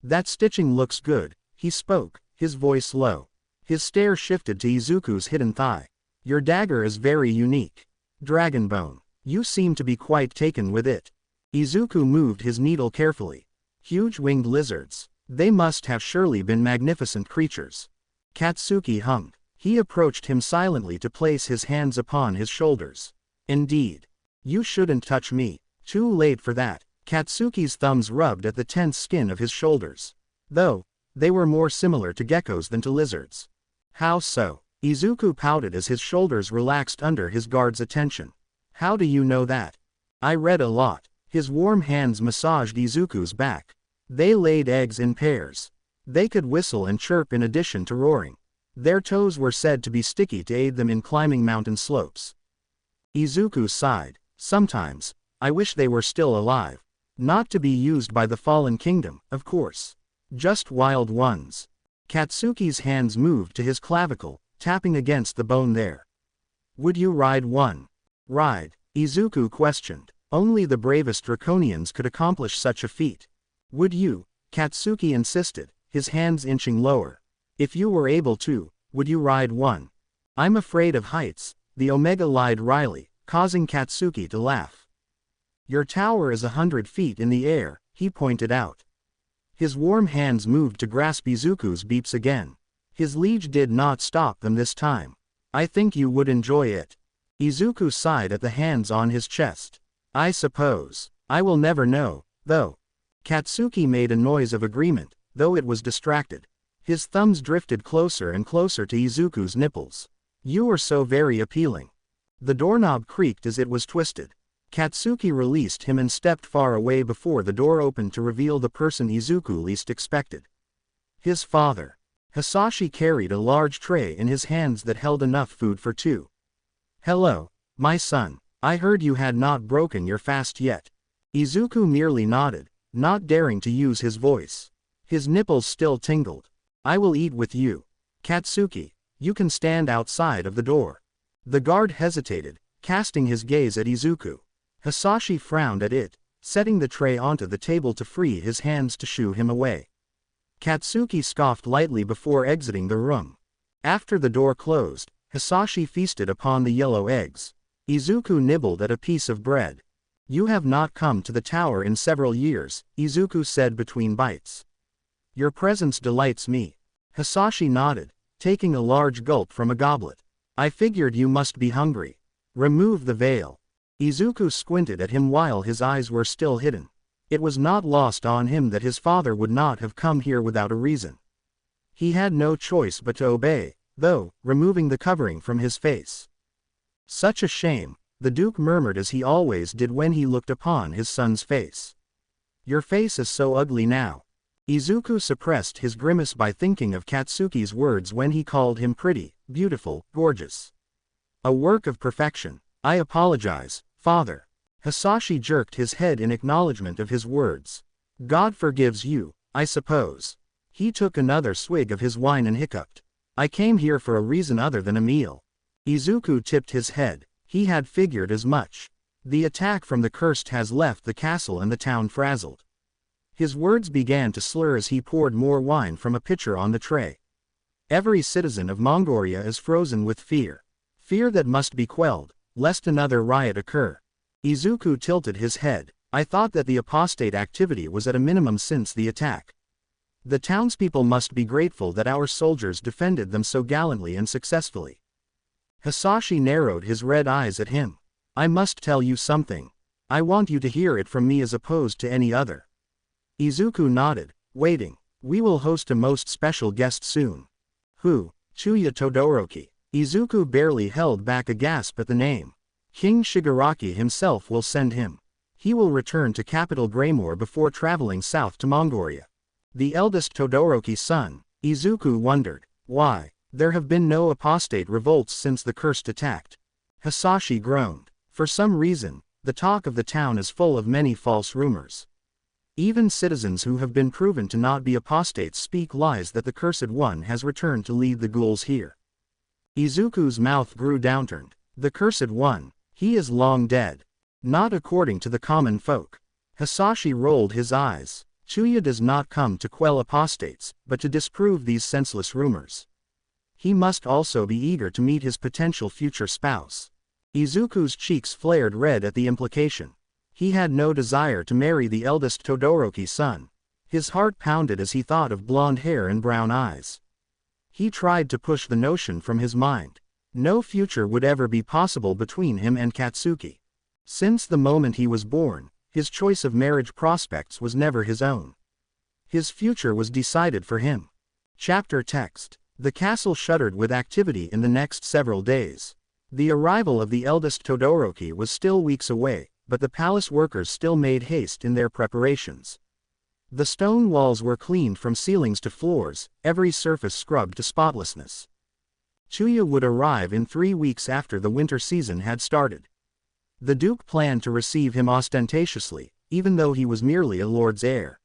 That stitching looks good, he spoke, his voice low. His stare shifted to Izuku's hidden thigh. Your dagger is very unique. Dragonbone. You seem to be quite taken with it. Izuku moved his needle carefully. Huge winged lizards. They must have surely been magnificent creatures. Katsuki hummed. He approached him silently to place his hands upon his shoulders. Indeed. You shouldn't touch me. Too late for that. Katsuki's thumbs rubbed at the tense skin of his shoulders. Though, they were more similar to geckos than to lizards. How so? Izuku pouted as his shoulders relaxed under his guard's attention. How do you know that? I read a lot. His warm hands massaged Izuku's back. They laid eggs in pairs. They could whistle and chirp in addition to roaring. Their toes were said to be sticky to aid them in climbing mountain slopes. Izuku sighed. Sometimes, I wish they were still alive. Not to be used by the fallen kingdom, of course. Just wild ones. Katsuki's hands moved to his clavicle, tapping against the bone there. Would you ride one? Ride? Izuku questioned. Only the bravest draconians could accomplish such a feat. Would you? Katsuki insisted, his hands inching lower. If you were able to, would you ride one? I'm afraid of heights, the Omega lied wryly, causing Katsuki to laugh. Your tower is 100 feet in the air, he pointed out. His warm hands moved to grasp Izuku's beeps again. His liege did not stop them this time. I think you would enjoy it. Izuku sighed at the hands on his chest. I suppose. I will never know, though. Katsuki made a noise of agreement, though it was distracted. His thumbs drifted closer and closer to Izuku's nipples. You are so very appealing. The doorknob creaked as it was twisted. Katsuki released him and stepped far away before the door opened to reveal the person Izuku least expected. His father. Hisashi carried a large tray in his hands that held enough food for two. Hello, my son. I heard you had not broken your fast yet. Izuku merely nodded, not daring to use his voice. His nipples still tingled. I will eat with you. Katsuki, you can stand outside of the door. The guard hesitated, casting his gaze at Izuku. Hisashi frowned at it, setting the tray onto the table to free his hands to shoo him away. Katsuki scoffed lightly before exiting the room. After the door closed, Hisashi feasted upon the yellow eggs. Izuku nibbled at a piece of bread. You have not come to the tower in several years, Izuku said between bites. Your presence delights me. Hisashi nodded, taking a large gulp from a goblet. I figured you must be hungry. Remove the veil. Izuku squinted at him while his eyes were still hidden. It was not lost on him that his father would not have come here without a reason. He had no choice but to obey, though, removing the covering from his face. Such a shame, the Duke murmured as he always did when he looked upon his son's face. Your face is so ugly now. Izuku suppressed his grimace by thinking of Katsuki's words when he called him pretty, beautiful, gorgeous. A work of perfection. I apologize, father. Hisashi jerked his head in acknowledgement of his words. God forgives you, I suppose. He took another swig of his wine and hiccuped. I came here for a reason other than a meal. Izuku tipped his head. He had figured as much. The attack from the cursed has left the castle and the town frazzled. His words began to slur as he poured more wine from a pitcher on the tray. Every citizen of Mongolia is frozen with fear. Fear that must be quelled, lest another riot occur. Izuku tilted his head. I thought that the apostate activity was at a minimum since the attack. The townspeople must be grateful that our soldiers defended them so gallantly and successfully. Hisashi narrowed his red eyes at him. I must tell you something. I want you to hear it from me as opposed to any other. Izuku nodded, waiting. We will host a most special guest soon. Who? Chuya Todoroki. Izuku barely held back a gasp at the name. King Shigaraki himself will send him. He will return to capital Greymore before traveling south to Mongolia. The eldest Todoroki's son. Izuku wondered. Why? There have been no apostate revolts since the cursed attacked. Hisashi groaned. For some reason, the talk of the town is full of many false rumors. Even citizens who have been proven to not be apostates speak lies that the Cursed One has returned to lead the ghouls here. Izuku's mouth grew downturned. The Cursed One. He is long dead. Not according to the common folk. Hisashi rolled his eyes. Chuya does not come to quell apostates, but to disprove these senseless rumors. He must also be eager to meet his potential future spouse. Izuku's cheeks flared red at the implication. He had no desire to marry the eldest Todoroki's son. His heart pounded as he thought of blonde hair and brown eyes. He tried to push the notion from his mind. No future would ever be possible between him and Katsuki. Since the moment he was born, his choice of marriage prospects was never his own. His future was decided for him. Chapter text. The castle shuddered with activity in the next several days. The arrival of the eldest Todoroki was still weeks away, but the palace workers still made haste in their preparations. The stone walls were cleaned from ceilings to floors, every surface scrubbed to spotlessness. Chuya would arrive in 3 weeks after the winter season had started. The Duke planned to receive him ostentatiously, even though he was merely a lord's heir.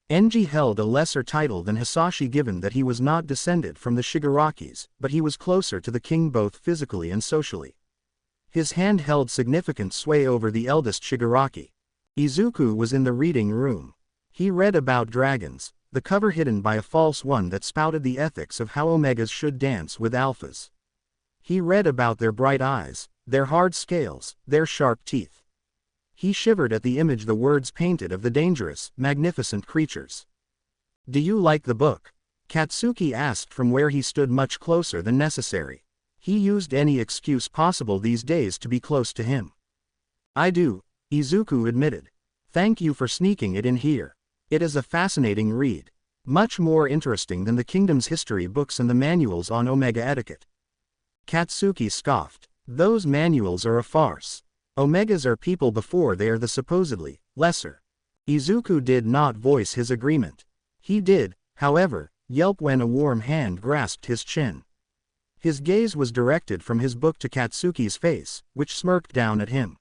Enji held a lesser title than Hisashi given that he was not descended from the Shigarakis, but he was closer to the king both physically and socially. His hand held significant sway over the eldest Shigaraki. Izuku was in the reading room. He read about dragons, the cover hidden by a false one that spouted the ethics of how omegas should dance with alphas. He read about their bright eyes, their hard scales, their sharp teeth. He shivered at the image the words painted of the dangerous, magnificent creatures. Do you like the book? Katsuki asked from where he stood much closer than necessary. He used any excuse possible these days to be close to him. I do, Izuku admitted. Thank you for sneaking it in here. It is a fascinating read. Much more interesting than the kingdom's history books and the manuals on Omega etiquette. Katsuki scoffed. Those manuals are a farce. Omegas are people before they are the supposedly lesser. Izuku did not voice his agreement. He did, however, yelp when a warm hand grasped his chin. His gaze was directed from his book to Katsuki's face, which smirked down at him.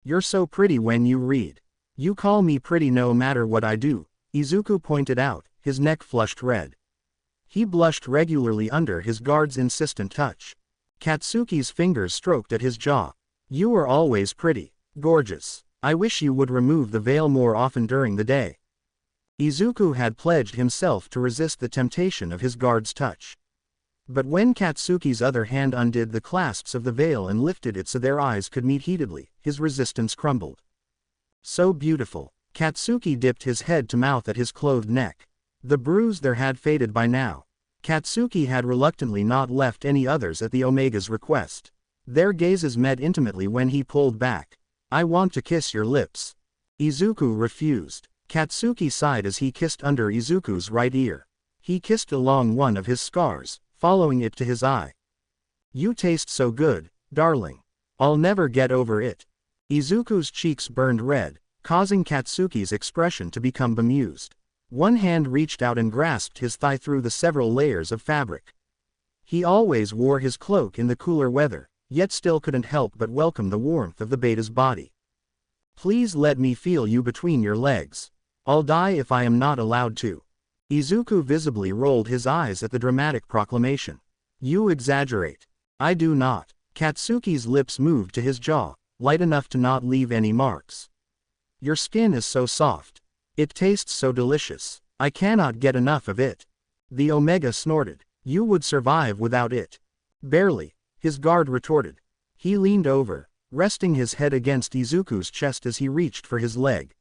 You're so pretty when you read. You call me pretty no matter what I do, Izuku pointed out, his neck flushed red. He blushed regularly under his guard's insistent touch. Katsuki's fingers stroked at his jaw. You are always pretty, gorgeous. I wish you would remove the veil more often during the day. Izuku had pledged himself to resist the temptation of his guard's touch. But when Katsuki's other hand undid the clasps of the veil and lifted it so their eyes could meet heatedly, his resistance crumbled. So beautiful. Katsuki dipped his head to mouth at his clothed neck. The bruise there had faded by now. Katsuki had reluctantly not left any others at the Omega's request. Their gazes met intimately when he pulled back. I want to kiss your lips. Izuku refused. Katsuki sighed as he kissed under Izuku's right ear. He kissed along one of his scars, following it to his eye. You taste so good, darling. I'll never get over it. Izuku's cheeks burned red, causing Katsuki's expression to become bemused. One hand reached out and grasped his thigh through the several layers of fabric. He always wore his cloak in the cooler weather, yet still couldn't help but welcome the warmth of the beta's body. Please let me feel you between your legs. I'll die if I am not allowed to. Izuku visibly rolled his eyes at the dramatic proclamation. You exaggerate. I do not. Katsuki's lips moved to his jaw, light enough to not leave any marks. Your skin is so soft. It tastes so delicious. I cannot get enough of it. The Omega snorted. You would survive without it. Barely, his guard retorted. He leaned over, resting his head against Izuku's chest as he reached for his leg.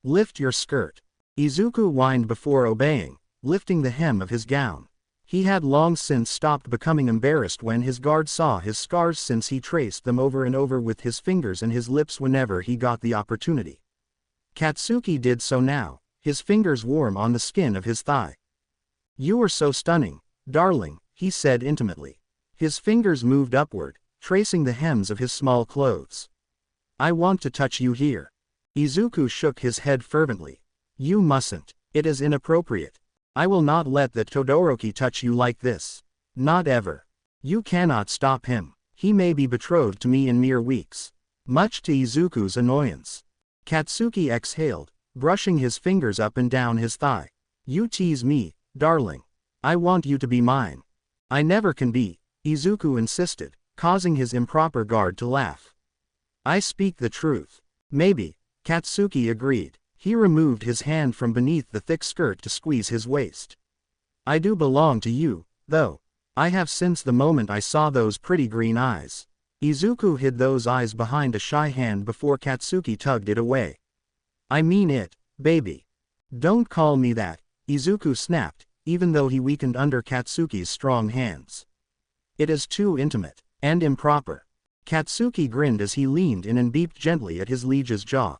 Lift your skirt. Izuku whined before obeying, lifting the hem of his gown. He had long since stopped becoming embarrassed when his guard saw his scars, since he traced them over and over with his fingers and his lips whenever he got the opportunity. Katsuki did so now, his fingers warm on the skin of his thigh. You are so stunning, darling, he said intimately. His fingers moved upward, tracing the hems of his small clothes. I want to touch you here. Izuku shook his head fervently. You mustn't. It is inappropriate. I will not let that Todoroki touch you like this. Not ever. You cannot stop him. He may be betrothed to me in mere weeks. Much to Izuku's annoyance. Katsuki exhaled, brushing his fingers up and down his thigh. You tease me, darling. I want you to be mine. I never can be, Izuku insisted, causing his improper guard to laugh. I speak the truth. Maybe, Katsuki agreed. He removed his hand from beneath the thick skirt to squeeze his waist. I do belong to you, though. I have since the moment I saw those pretty green eyes. Izuku hid those eyes behind a shy hand before Katsuki tugged it away. I mean it, baby. Don't call me that, Izuku snapped, even though he weakened under Katsuki's strong hands. It is too intimate, and improper. Katsuki grinned as he leaned in and beeped gently at his liege's jaw.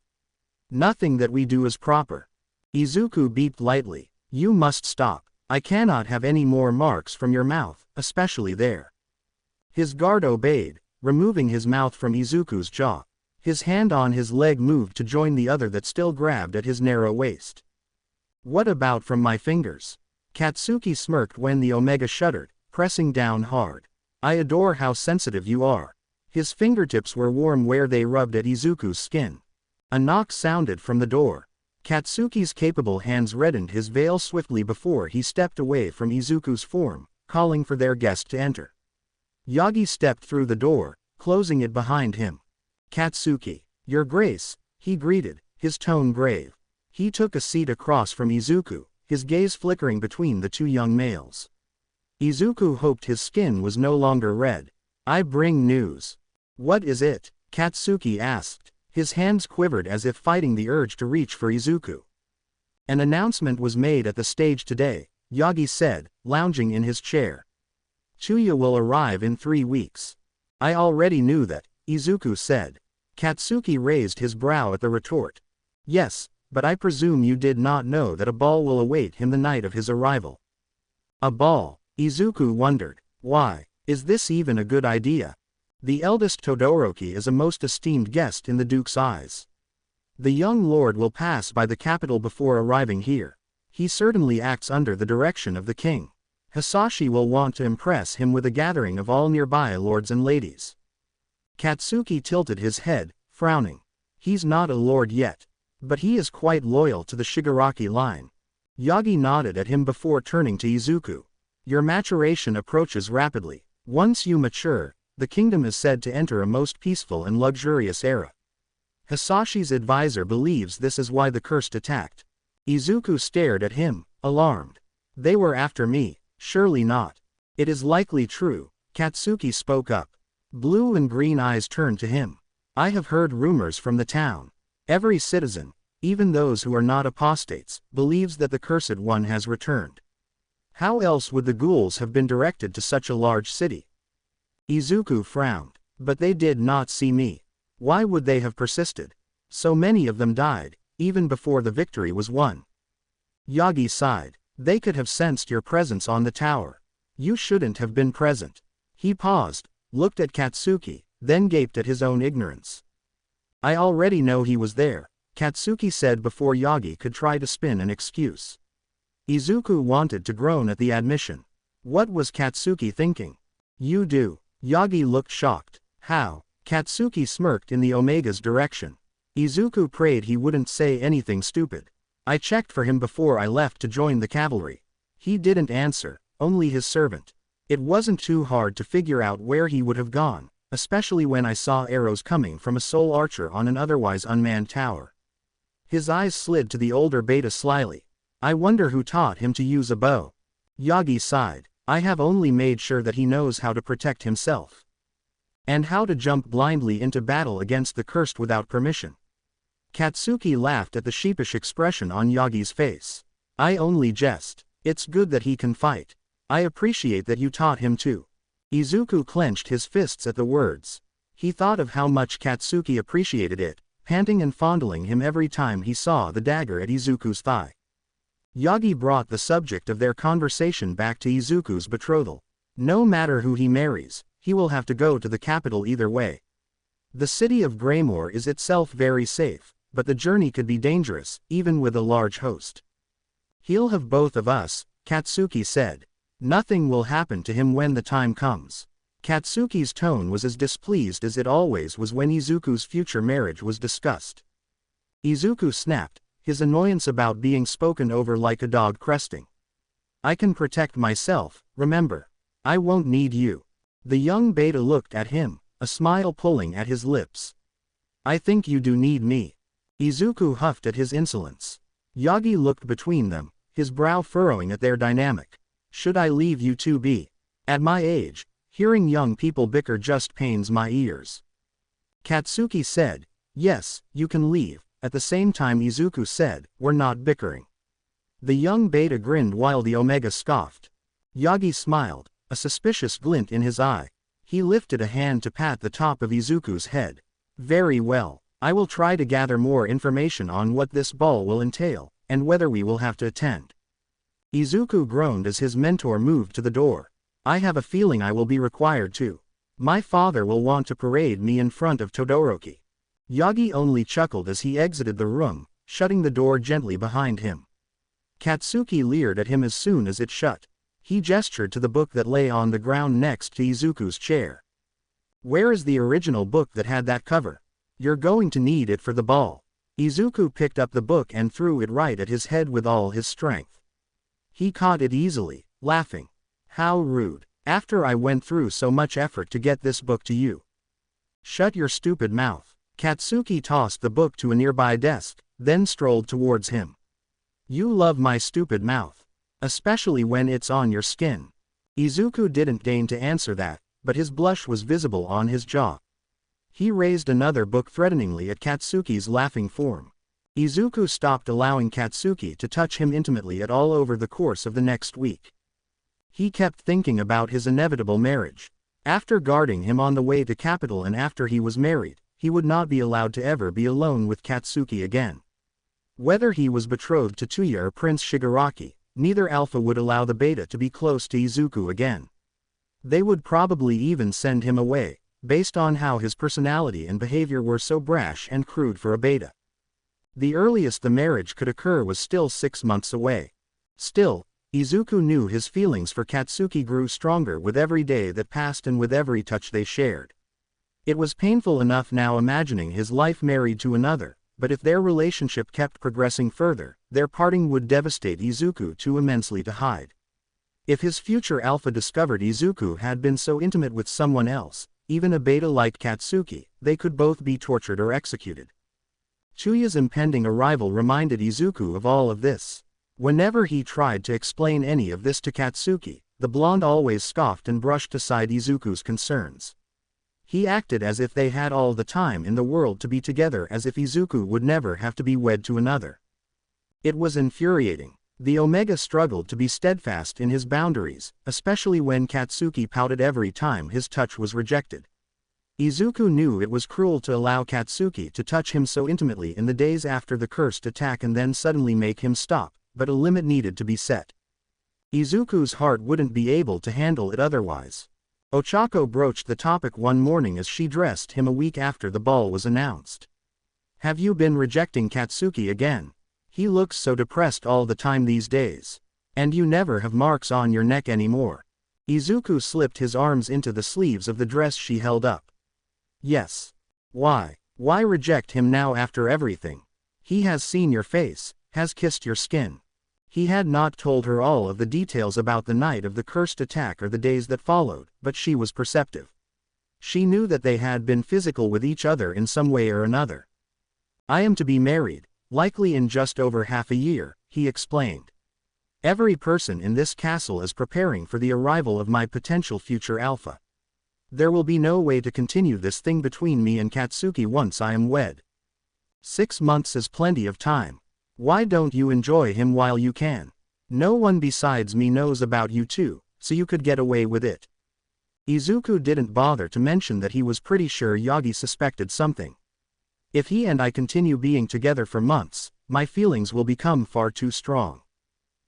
Nothing that we do is proper. Izuku beeped lightly. You must stop. I cannot have any more marks from your mouth, especially there. His guard obeyed, removing his mouth from Izuku's jaw. His hand on his leg moved to join the other that still grabbed at his narrow waist. What about from my fingers? Katsuki smirked when the Omega shuddered, pressing down hard. I adore how sensitive you are. His fingertips were warm where they rubbed at Izuku's skin. A knock sounded from the door. Katsuki's capable hands reddened his veil swiftly before he stepped away from Izuku's form, calling for their guest to enter. Yagi stepped through the door, closing it behind him. Katsuki, Your Grace, he greeted, his tone grave. He took a seat across from Izuku, his gaze flickering between the two young males. Izuku hoped his skin was no longer red. I bring news. What is it? Katsuki asked. His hands quivered as if fighting the urge to reach for Izuku. An announcement was made at the stage today, Yagi said, lounging in his chair. Chuya will arrive in 3 weeks. I already knew that, Izuku said. Katsuki raised his brow at the retort. Yes, but I presume you did not know that a ball will await him the night of his arrival. A ball, Izuku wondered. Why, is this even a good idea? The eldest Todoroki is a most esteemed guest in the Duke's eyes. The young lord will pass by the capital before arriving here. He certainly acts under the direction of the king. Hisashi will want to impress him with a gathering of all nearby lords and ladies. Katsuki tilted his head, frowning. He's not a lord yet. But he is quite loyal to the Shigaraki line. Yagi nodded at him before turning to Izuku. Your maturation approaches rapidly. Once you mature, the kingdom is said to enter a most peaceful and luxurious era. Hisashi's advisor believes this is why the cursed attacked. Izuku stared at him, alarmed. They were after me, surely not. It is likely true, Katsuki spoke up. Blue and green eyes turned to him. I have heard rumors from the town. Every citizen, even those who are not apostates, believes that the Cursed One has returned. How else would the ghouls have been directed to such a large city? Izuku frowned. But they did not see me. Why would they have persisted? So many of them died, even before the victory was won. Yagi sighed. They could have sensed your presence on the tower. You shouldn't have been present. He paused, looked at Katsuki, then gaped at his own ignorance. I already know he was there, Katsuki said before Yagi could try to spin an excuse. Izuku wanted to groan at the admission. What was Katsuki thinking? You do. Yagi looked shocked. How? Katsuki smirked in the Omega's direction. Izuku prayed he wouldn't say anything stupid. I checked for him before I left to join the cavalry. He didn't answer, only his servant. It wasn't too hard to figure out where he would have gone, especially when I saw arrows coming from a sole archer on an otherwise unmanned tower. His eyes slid to the older beta slyly. I wonder who taught him to use a bow. Yagi sighed. I have only made sure that he knows how to protect himself. And how to jump blindly into battle against the cursed without permission. Katsuki laughed at the sheepish expression on Yagi's face. I only jest. It's good that he can fight. I appreciate that you taught him too. Izuku clenched his fists at the words. He thought of how much Katsuki appreciated it, panting and fondling him every time he saw the dagger at Izuku's thigh. Yagi brought the subject of their conversation back to Izuku's betrothal. No matter who he marries, he will have to go to the capital either way. The city of Greymore is itself very safe, but the journey could be dangerous, even with a large host. He'll have both of us, Katsuki said. Nothing will happen to him when the time comes. Katsuki's tone was as displeased as it always was when Izuku's future marriage was discussed. Izuku snapped, his annoyance about being spoken over like a dog cresting. I can protect myself, remember. I won't need you. The young beta looked at him, a smile pulling at his lips. I think you do need me. Izuku huffed at his insolence. Yagi looked between them, his brow furrowing at their dynamic. Should I leave you two be? At my age, hearing young people bicker just pains my ears. Katsuki said, yes, you can leave. At the same time Izuku said, we're not bickering. The young beta grinned while the Omega scoffed. Yagi smiled, a suspicious glint in his eye. He lifted a hand to pat the top of Izuku's head. Very well, I will try to gather more information on what this ball will entail, and whether we will have to attend. Izuku groaned as his mentor moved to the door. I have a feeling I will be required to. My father will want to parade me in front of Todoroki. Yagi only chuckled as he exited the room, shutting the door gently behind him. Katsuki leered at him as soon as it shut. He gestured to the book that lay on the ground next to Izuku's chair. Where is the original book that had that cover? You're going to need it for the ball. Izuku picked up the book and threw it right at his head with all his strength. He caught it easily, laughing. How rude. After I went through so much effort to get this book to you. Shut your stupid mouth. Katsuki tossed the book to a nearby desk, then strolled towards him. You love my stupid mouth. Especially when it's on your skin. Izuku didn't deign to answer that, but his blush was visible on his jaw. He raised another book threateningly at Katsuki's laughing form. Izuku stopped allowing Katsuki to touch him intimately at all over the course of the next week. He kept thinking about his inevitable marriage. After guarding him on the way to capital and after he was married, he would not be allowed to ever be alone with Katsuki again. Whether he was betrothed to Tuya or Prince Shigaraki, neither alpha would allow the beta to be close to Izuku again. They would probably even send him away, based on how his personality and behavior were so brash and crude for a beta. The earliest the marriage could occur was still 6 months away. Still, Izuku knew his feelings for Katsuki grew stronger with every day that passed and with every touch they shared. It was painful enough now imagining his life married to another, but if their relationship kept progressing further, their parting would devastate Izuku too immensely to hide. If his future alpha discovered Izuku had been so intimate with someone else, even a beta like Katsuki, they could both be tortured or executed. Chuya's impending arrival reminded Izuku of all of this. Whenever he tried to explain any of this to Katsuki, the blonde always scoffed and brushed aside Izuku's concerns. He acted as if they had all the time in the world to be together, as if Izuku would never have to be wed to another. It was infuriating. The Omega struggled to be steadfast in his boundaries, especially when Katsuki pouted every time his touch was rejected. Izuku knew it was cruel to allow Katsuki to touch him so intimately in the days after the cursed attack and then suddenly make him stop, but a limit needed to be set. Izuku's heart wouldn't be able to handle it otherwise. Ochako broached the topic one morning as she dressed him a week after the ball was announced. Have you been rejecting Katsuki again? He looks so depressed all the time these days. And you never have marks on your neck anymore. Izuku slipped his arms into the sleeves of the dress she held up. Yes. Why? Why reject him now after everything? He has seen your face, has kissed your skin. He had not told her all of the details about the night of the cursed attack or the days that followed, but she was perceptive. She knew that they had been physical with each other in some way or another. I am to be married, likely in just over half a year, he explained. Every person in this castle is preparing for the arrival of my potential future alpha. There will be no way to continue this thing between me and Katsuki once I am wed. 6 months is plenty of time. Why don't you enjoy him while you can? No one besides me knows about you two, so you could get away with it. Izuku didn't bother to mention that he was pretty sure Yagi suspected something. If he and I continue being together for months, my feelings will become far too strong.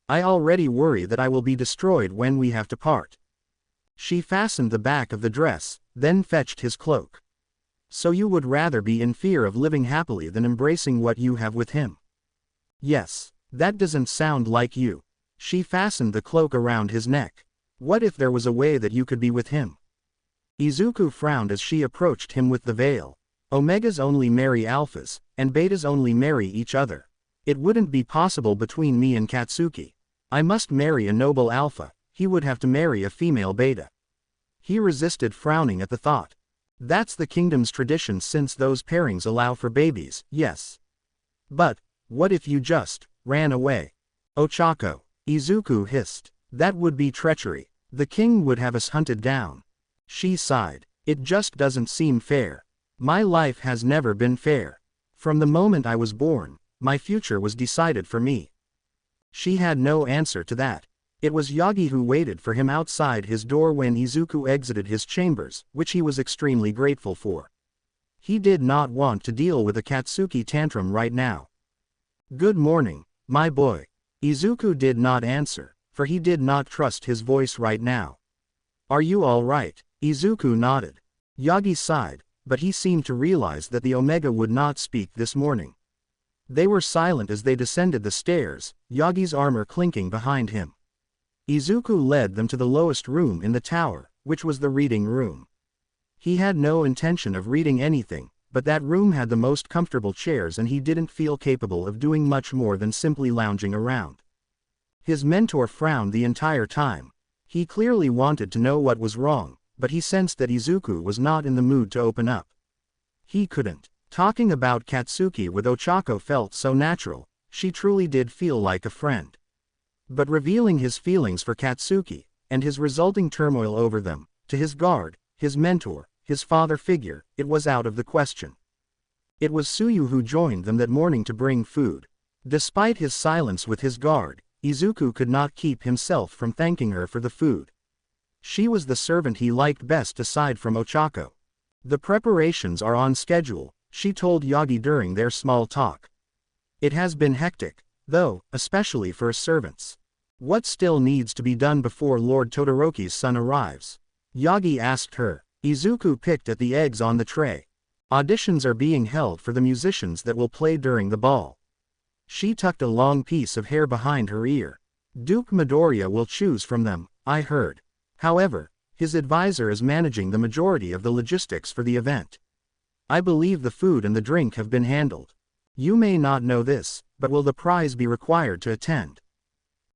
I already worry that I will be destroyed when we have to part. She fastened the back of the dress, then fetched his cloak. So you would rather be in fear of living happily than embracing what you have with him? Yes, that doesn't sound like you. She fastened the cloak around his neck. What if there was a way that you could be with him? Izuku frowned as she approached him with the veil. Omegas only marry alphas, and betas only marry each other. It wouldn't be possible between me and Katsuki. I must marry a noble alpha, he would have to marry a female beta. He resisted frowning at the thought. That's the kingdom's tradition since those pairings allow for babies, yes. But, what if you just ran away? Ochako, Izuku hissed. That would be treachery. The king would have us hunted down. She sighed. It just doesn't seem fair. My life has never been fair. From the moment I was born, my future was decided for me. She had no answer to that. It was Yagi who waited for him outside his door when Izuku exited his chambers, which he was extremely grateful for. He did not want to deal with a Katsuki tantrum right now. Good morning, my boy. Izuku did not answer, for he did not trust his voice right now. Are you all right? Izuku nodded. Yagi sighed, but he seemed to realize that the Omega would not speak this morning. They were silent as they descended the stairs, Yagi's armor clinking behind him. Izuku led them to the lowest room in the tower, which was the reading room. He had no intention of reading anything, but that room had the most comfortable chairs and he didn't feel capable of doing much more than simply lounging around. His mentor frowned the entire time. He clearly wanted to know what was wrong, but he sensed that Izuku was not in the mood to open up. He couldn't. Talking about Katsuki with Ochako felt so natural, she truly did feel like a friend. But revealing his feelings for Katsuki, and his resulting turmoil over them, to his guard, his mentor, his father figure, it was out of the question. It was Tsuyu who joined them that morning to bring food. Despite his silence with his guard, Izuku could not keep himself from thanking her for the food. She was the servant he liked best aside from Ochako. The preparations are on schedule, she told Yagi during their small talk. It has been hectic, though, especially for servants. What still needs to be done before Lord Todoroki's son arrives? Yagi asked her. Izuku picked at the eggs on the tray. Auditions are being held for the musicians that will play during the ball. She tucked a long piece of hair behind her ear. Duke Midoriya will choose from them, I heard. However, his advisor is managing the majority of the logistics for the event. I believe the food and the drink have been handled. You may not know this, but will the prize be required to attend?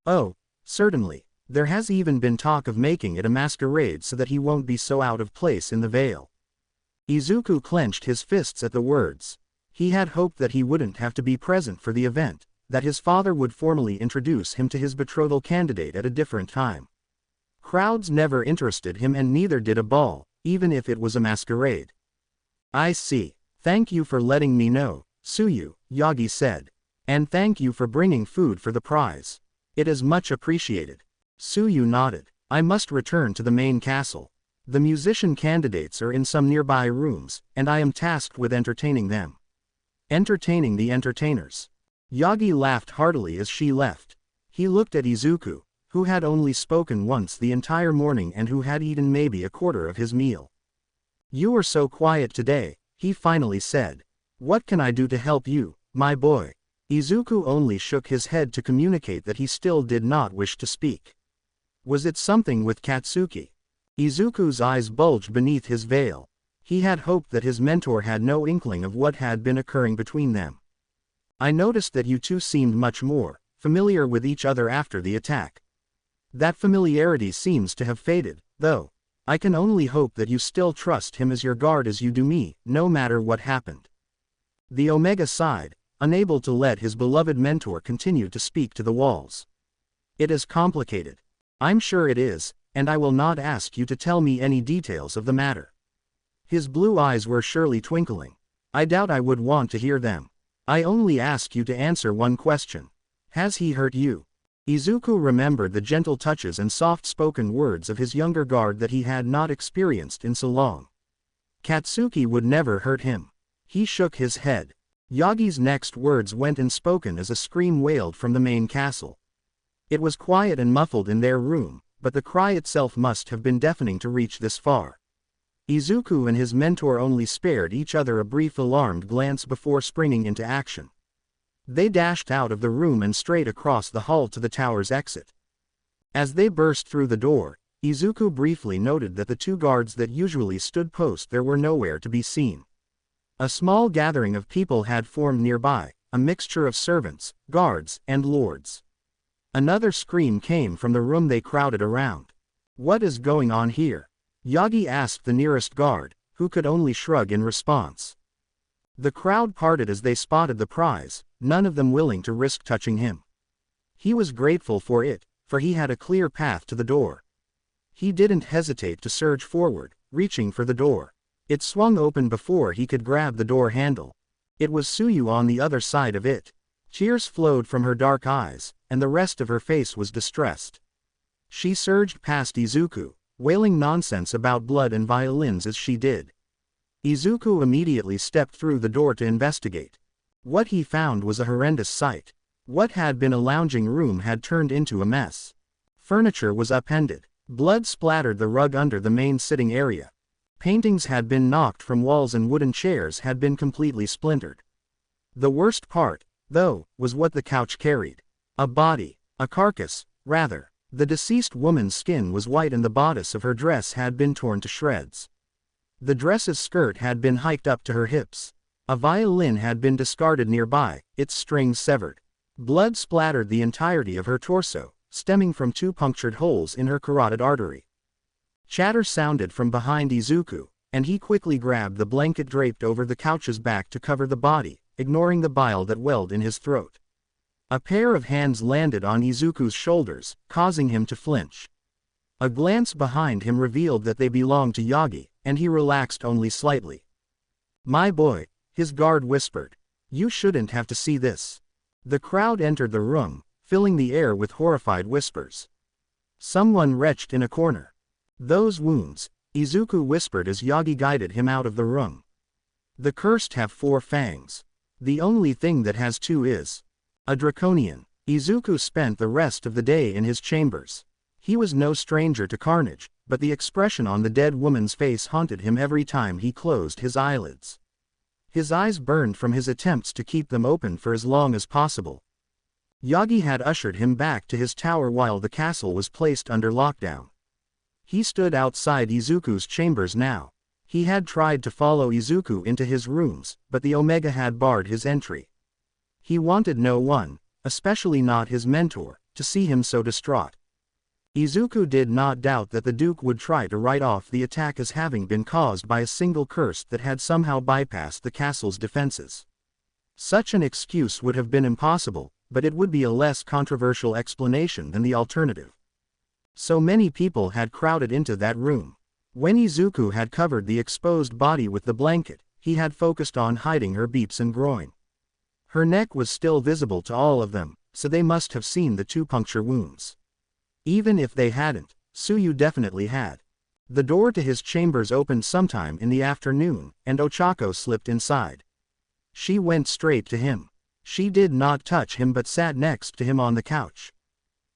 Oh, certainly. There has even been talk of making it a masquerade so that he won't be so out of place in the veil. Izuku clenched his fists at the words. He had hoped that he wouldn't have to be present for the event, that his father would formally introduce him to his betrothal candidate at a different time. Crowds never interested him and neither did a ball, even if it was a masquerade. I see. Thank you for letting me know, Tsuyu, Yagi said. And thank you for bringing food for the prize. It is much appreciated. Tsuyu nodded. I must return to the main castle. The musician candidates are in some nearby rooms, and I am tasked with entertaining them. Entertaining the entertainers. Yagi laughed heartily as she left. He looked at Izuku, who had only spoken once the entire morning and who had eaten maybe a quarter of his meal. You are so quiet today, he finally said. What can I do to help you, my boy? Izuku only shook his head to communicate that he still did not wish to speak. Was it something with Katsuki? Izuku's eyes bulged beneath his veil. He had hoped that his mentor had no inkling of what had been occurring between them. I noticed that you two seemed much more familiar with each other after the attack. That familiarity seems to have faded, though. I can only hope that you still trust him as your guard as you do me, no matter what happened. The Omega sighed, unable to let his beloved mentor continue to speak to the walls. It is complicated. I'm sure it is, and I will not ask you to tell me any details of the matter. His blue eyes were surely twinkling. I doubt I would want to hear them. I only ask you to answer one question. Has he hurt you? Izuku remembered the gentle touches and soft-spoken words of his younger guard that he had not experienced in so long. Katsuki would never hurt him. He shook his head. Yagi's next words went unspoken as a scream wailed from the main castle. It was quiet and muffled in their room, but the cry itself must have been deafening to reach this far. Izuku and his mentor only spared each other a brief alarmed glance before springing into action. They dashed out of the room and straight across the hall to the tower's exit. As they burst through the door, Izuku briefly noted that the two guards that usually stood post there were nowhere to be seen. A small gathering of people had formed nearby, a mixture of servants, guards, and lords. Another scream came from the room they crowded around. What is going on here? Yagi asked the nearest guard, who could only shrug in response. The crowd parted as they spotted the prize, none of them willing to risk touching him. He was grateful for it, for he had a clear path to the door. He didn't hesitate to surge forward, reaching for the door. It swung open before he could grab the door handle. It was Tsuyu on the other side of it. Tears flowed from her dark eyes, and the rest of her face was distressed. She surged past Izuku, wailing nonsense about blood and violins as she did. Izuku immediately stepped through the door to investigate. What he found was a horrendous sight. What had been a lounging room had turned into a mess. Furniture was upended. Blood splattered the rug under the main sitting area. Paintings had been knocked from walls and wooden chairs had been completely splintered. The worst part, though, was what the couch carried. A body. A carcass, rather. The deceased woman's skin was white and the bodice of her dress had been torn to shreds. The dress's skirt had been hiked up to her hips. A violin had been discarded nearby, its strings severed. Blood splattered the entirety of her torso, stemming from two punctured holes in her carotid artery. Chatter sounded from behind Izuku, and he quickly grabbed the blanket draped over the couch's back to cover the body, ignoring the bile that welled in his throat. A pair of hands landed on Izuku's shoulders, causing him to flinch. A glance behind him revealed that they belonged to Yagi, and he relaxed only slightly. "My boy," his guard whispered. "You shouldn't have to see this." The crowd entered the room, filling the air with horrified whispers. Someone retched in a corner. "Those wounds," Izuku whispered as Yagi guided him out of the room. "The cursed have 4 fangs. The only thing that has 2 is a draconian." Izuku spent the rest of the day in his chambers. He was no stranger to carnage, but the expression on the dead woman's face haunted him every time he closed his eyelids. His eyes burned from his attempts to keep them open for as long as possible. Yagi had ushered him back to his tower while the castle was placed under lockdown. He stood outside Izuku's chambers now. He had tried to follow Izuku into his rooms, but the Omega had barred his entry. He wanted no one, especially not his mentor, to see him so distraught. Izuku did not doubt that the Duke would try to write off the attack as having been caused by a single curse that had somehow bypassed the castle's defenses. Such an excuse would have been impossible, but it would be a less controversial explanation than the alternative. So many people had crowded into that room. When Izuku had covered the exposed body with the blanket, he had focused on hiding her beeps and groin. Her neck was still visible to all of them, so they must have seen the 2 puncture wounds. Even if they hadn't, Tsuyu definitely had. The door to his chambers opened sometime in the afternoon, and Ochako slipped inside. She went straight to him. She did not touch him but sat next to him on the couch.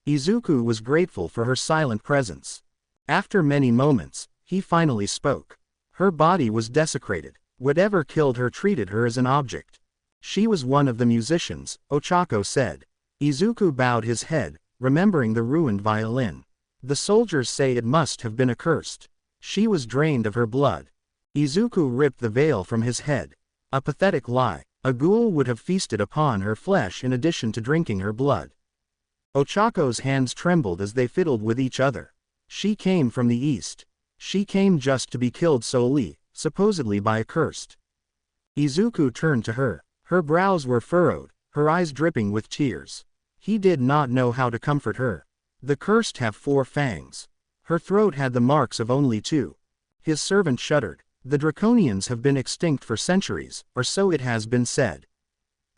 Izuku was grateful for her silent presence. After many moments, he finally spoke. Her body was desecrated. Whatever killed her treated her as an object. She was one of the musicians, Ochako said. Izuku bowed his head, remembering the ruined violin. The soldiers say it must have been accursed. She was drained of her blood. Izuku ripped the veil from his head. A pathetic lie. A ghoul would have feasted upon her flesh in addition to drinking her blood. Ochako's hands trembled as they fiddled with each other. She came from the east. She came just to be killed solely, supposedly by a cursed. Izuku turned to her. Her brows were furrowed, her eyes dripping with tears. He did not know how to comfort her. The cursed have 4 fangs. Her throat had the marks of only 2. His servant shuddered. The draconians have been extinct for centuries, or so it has been said.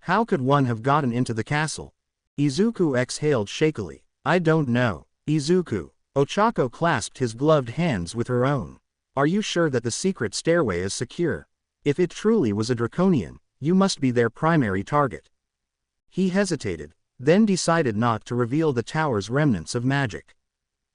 How could one have gotten into the castle? Izuku exhaled shakily. I don't know. Izuku. Ochako clasped his gloved hands with her own. Are you sure that the secret stairway is secure? If it truly was a draconian, you must be their primary target. He hesitated, then decided not to reveal the tower's remnants of magic.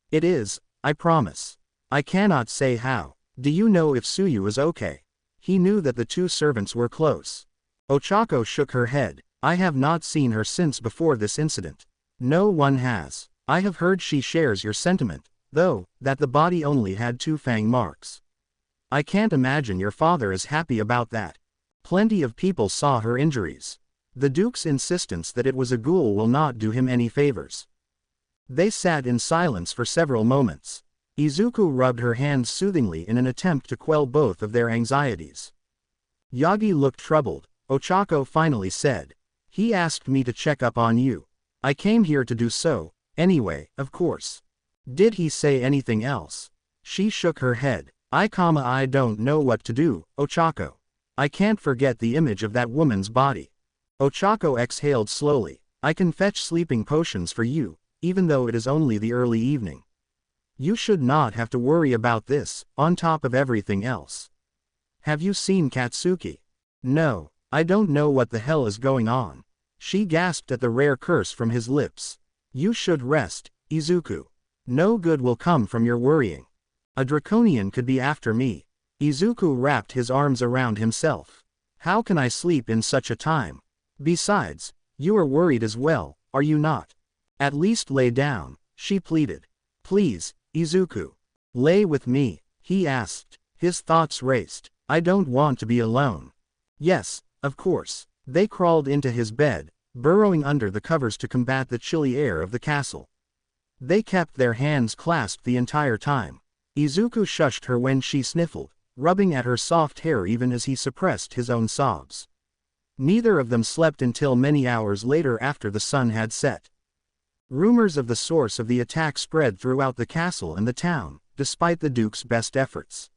It is, I promise. I cannot say how. Do you know if Suyu is okay? He knew that the 2 servants were close. Ochako shook her head. I have not seen her since before this incident. No one has. I have heard she shares your sentiment, though, that the body only had 2 fang marks. I can't imagine your father is happy about that. Plenty of people saw her injuries. The Duke's insistence that it was a ghoul will not do him any favors. They sat in silence for several moments. Izuku rubbed her hands soothingly in an attempt to quell both of their anxieties. Yagi looked troubled. Ochako finally said. He asked me to check up on you. I came here to do so, anyway, of course. Did he say anything else? She shook her head. I don't know what to do, Ochako. I can't forget the image of that woman's body. Ochako exhaled slowly. I can fetch sleeping potions for you, even though it is only the early evening. You should not have to worry about this, on top of everything else. Have you seen Katsuki? No, I don't know what the hell is going on. She gasped at the rare curse from his lips. You should rest, Izuku. No good will come from your worrying. A draconian could be after me. Izuku wrapped his arms around himself. How can I sleep in such a time? Besides, you are worried as well, are you not? At least lay down, she pleaded. Please, Izuku. Lay with me, he asked. His thoughts raced. I don't want to be alone. Yes, of course. They crawled into his bed, burrowing under the covers to combat the chilly air of the castle. They kept their hands clasped the entire time. Izuku shushed her when she sniffled, rubbing at her soft hair even as he suppressed his own sobs. Neither of them slept until many hours later after the sun had set. Rumors of the source of the attack spread throughout the castle and the town, despite the Duke's best efforts.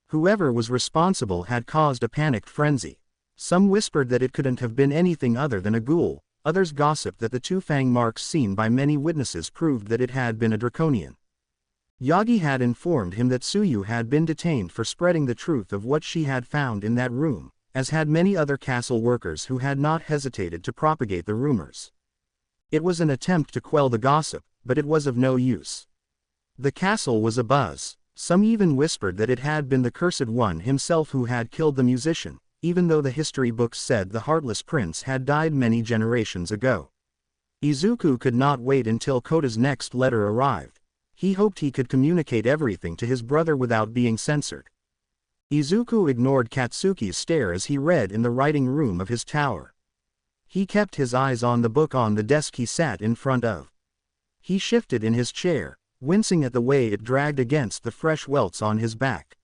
Whoever was responsible had caused a panicked frenzy. Some whispered that it couldn't have been anything other than a ghoul, others gossiped that the 2 fang marks seen by many witnesses proved that it had been a draconian. Yagi had informed him that Suyu had been detained for spreading the truth of what she had found in that room, as had many other castle workers who had not hesitated to propagate the rumors. It was an attempt to quell the gossip, but it was of no use. The castle was abuzz. Some even whispered that it had been the Cursed One himself who had killed the musician, even though the history books said the Heartless Prince had died many generations ago. Izuku could not wait until Kota's next letter arrived. He hoped he could communicate everything to his brother without being censored. Izuku ignored Katsuki's stare as he read in the writing room of his tower. He kept his eyes on the book on the desk he sat in front of. He shifted in his chair, wincing at the way it dragged against the fresh welts on his back.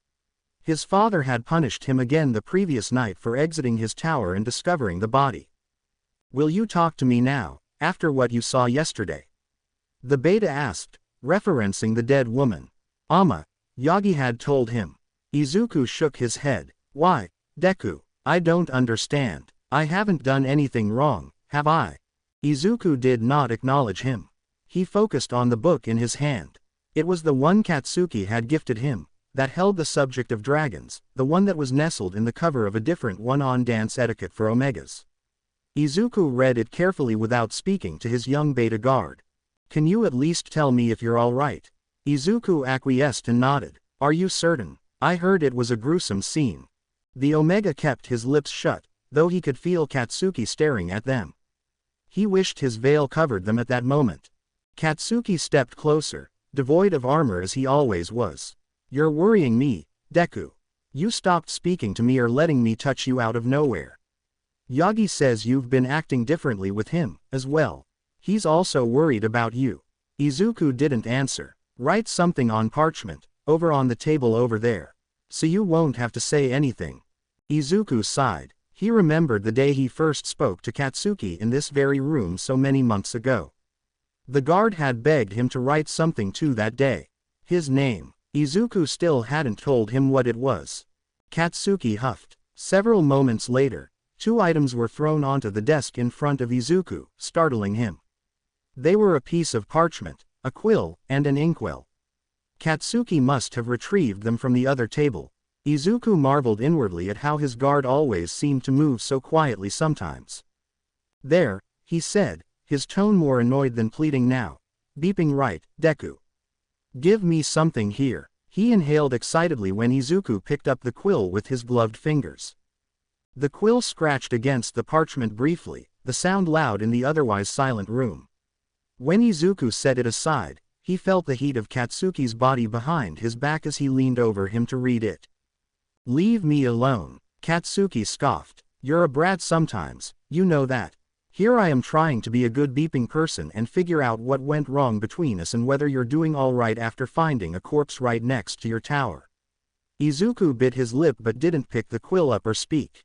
His father had punished him again the previous night for exiting his tower and discovering the body. Will you talk to me now, after what you saw yesterday? The beta asked, referencing the dead woman. Yagi had told him. Izuku shook his head. Why, Deku? I don't understand. I haven't done anything wrong, have I? Izuku did not acknowledge him. He focused on the book in his hand. It was the one Katsuki had gifted him, that held the subject of dragons, the one that was nestled in the cover of a different one on dance etiquette for Omegas. Izuku read it carefully without speaking to his young beta guard. Can you at least tell me if you're alright? Izuku acquiesced and nodded. Are you certain? I heard it was a gruesome scene. The Omega kept his lips shut, though he could feel Katsuki staring at them. He wished his veil covered them at that moment. Katsuki stepped closer, devoid of armor as he always was. You're worrying me, Deku. You stopped speaking to me or letting me touch you out of nowhere. Yagi says you've been acting differently with him, as well. He's also worried about you. Izuku didn't answer. Write something on parchment, over on the table over there. So you won't have to say anything. Izuku sighed. He remembered the day he first spoke to Katsuki in this very room so many months ago. The guard had begged him to write something to that day. His name. Izuku still hadn't told him what it was. Katsuki huffed. Several moments later, 2 items were thrown onto the desk in front of Izuku, startling him. They were a piece of parchment, a quill, and an inkwell. Katsuki must have retrieved them from the other table. Izuku marveled inwardly at how his guard always seemed to move so quietly sometimes. "There," he said, his tone more annoyed than pleading now. "Beeping right, Deku. Give me something here." He inhaled excitedly when Izuku picked up the quill with his gloved fingers. The quill scratched against the parchment briefly, the sound loud in the otherwise silent room. When Izuku set it aside, he felt the heat of Katsuki's body behind his back as he leaned over him to read it. "Leave me alone," Katsuki scoffed. "You're a brat sometimes, you know that. Here I am trying to be a good beeping person and figure out what went wrong between us and whether you're doing alright after finding a corpse right next to your tower." Izuku bit his lip but didn't pick the quill up or speak.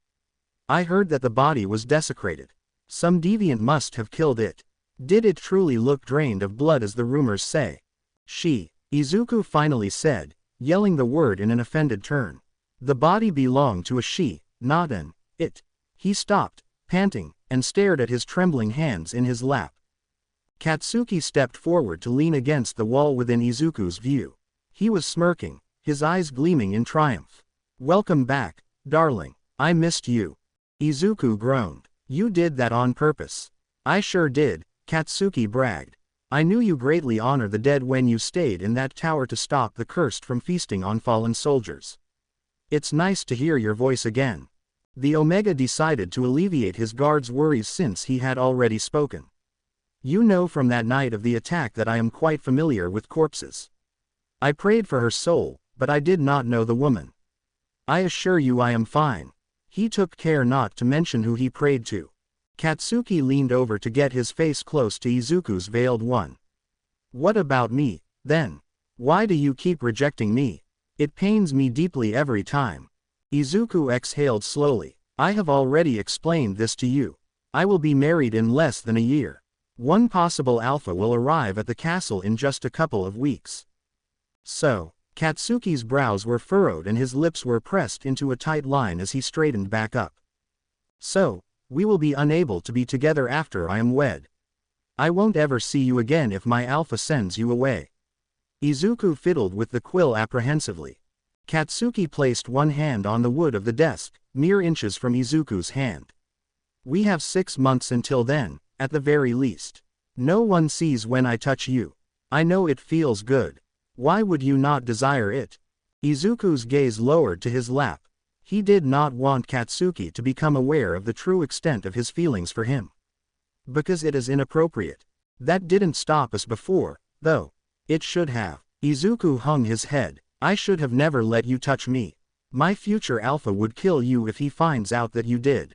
"I heard that the body was desecrated. Some deviant must have killed it. Did it truly look drained of blood as the rumors say?" Izuku finally said, yelling the word in an offended tone. The body belonged to a she, not an it. He stopped, panting, and stared at his trembling hands in his lap. Katsuki stepped forward to lean against the wall within Izuku's view. He was smirking, his eyes gleaming in triumph. "Welcome back, darling. I missed you." Izuku groaned. "You did that on purpose." "I sure did," Katsuki bragged. "I knew you greatly honor the dead when you stayed in that tower to stop the cursed from feasting on fallen soldiers. It's nice to hear your voice again." The Omega decided to alleviate his guard's worries since he had already spoken. "You know from that night of the attack that I am quite familiar with corpses. I prayed for her soul, but I did not know the woman. I assure you I am fine." He took care not to mention who he prayed to. Katsuki leaned over to get his face close to Izuku's veiled one. "What about me, then? Why do you keep rejecting me? It pains me deeply every time." Izuku exhaled slowly. "I have already explained this to you. I will be married in less than a year. One possible alpha will arrive at the castle in just a couple of weeks." "So?" Katsuki's brows were furrowed and his lips were pressed into a tight line as he straightened back up. "So, we will be unable to be together after I am wed. I won't ever see you again if my alpha sends you away." Izuku fiddled with the quill apprehensively. Katsuki placed one hand on the wood of the desk, mere inches from Izuku's hand. "We have 6 months until then, at the very least. No one sees when I touch you. I know it feels good. Why would you not desire it?" Izuku's gaze lowered to his lap. He did not want Katsuki to become aware of the true extent of his feelings for him. "Because it is inappropriate. That didn't stop us before, though. It should have." Izuku hung his head. "I should have never let you touch me. My future alpha would kill you if he finds out that you did."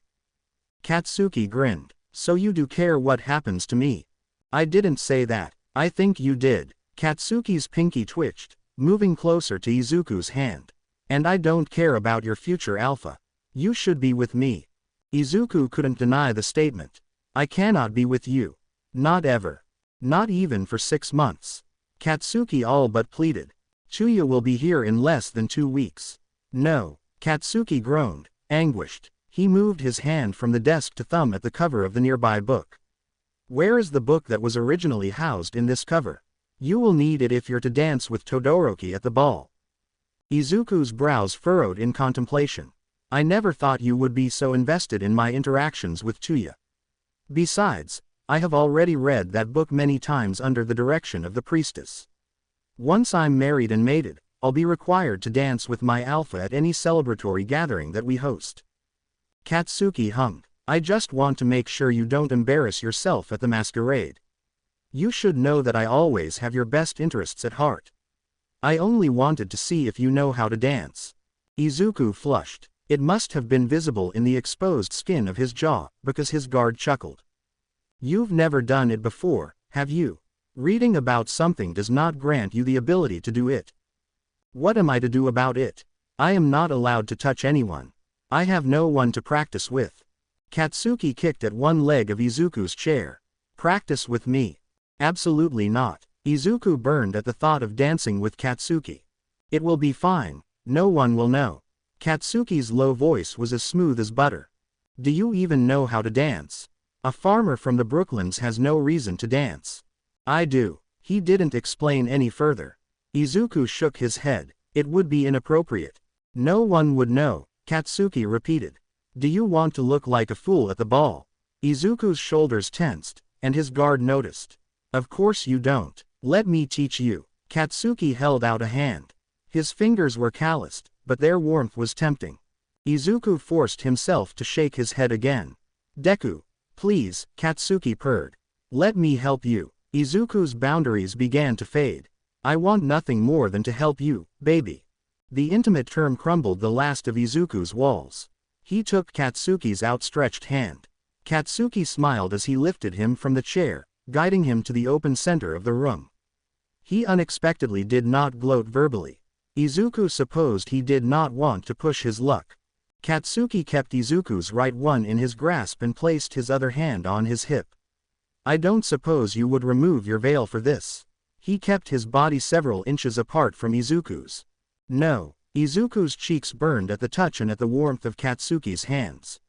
Katsuki grinned. "So you do care what happens to me?" "I didn't say that." "I think you did." Katsuki's pinky twitched, moving closer to Izuku's hand. "And I don't care about your future alpha. You should be with me." Izuku couldn't deny the statement. "I cannot be with you. Not ever. Not even for 6 months. Katsuki all but pleaded. "Chuya will be here in less than 2 weeks. "No." Katsuki groaned, anguished. He moved his hand from the desk to thumb at the cover of the nearby book. "Where is the book that was originally housed in this cover? You will need it if you're to dance with Todoroki at the ball." Izuku's brows furrowed in contemplation. "I never thought you would be so invested in my interactions with Chuya. Besides, I have already read that book many times under the direction of the priestess. Once I'm married and mated, I'll be required to dance with my alpha at any celebratory gathering that we host." Katsuki hummed. "I just want to make sure you don't embarrass yourself at the masquerade. You should know that I always have your best interests at heart. I only wanted to see if you know how to dance." Izuku flushed. It must have been visible in the exposed skin of his jaw, because his guard chuckled. "You've never done it before, have you? Reading about something does not grant you the ability to do it." "What am I to do about it? I am not allowed to touch anyone." I have no one to practice with. Katsuki kicked at one leg of Izuku's chair. Practice with me? Absolutely not. Izuku burned at the thought of dancing with Katsuki. It will be fine, no one will know. Katsuki's low voice was as smooth as butter. Do you even know how to dance? A farmer from the Brooklands has no reason to dance. I do. He didn't explain any further. Izuku shook his head. It would be inappropriate. No one would know, Katsuki repeated. Do you want to look like a fool at the ball? Izuku's shoulders tensed, and his guard noticed. Of course you don't. Let me teach you. Katsuki held out a hand. His fingers were calloused, but their warmth was tempting. Izuku forced himself to shake his head again. Deku, please, Katsuki purred. Let me help you. Izuku's boundaries began to fade. I want nothing more than to help you, baby. The intimate term crumbled the last of Izuku's walls. He took Katsuki's outstretched hand. Katsuki smiled as he lifted him from the chair, guiding him to the open center of the room. He unexpectedly did not gloat verbally. Izuku supposed he did not want to push his luck. Katsuki kept Izuku's right one in his grasp and placed his other hand on his hip. I don't suppose you would remove your veil for this. He kept his body several inches apart from Izuku's. No. Izuku's cheeks burned at the touch and at the warmth of Katsuki's hands.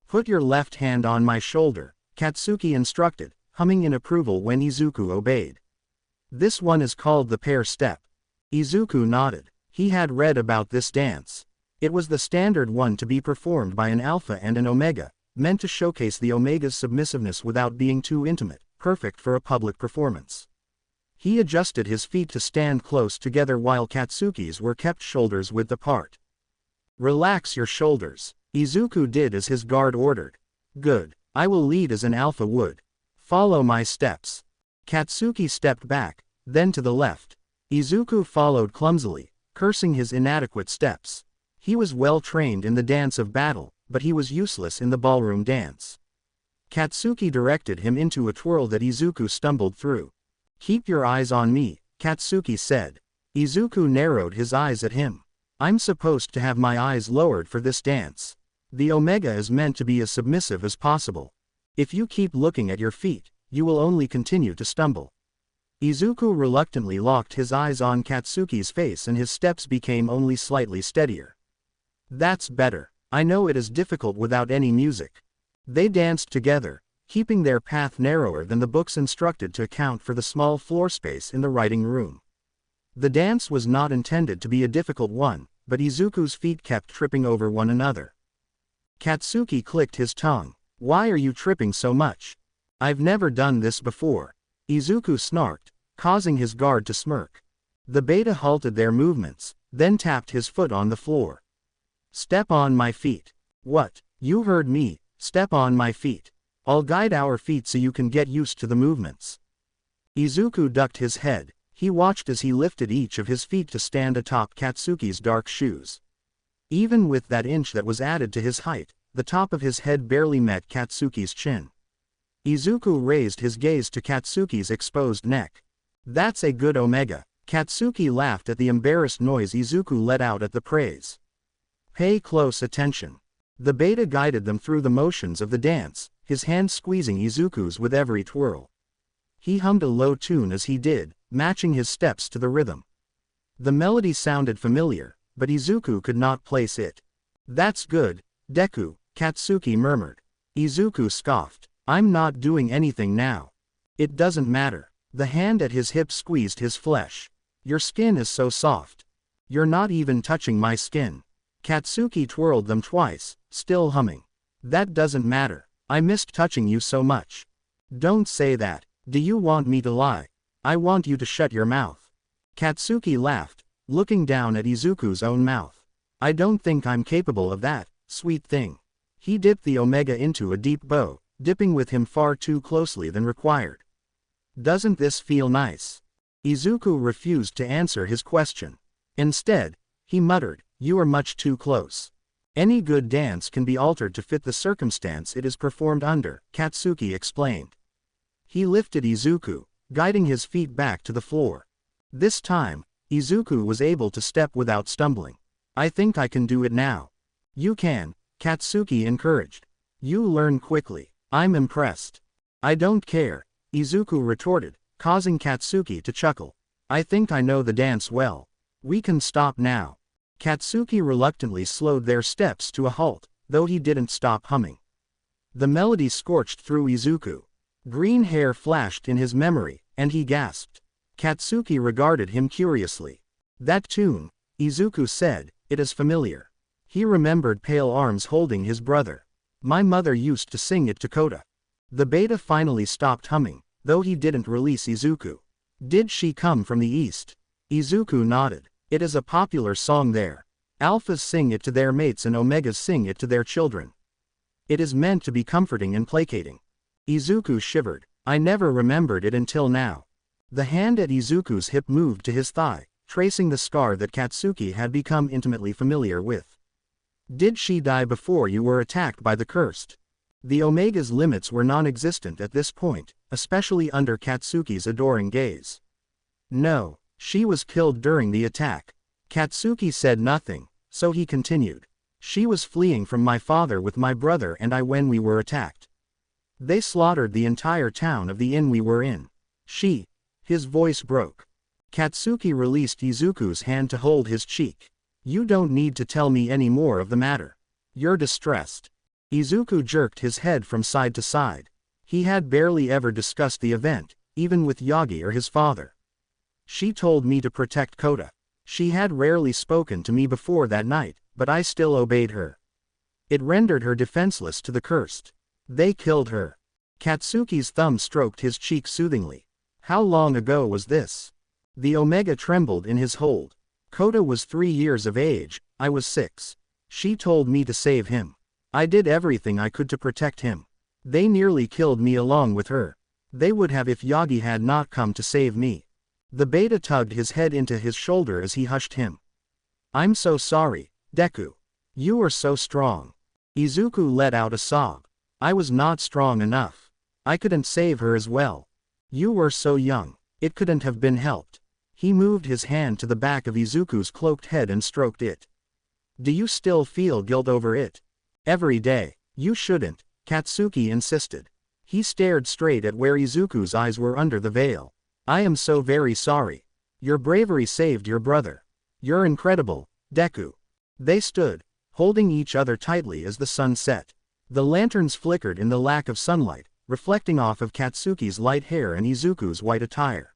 Put your left hand on my shoulder, Katsuki instructed, humming in approval when Izuku obeyed. This one is called the pair step. Izuku nodded. He had read about this dance. It was the standard one to be performed by an alpha and an omega, meant to showcase the omega's submissiveness without being too intimate, perfect for a public performance. He adjusted his feet to stand close together while Katsuki's were kept shoulders width apart. Relax your shoulders. Izuku did as his guard ordered. Good. I will lead as an alpha would. Follow my steps. Katsuki stepped back, then to the left. Izuku followed clumsily, cursing his inadequate steps. He was well trained in the dance of battle, but he was useless in the ballroom dance. Katsuki directed him into a twirl that Izuku stumbled through. Keep your eyes on me, Katsuki said. Izuku narrowed his eyes at him. I'm supposed to have my eyes lowered for this dance. The omega is meant to be as submissive as possible. If you keep looking at your feet, you will only continue to stumble. Izuku reluctantly locked his eyes on Katsuki's face and his steps became only slightly steadier. That's better. I know it is difficult without any music. They danced together, keeping their path narrower than the books instructed to account for the small floor space in the writing room. The dance was not intended to be a difficult one, but Izuku's feet kept tripping over one another. Katsuki clicked his tongue. Why are you tripping so much? I've never done this before. Izuku snarked, causing his guard to smirk. The beta halted their movements, then tapped his foot on the floor. Step on my feet. What? You heard me, step on my feet. I'll guide our feet so you can get used to the movements. Izuku ducked his head. He watched as he lifted each of his feet to stand atop Katsuki's dark shoes. Even with that inch that was added to his height, the top of his head barely met Katsuki's chin. Izuku raised his gaze to Katsuki's exposed neck. That's a good omega. Katsuki laughed at the embarrassed noise Izuku let out at the praise. Pay close attention. The beta guided them through the motions of the dance, his hand squeezing Izuku's with every twirl. He hummed a low tune as he did, matching his steps to the rhythm. The melody sounded familiar, but Izuku could not place it. That's good, Deku, Katsuki murmured. Izuku scoffed. I'm not doing anything now. It doesn't matter. The hand at his hip squeezed his flesh. Your skin is so soft. You're not even touching my skin. Katsuki twirled them twice, still humming. That doesn't matter. I missed touching you so much. Don't say that. Do you want me to lie? I want you to shut your mouth. Katsuki laughed, looking down at Izuku's own mouth. I don't think I'm capable of that, sweet thing. He dipped the omega into a deep bow, dipping with him far too closely than required. Doesn't this feel nice? Izuku refused to answer his question. Instead, he muttered, you are much too close. Any good dance can be altered to fit the circumstance it is performed under, Katsuki explained. He lifted Izuku, guiding his feet back to the floor. This time, Izuku was able to step without stumbling. I think I can do it now. You can, Katsuki encouraged. You learn quickly. I'm impressed. I don't care, Izuku retorted, causing Katsuki to chuckle. I think I know the dance well. We can stop now. Katsuki reluctantly slowed their steps to a halt, though he didn't stop humming. The melody scorched through Izuku. Green hair flashed in his memory, and he gasped. Katsuki regarded him curiously. That tune, Izuku said, it is familiar. He remembered pale arms holding his brother. My mother used to sing it to Kota. The beta finally stopped humming, though he didn't release Izuku. Did she come from the east? Izuku nodded. It is a popular song there. Alphas sing it to their mates and Omegas sing it to their children. It is meant to be comforting and placating. Izuku shivered. I never remembered it until now. The hand at Izuku's hip moved to his thigh, tracing the scar that Katsuki had become intimately familiar with. Did she die before you were attacked by the cursed? The Omega's limits were non-existent at this point, especially under Katsuki's adoring gaze. No, she was killed during the attack. Katsuki said nothing, so he continued. She was fleeing from my father with my brother and I when we were attacked. They slaughtered the entire town of the inn we were in. His voice broke. Katsuki released Izuku's hand to hold his cheek. You don't need to tell me any more of the matter. You're distressed. Izuku jerked his head from side to side. He had barely ever discussed the event, even with Yagi or his father. She told me to protect Kota. She had rarely spoken to me before that night, but I still obeyed her. It rendered her defenseless to the cursed. They killed her. Katsuki's thumb stroked his cheek soothingly. How long ago was this? The Omega trembled in his hold. Kota was 3 years of age, I was 6. She told me to save him. I did everything I could to protect him. They nearly killed me along with her. They would have if Yagi had not come to save me. The beta tugged his head into his shoulder as he hushed him. I'm so sorry, Deku. You were so strong. Izuku let out a sob. I was not strong enough. I couldn't save her as well. You were so young. It couldn't have been helped. He moved his hand to the back of Izuku's cloaked head and stroked it. Do you still feel guilt over it? Every day. You shouldn't, Katsuki insisted. He stared straight at where Izuku's eyes were under the veil. I am so very sorry. Your bravery saved your brother. You're incredible, Deku. They stood, holding each other tightly as the sun set. The lanterns flickered in the lack of sunlight, reflecting off of Katsuki's light hair and Izuku's white attire.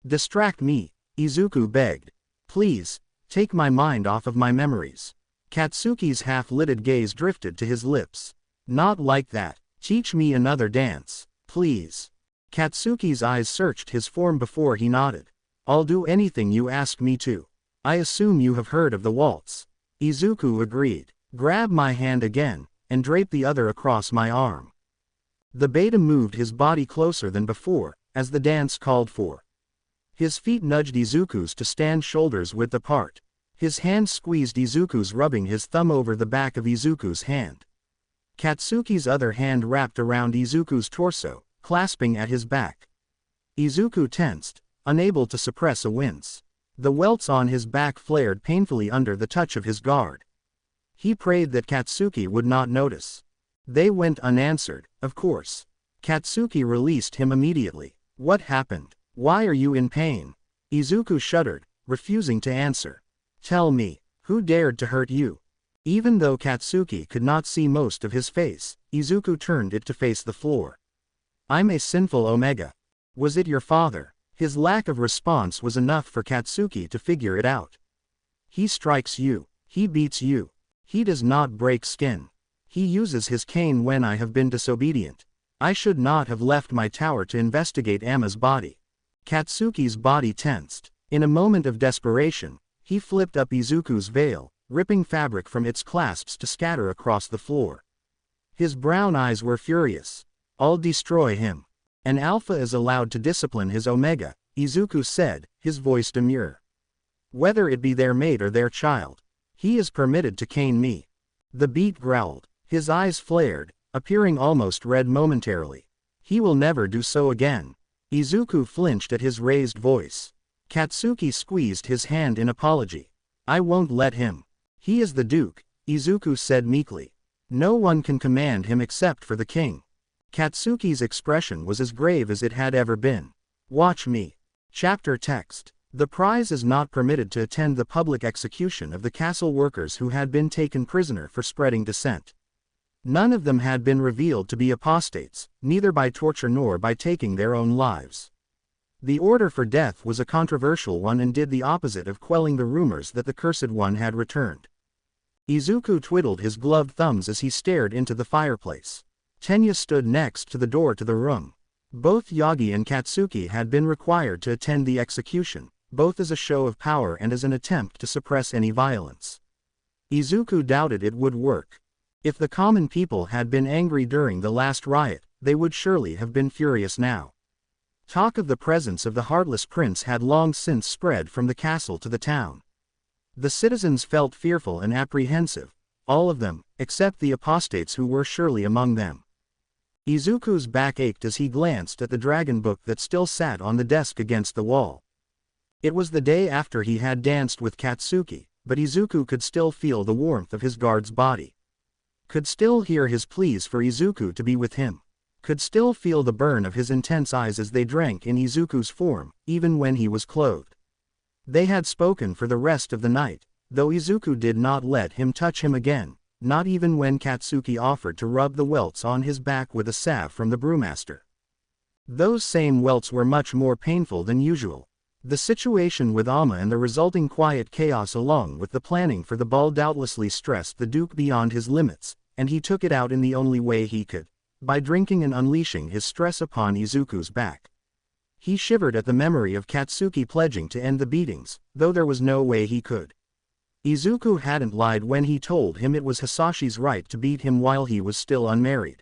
Distract me, Izuku begged. Please, take my mind off of my memories. Katsuki's half-lidded gaze drifted to his lips. Not like that. Teach me another dance, please. Katsuki's eyes searched his form before he nodded. I'll do anything you ask me to. I assume you have heard of the waltz. Izuku agreed. Grab my hand again, and drape the other across my arm. The beta moved his body closer than before, as the dance called for. His feet nudged Izuku's to stand shoulders width apart. His hand squeezed Izuku's, rubbing his thumb over the back of Izuku's hand. Katsuki's other hand wrapped around Izuku's torso, clasping at his back. Izuku tensed, unable to suppress a wince. The welts on his back flared painfully under the touch of his guard. He prayed that Katsuki would not notice. They went unanswered, of course. Katsuki released him immediately. What happened? Why are you in pain? Izuku shuddered, refusing to answer. Tell me, who dared to hurt you? Even though Katsuki could not see most of his face, Izuku turned it to face the floor. I'm a sinful Omega. Was it your father? His lack of response was enough for Katsuki to figure it out. He strikes you. He beats you. He does not break skin. He uses his cane when I have been disobedient. I should not have left my tower to investigate Amma's body. Katsuki's body tensed. In a moment of desperation, he flipped up Izuku's veil, ripping fabric from its clasps to scatter across the floor. His brown eyes were furious. I'll destroy him. An alpha is allowed to discipline his Omega, Izuku said, his voice demure. Whether it be their mate or their child, he is permitted to cane me. The beat growled. His eyes flared, appearing almost red momentarily. He will never do so again. Izuku flinched at his raised voice. Katsuki squeezed his hand in apology. I won't let him. He is the Duke, Izuku said meekly. No one can command him except for the king. Katsuki's expression was as grave as it had ever been. Watch me. Chapter text. The prize is not permitted to attend the public execution of the castle workers who had been taken prisoner for spreading dissent. None of them had been revealed to be apostates, neither by torture nor by taking their own lives. The order for death was a controversial one and did the opposite of quelling the rumors that the Cursed One had returned. Izuku twiddled his gloved thumbs as he stared into the fireplace. Tenya stood next to the door to the room. Both Yagi and Katsuki had been required to attend the execution, both as a show of power and as an attempt to suppress any violence. Izuku doubted it would work. If the common people had been angry during the last riot, they would surely have been furious now. Talk of the presence of the Heartless Prince had long since spread from the castle to the town. The citizens felt fearful and apprehensive, all of them, except the apostates who were surely among them. Izuku's back ached as he glanced at the dragon book that still sat on the desk against the wall. It was the day after he had danced with Katsuki, but Izuku could still feel the warmth of his guard's body. Could still hear his pleas for Izuku to be with him. Could still feel the burn of his intense eyes as they drank in Izuku's form, even when he was clothed. They had spoken for the rest of the night, though Izuku did not let him touch him again, not even when Katsuki offered to rub the welts on his back with a salve from the brewmaster. Those same welts were much more painful than usual. The situation with Amma and the resulting quiet chaos along with the planning for the ball doubtlessly stressed the Duke beyond his limits, and he took it out in the only way he could, by drinking and unleashing his stress upon Izuku's back. He shivered at the memory of Katsuki pledging to end the beatings, though there was no way he could. Izuku hadn't lied when he told him it was Hisashi's right to beat him while he was still unmarried.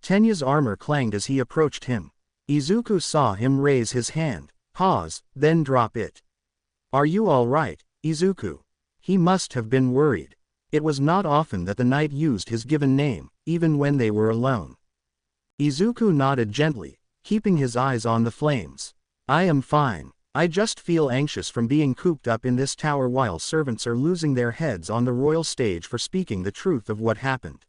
Tenya's armor clanged as he approached him. Izuku saw him raise his hand, pause, then drop it. Are you all right, Izuku? He must have been worried. It was not often that the knight used his given name, even when they were alone. Izuku nodded gently, keeping his eyes on the flames. I am fine. I just feel anxious from being cooped up in this tower while servants are losing their heads on the royal stage for speaking the truth of what happened.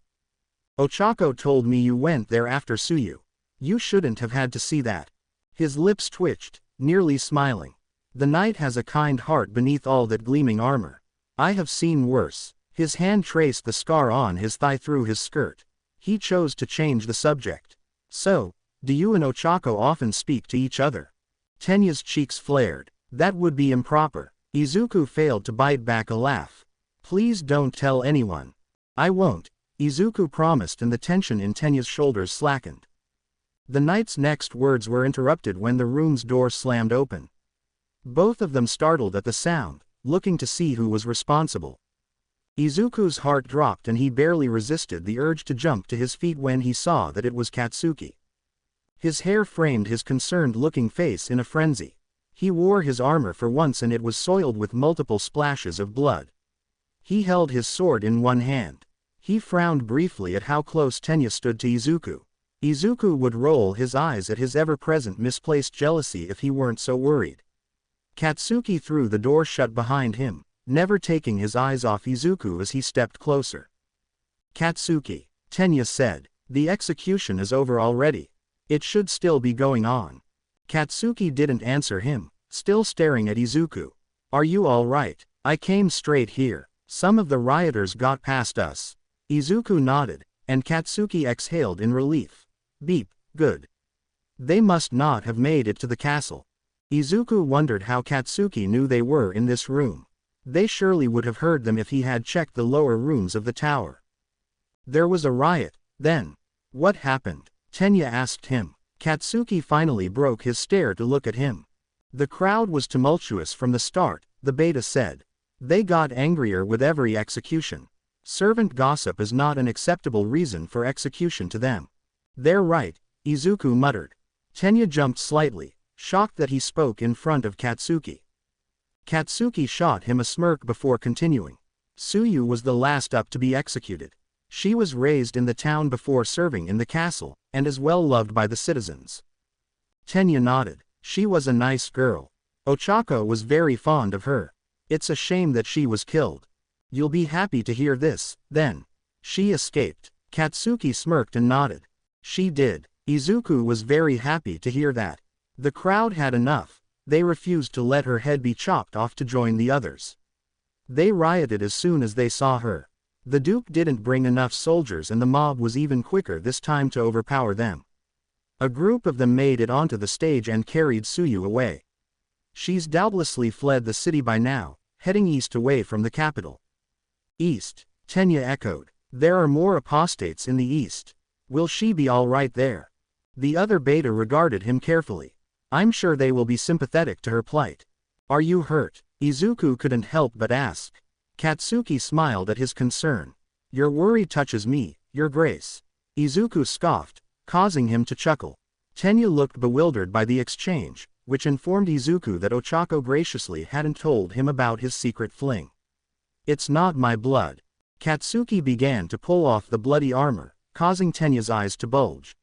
Ochako told me you went there after Suyu. You shouldn't have had to see that. His lips twitched, nearly smiling. The knight has a kind heart beneath all that gleaming armor. I have seen worse. His hand traced the scar on his thigh through his skirt. He chose to change the subject. So, do you and Ochako often speak to each other? Tenya's cheeks flared. That would be improper. Izuku failed to bite back a laugh. Please don't tell anyone. I won't, Izuku promised, and the tension in Tenya's shoulders slackened. The knight's next words were interrupted when the room's door slammed open. Both of them startled at the sound, looking to see who was responsible. Izuku's heart dropped and he barely resisted the urge to jump to his feet when he saw that it was Katsuki. His hair framed his concerned-looking face in a frenzy. He wore his armor for once and it was soiled with multiple splashes of blood. He held his sword in one hand. He frowned briefly at how close Tenya stood to Izuku. Izuku would roll his eyes at his ever-present misplaced jealousy if he weren't so worried. Katsuki threw the door shut behind him, never taking his eyes off Izuku as he stepped closer. Katsuki, Tenya said, the execution is over already. It should still be going on. Katsuki didn't answer him, still staring at Izuku. Are you all right? I came straight here. Some of the rioters got past us. Izuku nodded, and Katsuki exhaled in relief. Beep, good. They must not have made it to the castle. Izuku wondered how Katsuki knew they were in this room. They surely would have heard them if he had checked the lower rooms of the tower. There was a riot, then. What happened? Tenya asked him. Katsuki finally broke his stare to look at him. The crowd was tumultuous from the start, the beta said. They got angrier with every execution. Servant gossip is not an acceptable reason for execution to them. They're right, Izuku muttered. Tenya jumped slightly, shocked that he spoke in front of Katsuki. Katsuki shot him a smirk before continuing. Suyu was the last up to be executed. She was raised in the town before serving in the castle, and is well loved by the citizens. Tenya nodded. She was a nice girl. Ochako was very fond of her. It's a shame that she was killed. You'll be happy to hear this, then. She escaped. Katsuki smirked and nodded. She did. Izuku was very happy to hear that. The crowd had enough. They refused to let her head be chopped off to join the others. They rioted as soon as they saw her. The Duke didn't bring enough soldiers and the mob was even quicker this time to overpower them. A group of them made it onto the stage and carried Tsuyu away. She's doubtlessly fled the city by now, heading east away from the capital. East, Tenya echoed. There are more apostates in the east. Will she be all right there? The other beta regarded him carefully. I'm sure they will be sympathetic to her plight. Are you hurt? Izuku couldn't help but ask. Katsuki smiled at his concern. Your worry touches me, Your Grace. Izuku scoffed, causing him to chuckle. Tenya looked bewildered by the exchange, which informed Izuku that Ochako graciously hadn't told him about his secret fling. It's not my blood. Katsuki began to pull off the bloody armor, causing Tenya's eyes to bulge.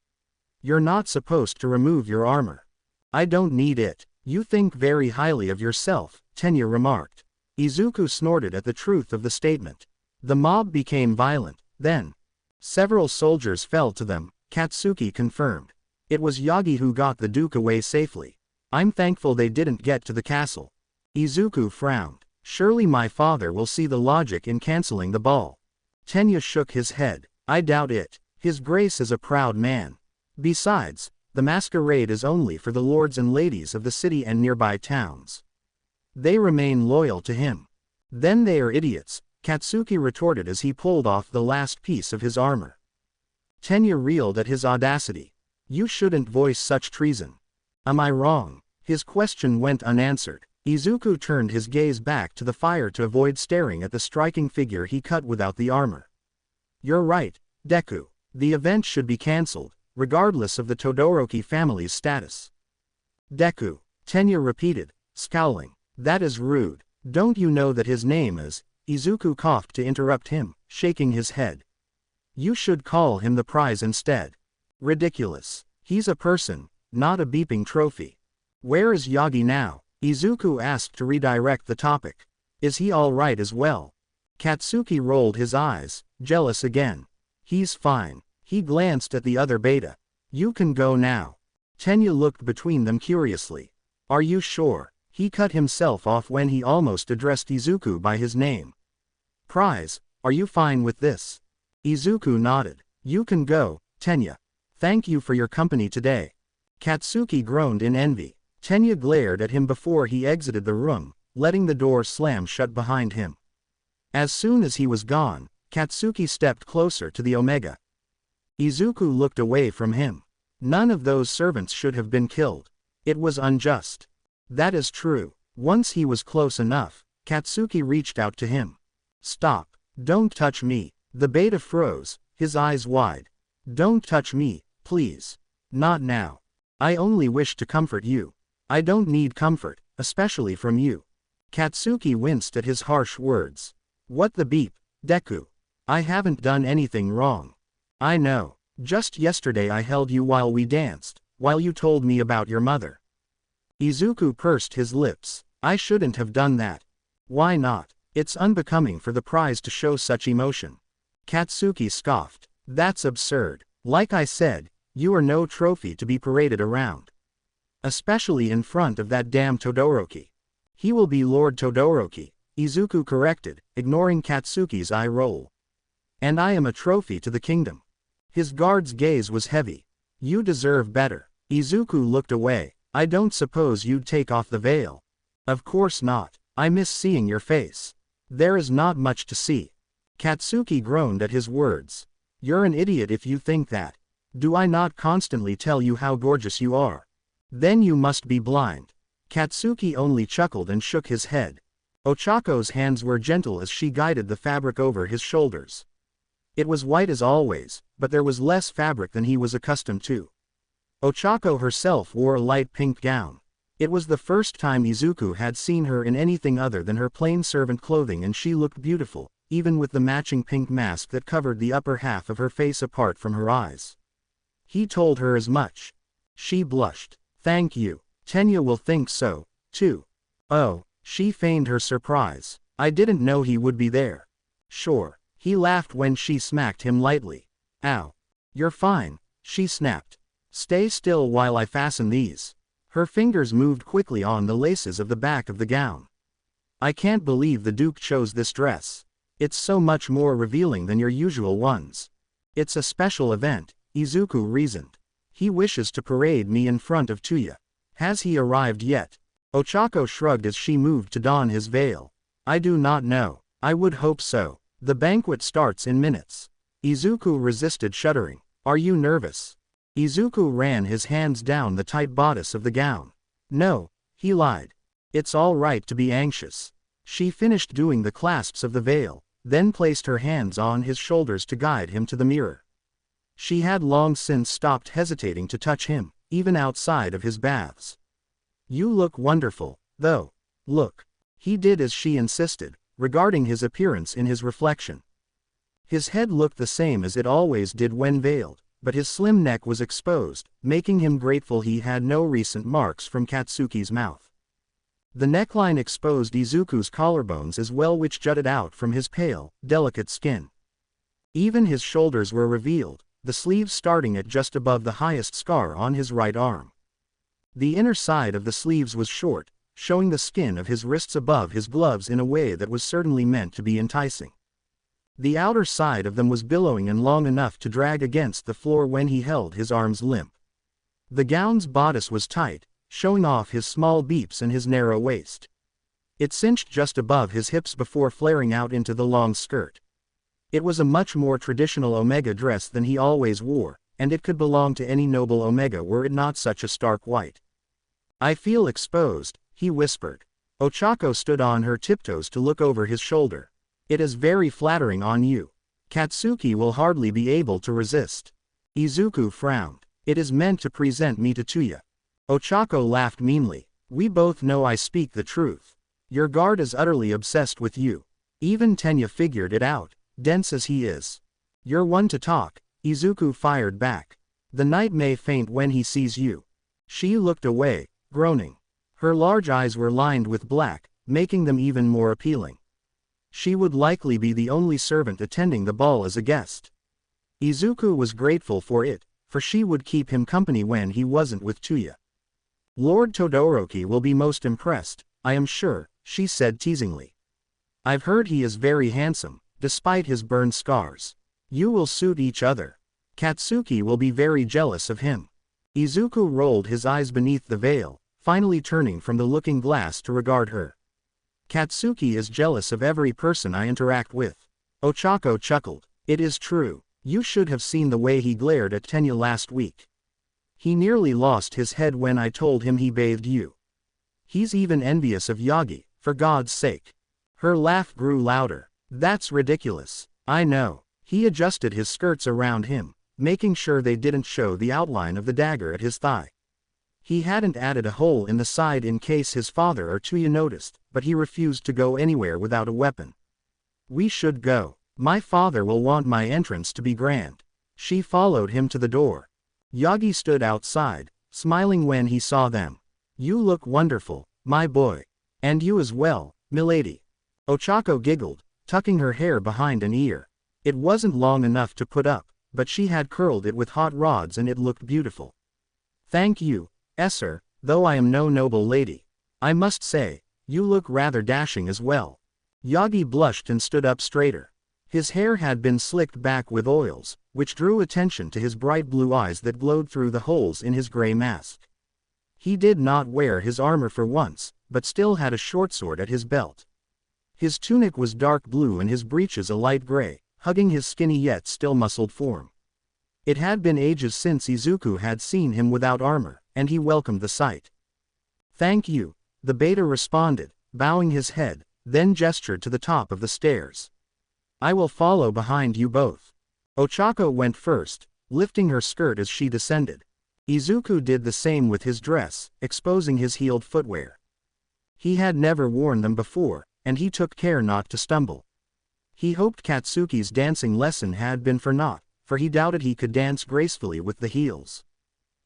You're not supposed to remove your armor. I don't need it. You think very highly of yourself, Tenya remarked. Izuku snorted at the truth of the statement. The mob became violent, then. Several soldiers fell to them, Katsuki confirmed. It was Yagi who got the Duke away safely. I'm thankful they didn't get to the castle. Izuku frowned. Surely my father will see the logic in canceling the ball. Tenya shook his head. I doubt it. His Grace is a proud man. Besides, the masquerade is only for the lords and ladies of the city and nearby towns. They remain loyal to him. Then they are idiots, Katsuki retorted as he pulled off the last piece of his armor. Tenya reeled at his audacity. You shouldn't voice such treason. Am I wrong? His question went unanswered. Izuku turned his gaze back to the fire to avoid staring at the striking figure he cut without the armor. You're right, Deku. The event should be cancelled, regardless of the Todoroki family's status. Deku, Tenya repeated, scowling. That is rude. Don't you know that his name is? Izuku coughed to interrupt him, shaking his head. You should call him the prize instead. Ridiculous. He's a person, not a beeping trophy. Where is Yagi now? Izuku asked to redirect the topic. Is he all right as well? Katsuki rolled his eyes, jealous again. He's fine. He glanced at the other beta. You can go now. Tenya looked between them curiously. Are you sure? He cut himself off when he almost addressed Izuku by his name. Prize, are you fine with this? Izuku nodded. You can go, Tenya. Thank you for your company today. Katsuki groaned in envy. Tenya glared at him before he exited the room, letting the door slam shut behind him. As soon as he was gone, Katsuki stepped closer to the Omega. Izuku looked away from him. None of those servants should have been killed. It was unjust. That is true. Once he was close enough, Katsuki reached out to him. Stop. Don't touch me. The beta froze, his eyes wide. Don't touch me, please. Not now. I only wish to comfort you. I don't need comfort, especially from you. Katsuki winced at his harsh words. What the beep, Deku? I haven't done anything wrong. I know. Just yesterday I held you while we danced, while you told me about your mother. Izuku pursed his lips. I shouldn't have done that. Why not? It's unbecoming for the prize to show such emotion. Katsuki scoffed. That's absurd. Like I said, you are no trophy to be paraded around. Especially in front of that damn Todoroki. He will be Lord Todoroki, Izuku corrected, ignoring Katsuki's eye roll. And I am a trophy to the kingdom. His guard's gaze was heavy. You deserve better. Izuku looked away. I don't suppose you'd take off the veil. Of course not. I miss seeing your face. There is not much to see. Katsuki groaned at his words. You're an idiot if you think that. Do I not constantly tell you how gorgeous you are? Then you must be blind. Katsuki only chuckled and shook his head. Ochako's hands were gentle as she guided the fabric over his shoulders. It was white as always, but there was less fabric than he was accustomed to. Ochako herself wore a light pink gown. It was the first time Izuku had seen her in anything other than her plain servant clothing, and she looked beautiful, even with the matching pink mask that covered the upper half of her face apart from her eyes. He told her as much. She blushed. Thank you. Tenya will think so, too. Oh, she feigned her surprise. I didn't know he would be there. Sure. He laughed when she smacked him lightly. Ow. You're fine, she snapped. Stay still while I fasten these. Her fingers moved quickly on the laces of the back of the gown. I can't believe the Duke chose this dress. It's so much more revealing than your usual ones. It's a special event, Izuku reasoned. He wishes to parade me in front of Tuya. Has he arrived yet? Ochako shrugged as she moved to don his veil. I do not know. I would hope so. The banquet starts in minutes. Izuku resisted shuddering. Are you nervous? Izuku ran his hands down the tight bodice of the gown. No, he lied. It's all right to be anxious. She finished doing the clasps of the veil, then placed her hands on his shoulders to guide him to the mirror. She had long since stopped hesitating to touch him, even outside of his baths. You look wonderful, though. Look. He did as she insisted, regarding his appearance in his reflection. His head looked the same as it always did when veiled, but his slim neck was exposed, making him grateful he had no recent marks from Katsuki's mouth. The neckline exposed Izuku's collarbones as well, which jutted out from his pale, delicate skin. Even his shoulders were revealed, the sleeves starting at just above the highest scar on his right arm. The inner side of the sleeves was short, showing the skin of his wrists above his gloves in a way that was certainly meant to be enticing. The outer side of them was billowing and long enough to drag against the floor when he held his arms limp. The gown's bodice was tight, showing off his small beeps and his narrow waist. It cinched just above his hips before flaring out into the long skirt. It was a much more traditional Omega dress than he always wore, and it could belong to any noble Omega were it not such a stark white. I feel exposed, he whispered. Ochako stood on her tiptoes to look over his shoulder. It is very flattering on you. Katsuki will hardly be able to resist. Izuku frowned. It is meant to present me to Tuya. Ochako laughed meanly. We both know I speak the truth. Your guard is utterly obsessed with you. Even Tenya figured it out, dense as he is. You're one to talk, Izuku fired back. The knight may faint when he sees you. She looked away, groaning. Her large eyes were lined with black, making them even more appealing. She would likely be the only servant attending the ball as a guest. Izuku was grateful for it, for she would keep him company when he wasn't with Tuya. Lord Todoroki will be most impressed, I am sure, she said teasingly. I've heard he is very handsome, despite his burn scars. You will suit each other. Katsuki will be very jealous of him. Izuku rolled his eyes beneath the veil, finally turning from the looking glass to regard her. Katsuki is jealous of every person I interact with. Ochako chuckled. It is true. You should have seen the way he glared at Tenya last week. He nearly lost his head when I told him he bathed you. He's even envious of Yagi, for God's sake. Her laugh grew louder. That's ridiculous. I know. He adjusted his skirts around him, making sure they didn't show the outline of the dagger at his thigh. He hadn't added a hole in the side in case his father or Tuya noticed, but he refused to go anywhere without a weapon. We should go. My father will want my entrance to be grand. She followed him to the door. Yagi stood outside, smiling when he saw them. You look wonderful, my boy. And you as well, milady. Ochako giggled, tucking her hair behind an ear. It wasn't long enough to put up, but she had curled it with hot rods and it looked beautiful. Thank you, Esser, though I am no noble lady. I must say, you look rather dashing as well. Yagi blushed and stood up straighter. His hair had been slicked back with oils, which drew attention to his bright blue eyes that glowed through the holes in his gray mask. He did not wear his armor for once, but still had a short sword at his belt. His tunic was dark blue and his breeches a light gray, hugging his skinny yet still muscled form. It had been ages since Izuku had seen him without armor, and he welcomed the sight. Thank you, the beta responded, bowing his head, then gestured to the top of the stairs. I will follow behind you both. Ochako went first, lifting her skirt as she descended. Izuku did the same with his dress, exposing his heeled footwear. He had never worn them before, and he took care not to stumble. He hoped Katsuki's dancing lesson had been for naught, for he doubted he could dance gracefully with the heels.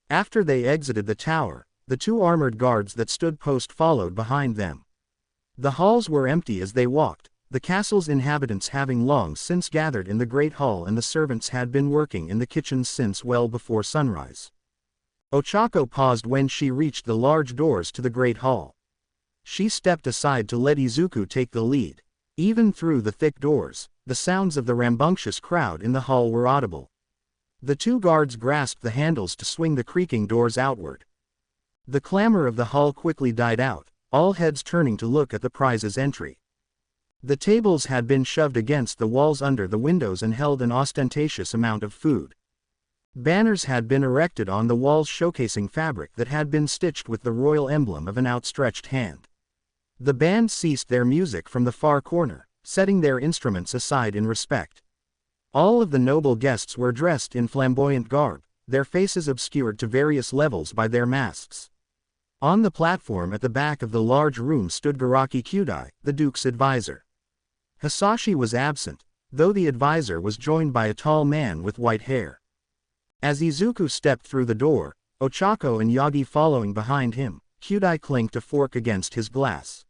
After they exited the tower, the two armored guards that stood post followed behind them. The halls were empty as they walked, the castle's inhabitants having long since gathered in the great hall and the servants had been working in the kitchens since well before sunrise. Ochako paused when she reached the large doors to the great hall. She stepped aside to let Izuku take the lead. Even through the thick doors, the sounds of the rambunctious crowd in the hall were audible. The two guards grasped the handles to swing the creaking doors outward. The clamor of the hall quickly died out, all heads turning to look at the prize's entry. The tables had been shoved against the walls under the windows and held an ostentatious amount of food. Banners had been erected on the walls showcasing fabric that had been stitched with the royal emblem of an outstretched hand. The band ceased their music from the far corner, setting their instruments aside in respect. All of the noble guests were dressed in flamboyant garb, their faces obscured to various levels by their masks. On the platform at the back of the large room stood Garaki Kyudai, the duke's advisor. Hisashi was absent, though the advisor was joined by a tall man with white hair. As Izuku stepped through the door, Ochako and Yagi following behind him, Kyudai clinked a fork against his glass.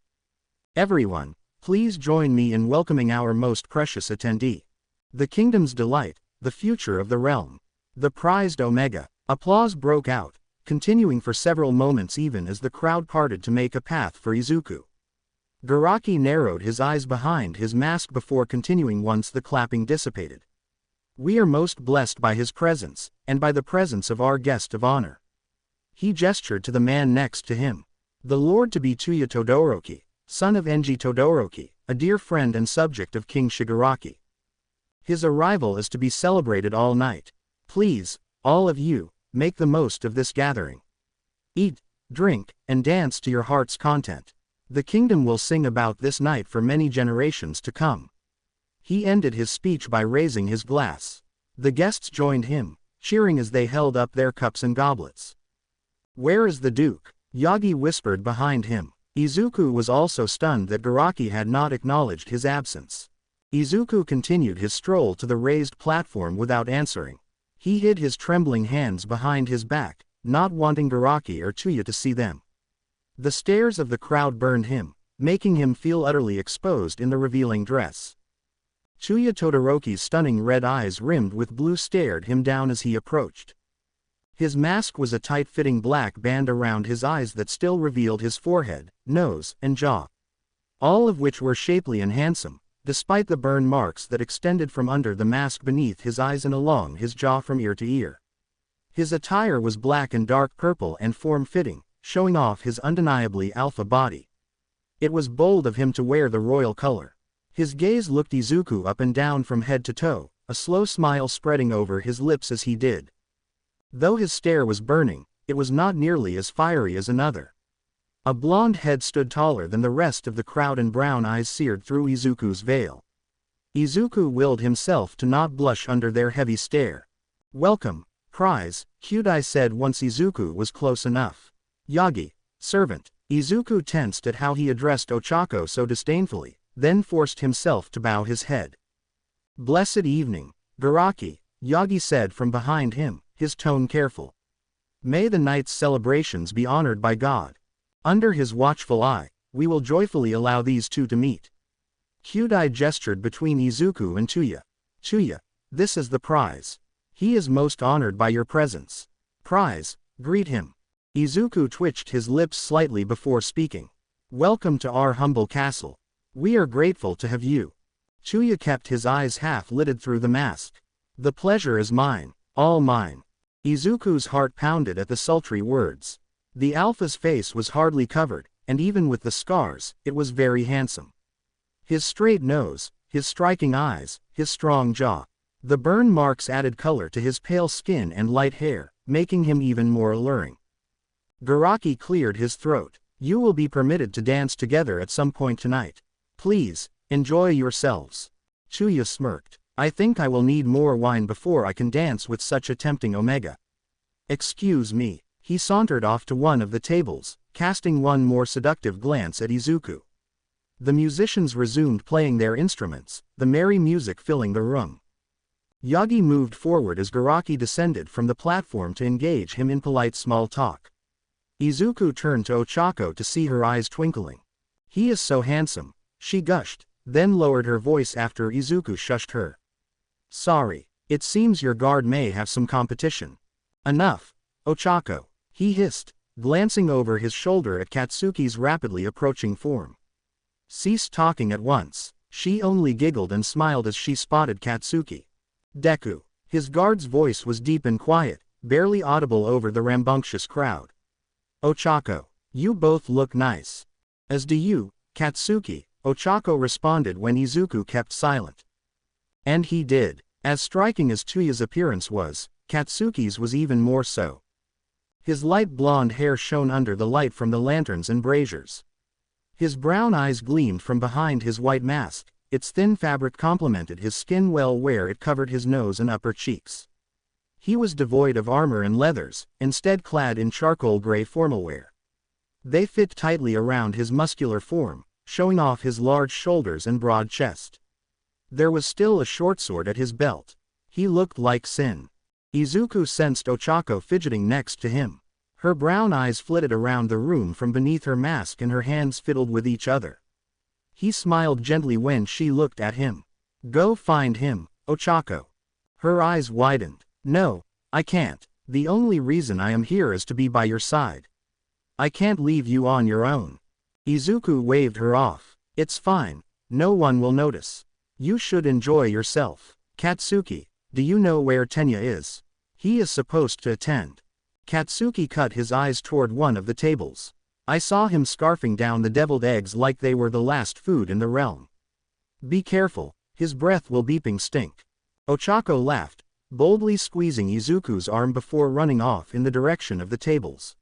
"Everyone, please join me in welcoming our most precious attendee. The kingdom's delight, the future of the realm. The prized Omega." Applause broke out, continuing for several moments even as the crowd parted to make a path for Izuku. Garaki narrowed his eyes behind his mask before continuing once the clapping dissipated. "We are most blessed by his presence, and by the presence of our guest of honor." He gestured to the man next to him. "The Lord-to-be Tuya Todoroki, son of Enji Todoroki, a dear friend and subject of King Shigaraki. His arrival is to be celebrated all night. Please, all of you, make the most of this gathering. Eat, drink, and dance to your heart's content. The kingdom will sing about this night for many generations to come." He ended his speech by raising his glass. The guests joined him, cheering as they held up their cups and goblets. "Where is the Duke?" Yagi whispered behind him. Izuku was also stunned that Garaki had not acknowledged his absence. Izuku continued his stroll to the raised platform without answering. He hid his trembling hands behind his back, not wanting Garaki or Tuya to see them. The stares of the crowd burned him, making him feel utterly exposed in the revealing dress. Tuya Todoroki's stunning red eyes rimmed with blue stared him down as he approached. His mask was a tight-fitting black band around his eyes that still revealed his forehead, nose, and jaw. All of which were shapely and handsome, despite the burn marks that extended from under the mask beneath his eyes and along his jaw from ear to ear. His attire was black and dark purple and form-fitting, showing off his undeniably alpha body. It was bold of him to wear the royal color. His gaze looked Izuku up and down from head to toe, a slow smile spreading over his lips as he did. Though his stare was burning, it was not nearly as fiery as another. A blonde head stood taller than the rest of the crowd and brown eyes seared through Izuku's veil. Izuku willed himself to not blush under their heavy stare. "Welcome, prize," Kyudai said once Izuku was close enough. "Yagi, servant." Izuku tensed at how he addressed Ochako so disdainfully, then forced himself to bow his head. "Blessed evening, Garaki," Yagi said from behind him, his tone careful. "May the night's celebrations be honored by God. Under his watchful eye, we will joyfully allow these two to meet." Kyudai gestured between Izuku and Tuya. "Tuya, this is the prize. He is most honored by your presence. Prize, greet him." Izuku twitched his lips slightly before speaking. "Welcome to our humble castle. We are grateful to have you." Tuya kept his eyes half-lidded through the mask. "The pleasure is mine, all mine." Izuku's heart pounded at the sultry words. The alpha's face was hardly covered, and even with the scars, it was very handsome. His straight nose, his striking eyes, his strong jaw. The burn marks added color to his pale skin and light hair, making him even more alluring. Garaki cleared his throat. "You will be permitted to dance together at some point tonight. Please, enjoy yourselves." Tuya smirked. "I think I will need more wine before I can dance with such a tempting Omega." "Excuse me." He sauntered off to one of the tables, casting one more seductive glance at Izuku. The musicians resumed playing their instruments, the merry music filling the room. Yagi moved forward as Garaki descended from the platform to engage him in polite small talk. Izuku turned to Ochako to see her eyes twinkling. "He is so handsome," she gushed, then lowered her voice after Izuku shushed her. Sorry, it seems your guard may have some competition. Enough, Ochako, he hissed, glancing over his shoulder at Katsuki's rapidly approaching form. Cease talking at once. She only giggled and smiled as she spotted Katsuki. Deku. His guard's voice was deep and quiet, barely audible over the rambunctious crowd. Ochako, you both look nice. As do you, Katsuki, Ochako responded when Izuku kept silent. And he did. As striking as Tsuya's appearance was, Katsuki's was even more so. His light blonde hair shone under the light from the lanterns and braziers. His brown eyes gleamed from behind his white mask, its thin fabric complemented his skin well where it covered his nose and upper cheeks. He was devoid of armor and leathers, instead clad in charcoal gray formalwear. They fit tightly around his muscular form, showing off his large shoulders and broad chest. There was still a short sword at his belt. He looked like Sin. Izuku sensed Ochako fidgeting next to him. Her brown eyes flitted around the room from beneath her mask and her hands fiddled with each other. He smiled gently when she looked at him. Go find him, Ochako. Her eyes widened. No, I can't. The only reason I am here is to be by your side. I can't leave you on your own. Izuku waved her off. It's fine. No one will notice. You should enjoy yourself. Katsuki, do you know where Tenya is? He is supposed to attend. Katsuki cut his eyes toward one of the tables. I saw him scarfing down the deviled eggs like they were the last food in the realm. Be careful, his breath will beeping stink. Ochako laughed, boldly squeezing Izuku's arm before running off in the direction of the tables.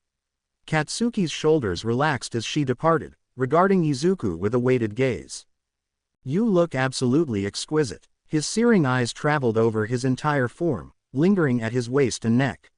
Katsuki's shoulders relaxed as she departed, regarding Izuku with a weighted gaze. You look absolutely exquisite. His searing eyes traveled over his entire form, lingering at his waist and neck.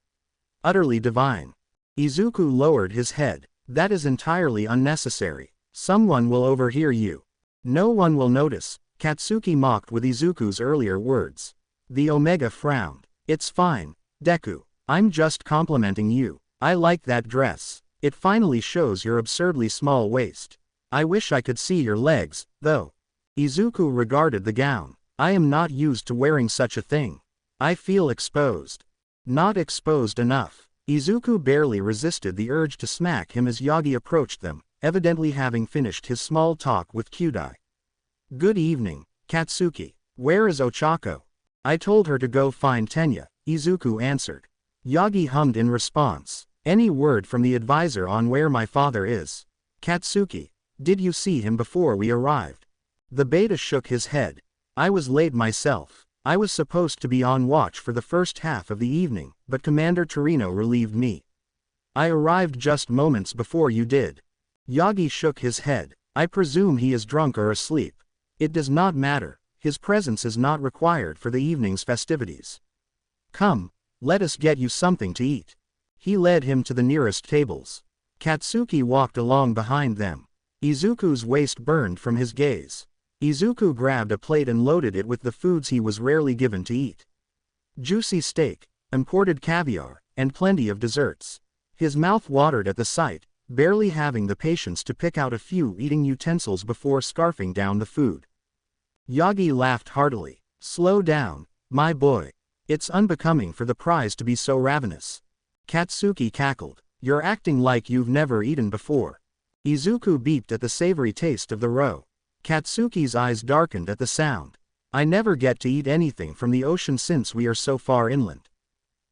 Utterly divine. Izuku lowered his head. That is entirely unnecessary. Someone will overhear you. No one will notice, Katsuki mocked with Izuku's earlier words. The Omega frowned. It's fine, Deku. I'm just complimenting you. I like that dress. It finally shows your absurdly small waist. I wish I could see your legs, though. Izuku regarded the gown. I am not used to wearing such a thing. I feel exposed. Not exposed enough. Izuku barely resisted the urge to smack him as Yagi approached them, evidently having finished his small talk with Kyudai. Good evening, Katsuki. Where is Ochako? I told her to go find Tenya, Izuku answered. Yagi hummed in response. Any word from the advisor on where my father is? Katsuki, did you see him before we arrived? The beta shook his head. I was late myself. I was supposed to be on watch for the first half of the evening, but Commander Torino relieved me. I arrived just moments before you did. Yagi shook his head. I presume he is drunk or asleep. It does not matter. His presence is not required for the evening's festivities. Come, let us get you something to eat. He led him to the nearest tables. Katsuki walked along behind them. Izuku's waist burned from his gaze. Izuku grabbed a plate and loaded it with the foods he was rarely given to eat. Juicy steak, imported caviar, and plenty of desserts. His mouth watered at the sight, barely having the patience to pick out a few eating utensils before scarfing down the food. Yagi laughed heartily. Slow down, my boy. It's unbecoming for the prize to be so ravenous. Katsuki cackled. You're acting like you've never eaten before. Izuku beeped at the savory taste of the roe. Katsuki's eyes darkened at the sound. I never get to eat anything from the ocean since we are so far inland.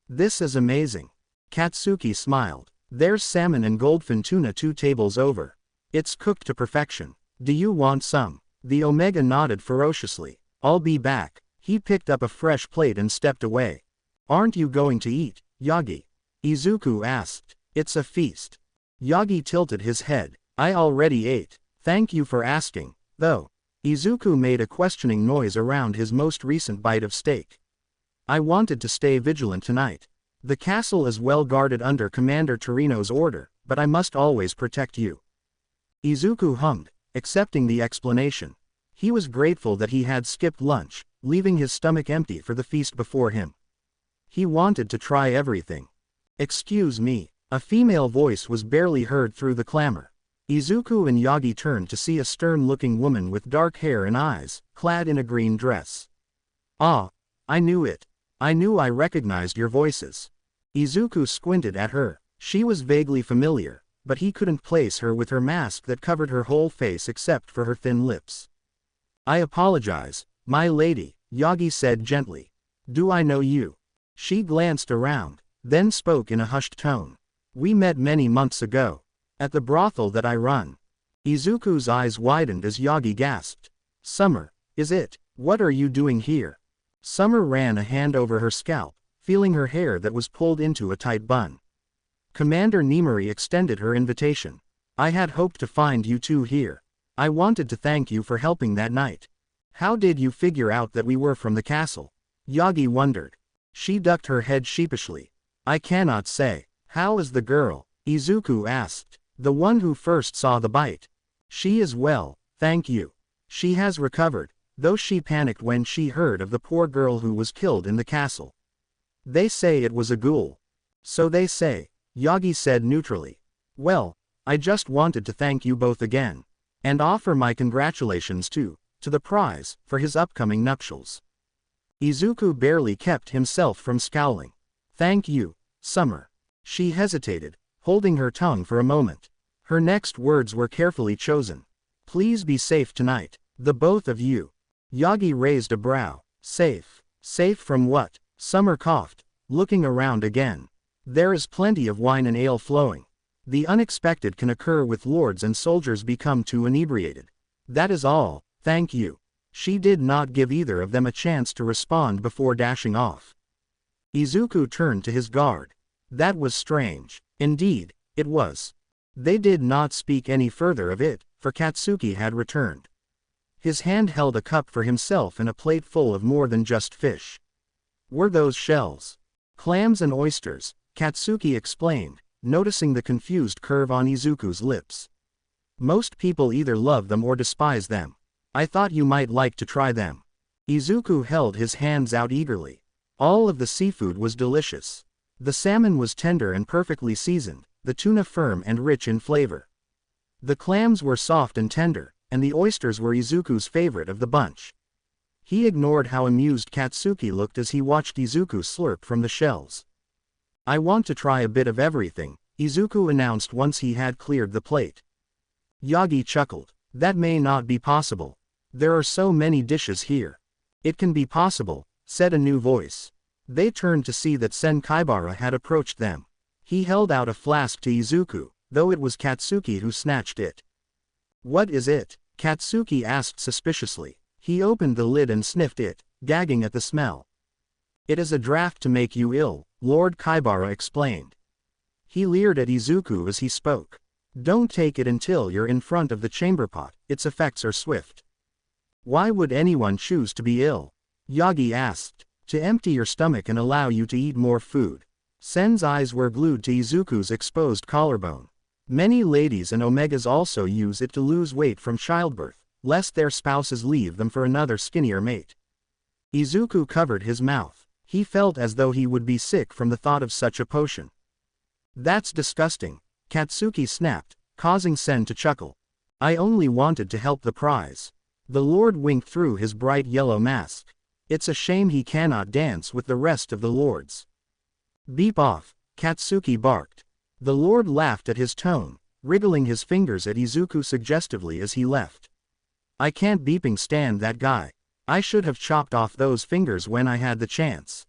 This is amazing. Katsuki smiled. There's salmon and goldfin tuna 2 tables over. It's cooked to perfection. Do you want some? The Omega nodded ferociously. I'll be back. He picked up a fresh plate and stepped away. Aren't you going to eat, Yagi? Izuku asked. It's a feast. Yagi tilted his head. I already ate. Thank you for asking. Though, Izuku made a questioning noise around his most recent bite of steak. I wanted to stay vigilant tonight. The castle is well guarded under Commander Torino's order, but I must always protect you. Izuku hummed, accepting the explanation. He was grateful that he had skipped lunch, leaving his stomach empty for the feast before him. He wanted to try everything. Excuse me, a female voice was barely heard through the clamor. Izuku and Yagi turned to see a stern-looking woman with dark hair and eyes, clad in a green dress. Ah, I knew it. I knew I recognized your voices. Izuku squinted at her. She was vaguely familiar, but he couldn't place her with her mask that covered her whole face except for her thin lips. I apologize, my lady, Yagi said gently. Do I know you? She glanced around, then spoke in a hushed tone. We met many months ago. At the brothel that I run. Izuku's eyes widened as Yagi gasped. Summer, is it? What are you doing here? Summer ran a hand over her scalp, feeling her hair that was pulled into a tight bun. Commander Nimori extended her invitation. I had hoped to find you two here. I wanted to thank you for helping that night. How did you figure out that we were from the castle? Yagi wondered. She ducked her head sheepishly. I cannot say. How is the girl? Izuku asked. The one who first saw the bite. She is well, thank you. She has recovered, though she panicked when she heard of the poor girl who was killed in the castle. They say it was a ghoul. So they say, Yagi said neutrally. Well, I just wanted to thank you both again. And offer my congratulations to the prize, for his upcoming nuptials. Izuku barely kept himself from scowling. Thank you, Summer. She hesitated, holding her tongue for a moment. Her next words were carefully chosen. Please be safe tonight, the both of you. Yagi raised a brow. Safe. Safe from what? Summer coughed, looking around again. There is plenty of wine and ale flowing. The unexpected can occur with lords and soldiers become too inebriated. That is all, thank you. She did not give either of them a chance to respond before dashing off. Izuku turned to his guard. That was strange. Indeed, it was. They did not speak any further of it, for Katsuki had returned. His hand held a cup for himself and a plate full of more than just fish. Were those shells? Clams and oysters, Katsuki explained, noticing the confused curve on Izuku's lips. Most people either love them or despise them. I thought you might like to try them. Izuku held his hands out eagerly. All of the seafood was delicious. The salmon was tender and perfectly seasoned, the tuna firm and rich in flavor. The clams were soft and tender, and the oysters were Izuku's favorite of the bunch. He ignored how amused Katsuki looked as he watched Izuku slurp from the shells. I want to try a bit of everything, Izuku announced once he had cleared the plate. Yagi chuckled. That may not be possible. There are so many dishes here. It can be possible, said a new voice. They turned to see that Senkaibara had approached them. He held out a flask to Izuku, though it was Katsuki who snatched it. What is it? Katsuki asked suspiciously. He opened the lid and sniffed it, gagging at the smell. It is a draught to make you ill, Lord Kaibara explained. He leered at Izuku as he spoke. Don't take it until you're in front of the chamber pot, its effects are swift. Why would anyone choose to be ill? Yagi asked. To empty your stomach and allow you to eat more food. Sen's eyes were glued to Izuku's exposed collarbone. Many ladies and omegas also use it to lose weight from childbirth, lest their spouses leave them for another skinnier mate. Izuku covered his mouth. He felt as though he would be sick from the thought of such a potion. That's disgusting, Katsuki snapped, causing Sen to chuckle. I only wanted to help the prize. The Lord winked through his bright yellow mask. It's a shame he cannot dance with the rest of the lords. Beep off, Katsuki barked. The Lord laughed at his tone, wriggling his fingers at Izuku suggestively as he left. I can't beeping stand that guy. I should have chopped off those fingers when I had the chance.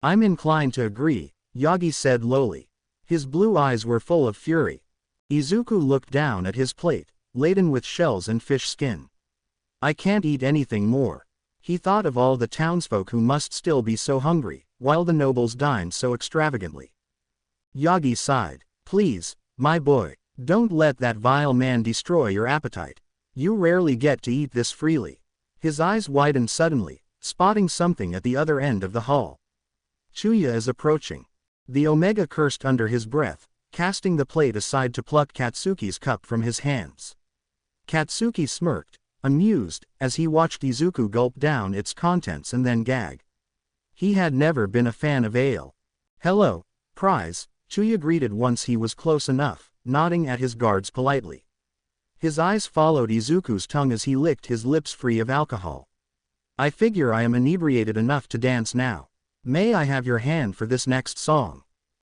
I'm inclined to agree, Yagi said lowly. His blue eyes were full of fury. Izuku looked down at his plate, laden with shells and fish skin. I can't eat anything more. He thought of all the townsfolk who must still be so hungry, while the nobles dined so extravagantly. Yagi sighed. Please, my boy, don't let that vile man destroy your appetite. You rarely get to eat this freely. His eyes widened suddenly, spotting something at the other end of the hall. Chuya is approaching. The Omega cursed under his breath, casting the plate aside to pluck Katsuki's cup from his hands. Katsuki smirked, amused, as he watched Izuku gulp down its contents and then gag. He had never been a fan of ale. Hello, prize, Chuya greeted once he was close enough, nodding at his guards politely. His eyes followed Izuku's tongue as he licked his lips free of alcohol. I figure I am inebriated enough to dance now. May I have your hand for this next song?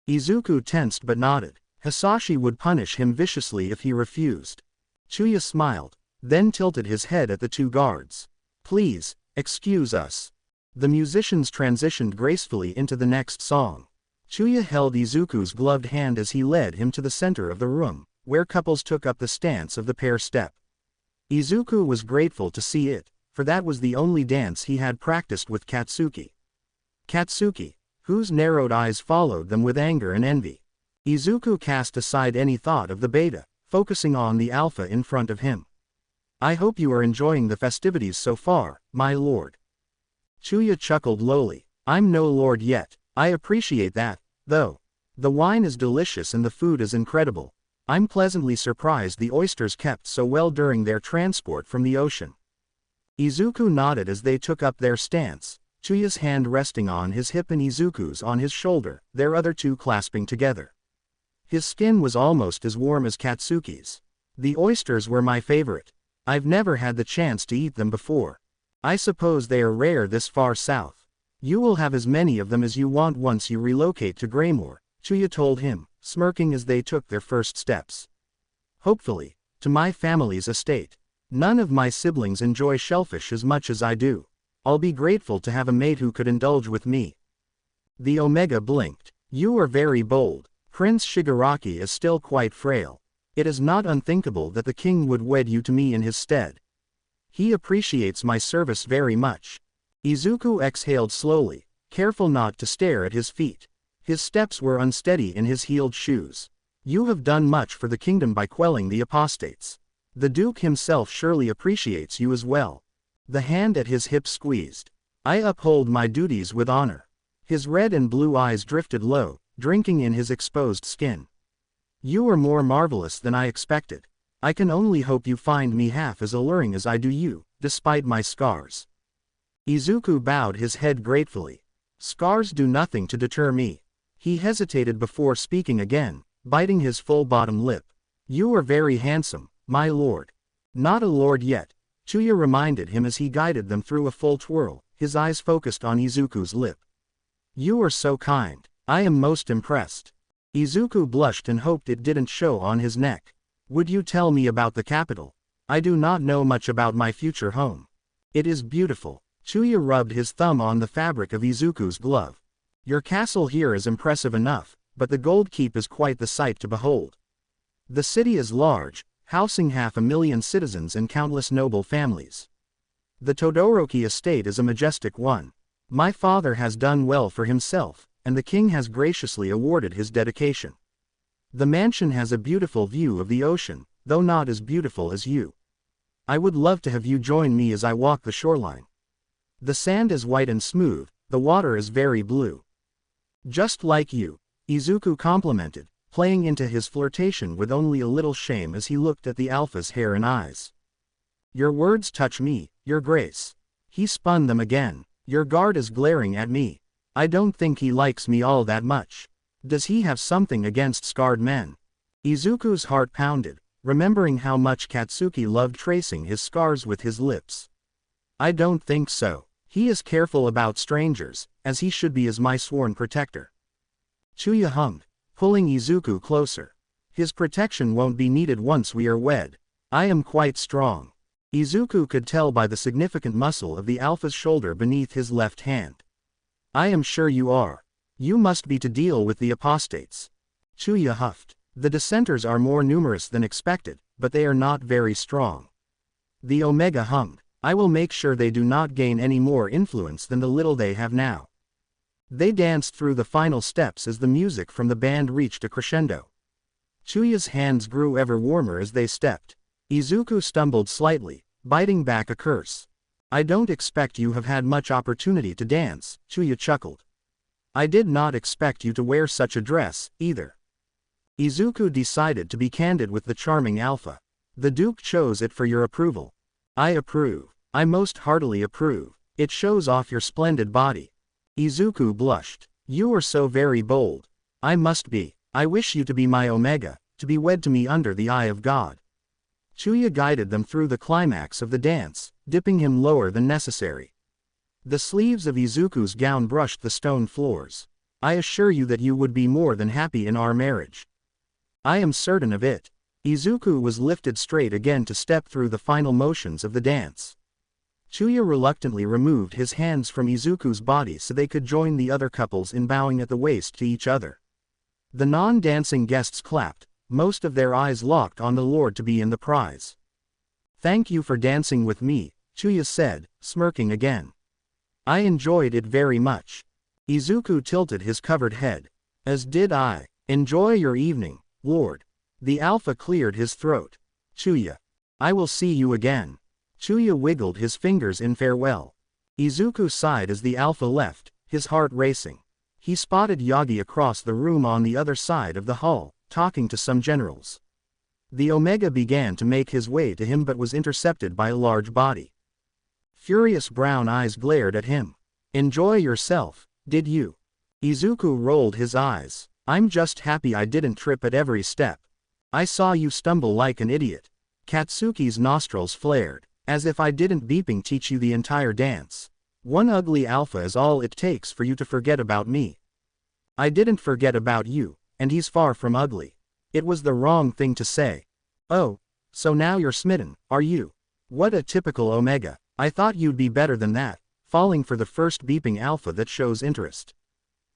Izuku tensed but nodded. Hisashi would punish him viciously if he refused. Chuya smiled, then tilted his head at the two guards. Please, excuse us. The musicians transitioned gracefully into the next song. Chuya held Izuku's gloved hand as he led him to the center of the room, where couples took up the stance of the pair step. Izuku was grateful to see it, for that was the only dance he had practiced with Katsuki. Katsuki, whose narrowed eyes followed them with anger and envy. Izuku cast aside any thought of the beta, focusing on the alpha in front of him. I hope you are enjoying the festivities so far, my lord. Chuya chuckled lowly. I'm no lord yet. I appreciate that, though. The wine is delicious and the food is incredible. I'm pleasantly surprised the oysters kept so well during their transport from the ocean. Izuku nodded as they took up their stance, Chuya's hand resting on his hip and Izuku's on his shoulder, their other two clasping together. His skin was almost as warm as Katsuki's. The oysters were my favorite. I've never had the chance to eat them before. I suppose they are rare this far south. You will have as many of them as you want once you relocate to Greymore, Chuya told him, smirking as they took their first steps. Hopefully, to my family's estate. None of my siblings enjoy shellfish as much as I do. I'll be grateful to have a mate who could indulge with me. The Omega blinked. You are very bold. Prince Shigaraki is still quite frail. It is not unthinkable that the king would wed you to me in his stead. He appreciates my service very much. Izuku exhaled slowly, careful not to stare at his feet. His steps were unsteady in his heeled shoes. You have done much for the kingdom by quelling the apostates. The Duke himself surely appreciates you as well. The hand at his hip squeezed. I uphold my duties with honor. His red and blue eyes drifted low, drinking in his exposed skin. You are more marvelous than I expected. I can only hope you find me half as alluring as I do you, despite my scars. Izuku bowed his head gratefully. Scars do nothing to deter me. He hesitated before speaking again, biting his full bottom lip. You are very handsome, my lord. Not a lord yet, Chuya reminded him as he guided them through a full twirl, his eyes focused on Izuku's lip. You are so kind. I am most impressed. Izuku blushed and hoped it didn't show on his neck. Would you tell me about the capital? I do not know much about my future home. It is beautiful. Chuya rubbed his thumb on the fabric of Izuku's glove. Your castle here is impressive enough, but the Gold Keep is quite the sight to behold. The city is large, housing 500,000 citizens and countless noble families. The Todoroki estate is a majestic one. My father has done well for himself, and the king has graciously awarded his dedication. The mansion has a beautiful view of the ocean, though not as beautiful as you. I would love to have you join me as I walk the shoreline. The sand is white and smooth, the water is very blue. Just like you, Izuku complimented, playing into his flirtation with only a little shame as he looked at the alpha's hair and eyes. Your words touch me, your grace. He spun them again. Your guard is glaring at me. I don't think he likes me all that much. Does he have something against scarred men? Izuku's heart pounded, remembering how much Katsuki loved tracing his scars with his lips. I don't think so. He is careful about strangers, as he should be as my sworn protector. Chuya hummed, pulling Izuku closer. His protection won't be needed once we are wed. I am quite strong. Izuku could tell by the significant muscle of the alpha's shoulder beneath his left hand. I am sure you are. You must be to deal with the apostates. Chuya huffed. The dissenters are more numerous than expected, but they are not very strong. The Omega hummed. I will make sure they do not gain any more influence than the little they have now. They danced through the final steps as the music from the band reached a crescendo. Chuya's hands grew ever warmer as they stepped. Izuku stumbled slightly, biting back a curse. I don't expect you have had much opportunity to dance, Chuya chuckled. I did not expect you to wear such a dress, either. Izuku decided to be candid with the charming alpha. The Duke chose it for your approval. I approve. I most heartily approve. It shows off your splendid body. Izuku blushed. You are so very bold. I must be. I wish you to be my Omega, to be wed to me under the eye of God. Chuya guided them through the climax of the dance, dipping him lower than necessary. The sleeves of Izuku's gown brushed the stone floors. I assure you that you would be more than happy in our marriage. I am certain of it. Izuku was lifted straight again to step through the final motions of the dance. Chuya reluctantly removed his hands from Izuku's body so they could join the other couples in bowing at the waist to each other. The non-dancing guests clapped, most of their eyes locked on the lord-to-be and the prize. Thank you for dancing with me, Chuya said, smirking again. I enjoyed it very much. Izuku tilted his covered head. As did I. Enjoy your evening, Lord. The Alpha cleared his throat. Chuya. I will see you again. Chuya wiggled his fingers in farewell. Izuku sighed as the Alpha left, his heart racing. He spotted Yagi across the room on the other side of the hall, talking to some generals. The Omega began to make his way to him but was intercepted by a large body. Furious brown eyes glared at him. Enjoy yourself, did you? Izuku rolled his eyes. I'm just happy I didn't trip at every step. I saw you stumble like an idiot. Katsuki's nostrils flared. As if I didn't beeping teach you the entire dance. One ugly alpha is all it takes for you to forget about me. I didn't forget about you, and he's far from ugly. It was the wrong thing to say. Oh, so now you're smitten, are you? What a typical Omega. I thought you'd be better than that, falling for the first beeping alpha that shows interest.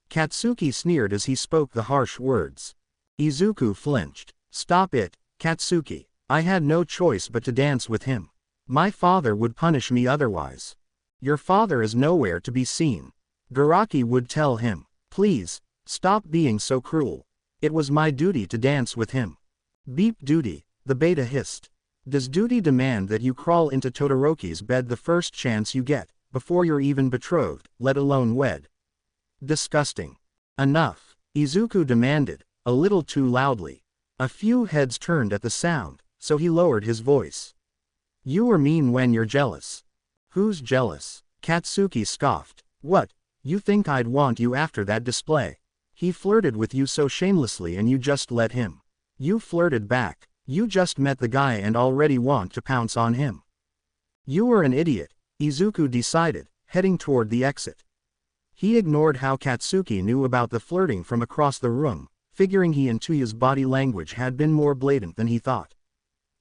Katsuki sneered as he spoke the harsh words. Izuku flinched. Stop it, Katsuki. I had no choice but to dance with him. My father would punish me otherwise. Your father is nowhere to be seen. Garaki would tell him. Please, stop being so cruel. It was my duty to dance with him. Beep duty, the beta hissed. Does duty demand that you crawl into Todoroki's bed the first chance you get, before you're even betrothed, let alone wed? Disgusting. Enough, Izuku demanded, a little too loudly. A few heads turned at the sound, so he lowered his voice. You are mean when you're jealous. Who's jealous? Katsuki scoffed. What, you think I'd want you after that display? He flirted with you so shamelessly and you just let him. You flirted back. You just met the guy and already want to pounce on him. You were an idiot, Izuku decided, heading toward the exit. He ignored how Katsuki knew about the flirting from across the room, figuring he and Chuya's body language had been more blatant than he thought.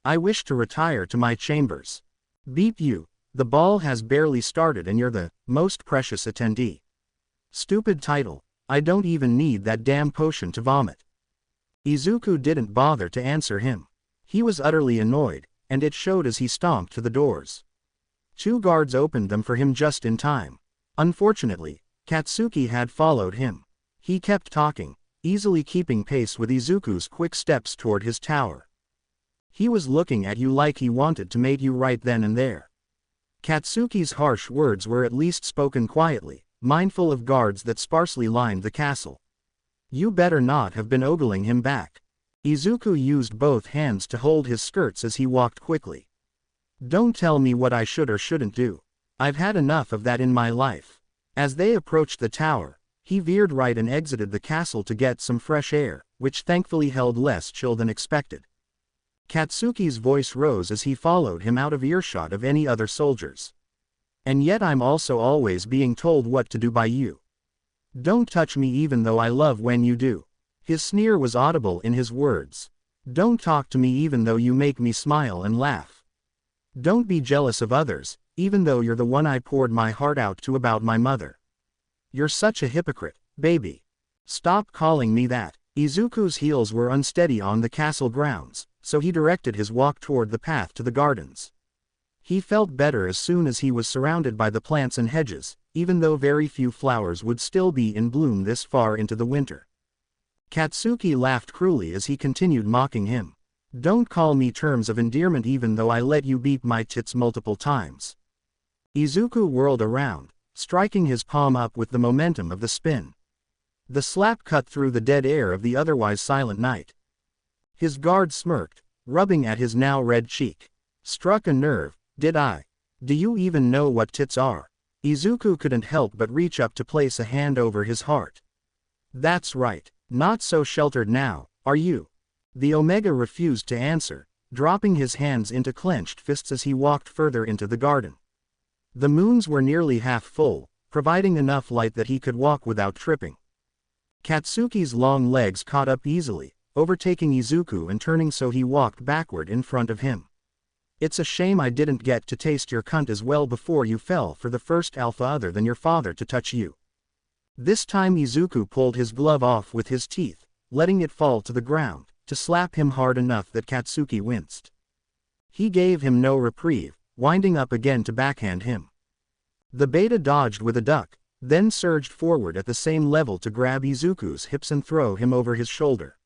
I wish to retire to my chambers. Beep you, the ball has barely started and you're the most precious attendee. Stupid title, I don't even need that damn potion to vomit. Izuku didn't bother to answer him. He was utterly annoyed, and it showed as he stomped to the doors. 2 guards opened them for him just in time. Unfortunately, Katsuki had followed him. He kept talking, easily keeping pace with Izuku's quick steps toward his tower. He was looking at you like he wanted to mate you right then and there. Katsuki's harsh words were at least spoken quietly, mindful of guards that sparsely lined the castle. You better not have been ogling him back. Izuku used both hands to hold his skirts as he walked quickly. Don't tell me what I should or shouldn't do. I've had enough of that in my life. As they approached the tower, he veered right and exited the castle to get some fresh air, which thankfully held less chill than expected. Katsuki's voice rose as he followed him out of earshot of any other soldiers. And yet I'm also always being told what to do by you. Don't touch me even though I love when you do. His sneer was audible in his words. Don't talk to me even though you make me smile and laugh. Don't be jealous of others, even though you're the one I poured my heart out to about my mother. You're such a hypocrite, baby. Stop calling me that. Izuku's heels were unsteady on the castle grounds, so he directed his walk toward the path to the gardens. He felt better as soon as he was surrounded by the plants and hedges, even though very few flowers would still be in bloom this far into the winter. Katsuki laughed cruelly as he continued mocking him. Don't call me terms of endearment even though I let you beat my tits multiple times. Izuku whirled around, striking his palm up with the momentum of the spin. The slap cut through the dead air of the otherwise silent night. His guard smirked, rubbing at his now red cheek. Struck a nerve, did I? Do you even know what tits are? Izuku couldn't help but reach up to place a hand over his heart. That's right. Not so sheltered now, are you? The Omega refused to answer, dropping his hands into clenched fists as he walked further into the garden. The moons were nearly half full, providing enough light that he could walk without tripping. Katsuki's long legs caught up easily, overtaking Izuku and turning so he walked backward in front of him. It's a shame I didn't get to taste your cunt as well before you fell for the first alpha other than your father to touch you. This time Izuku pulled his glove off with his teeth, letting it fall to the ground, to slap him hard enough that Katsuki winced. He gave him no reprieve, winding up again to backhand him. The beta dodged with a duck, then surged forward at the same level to grab Izuku's hips and throw him over his shoulder.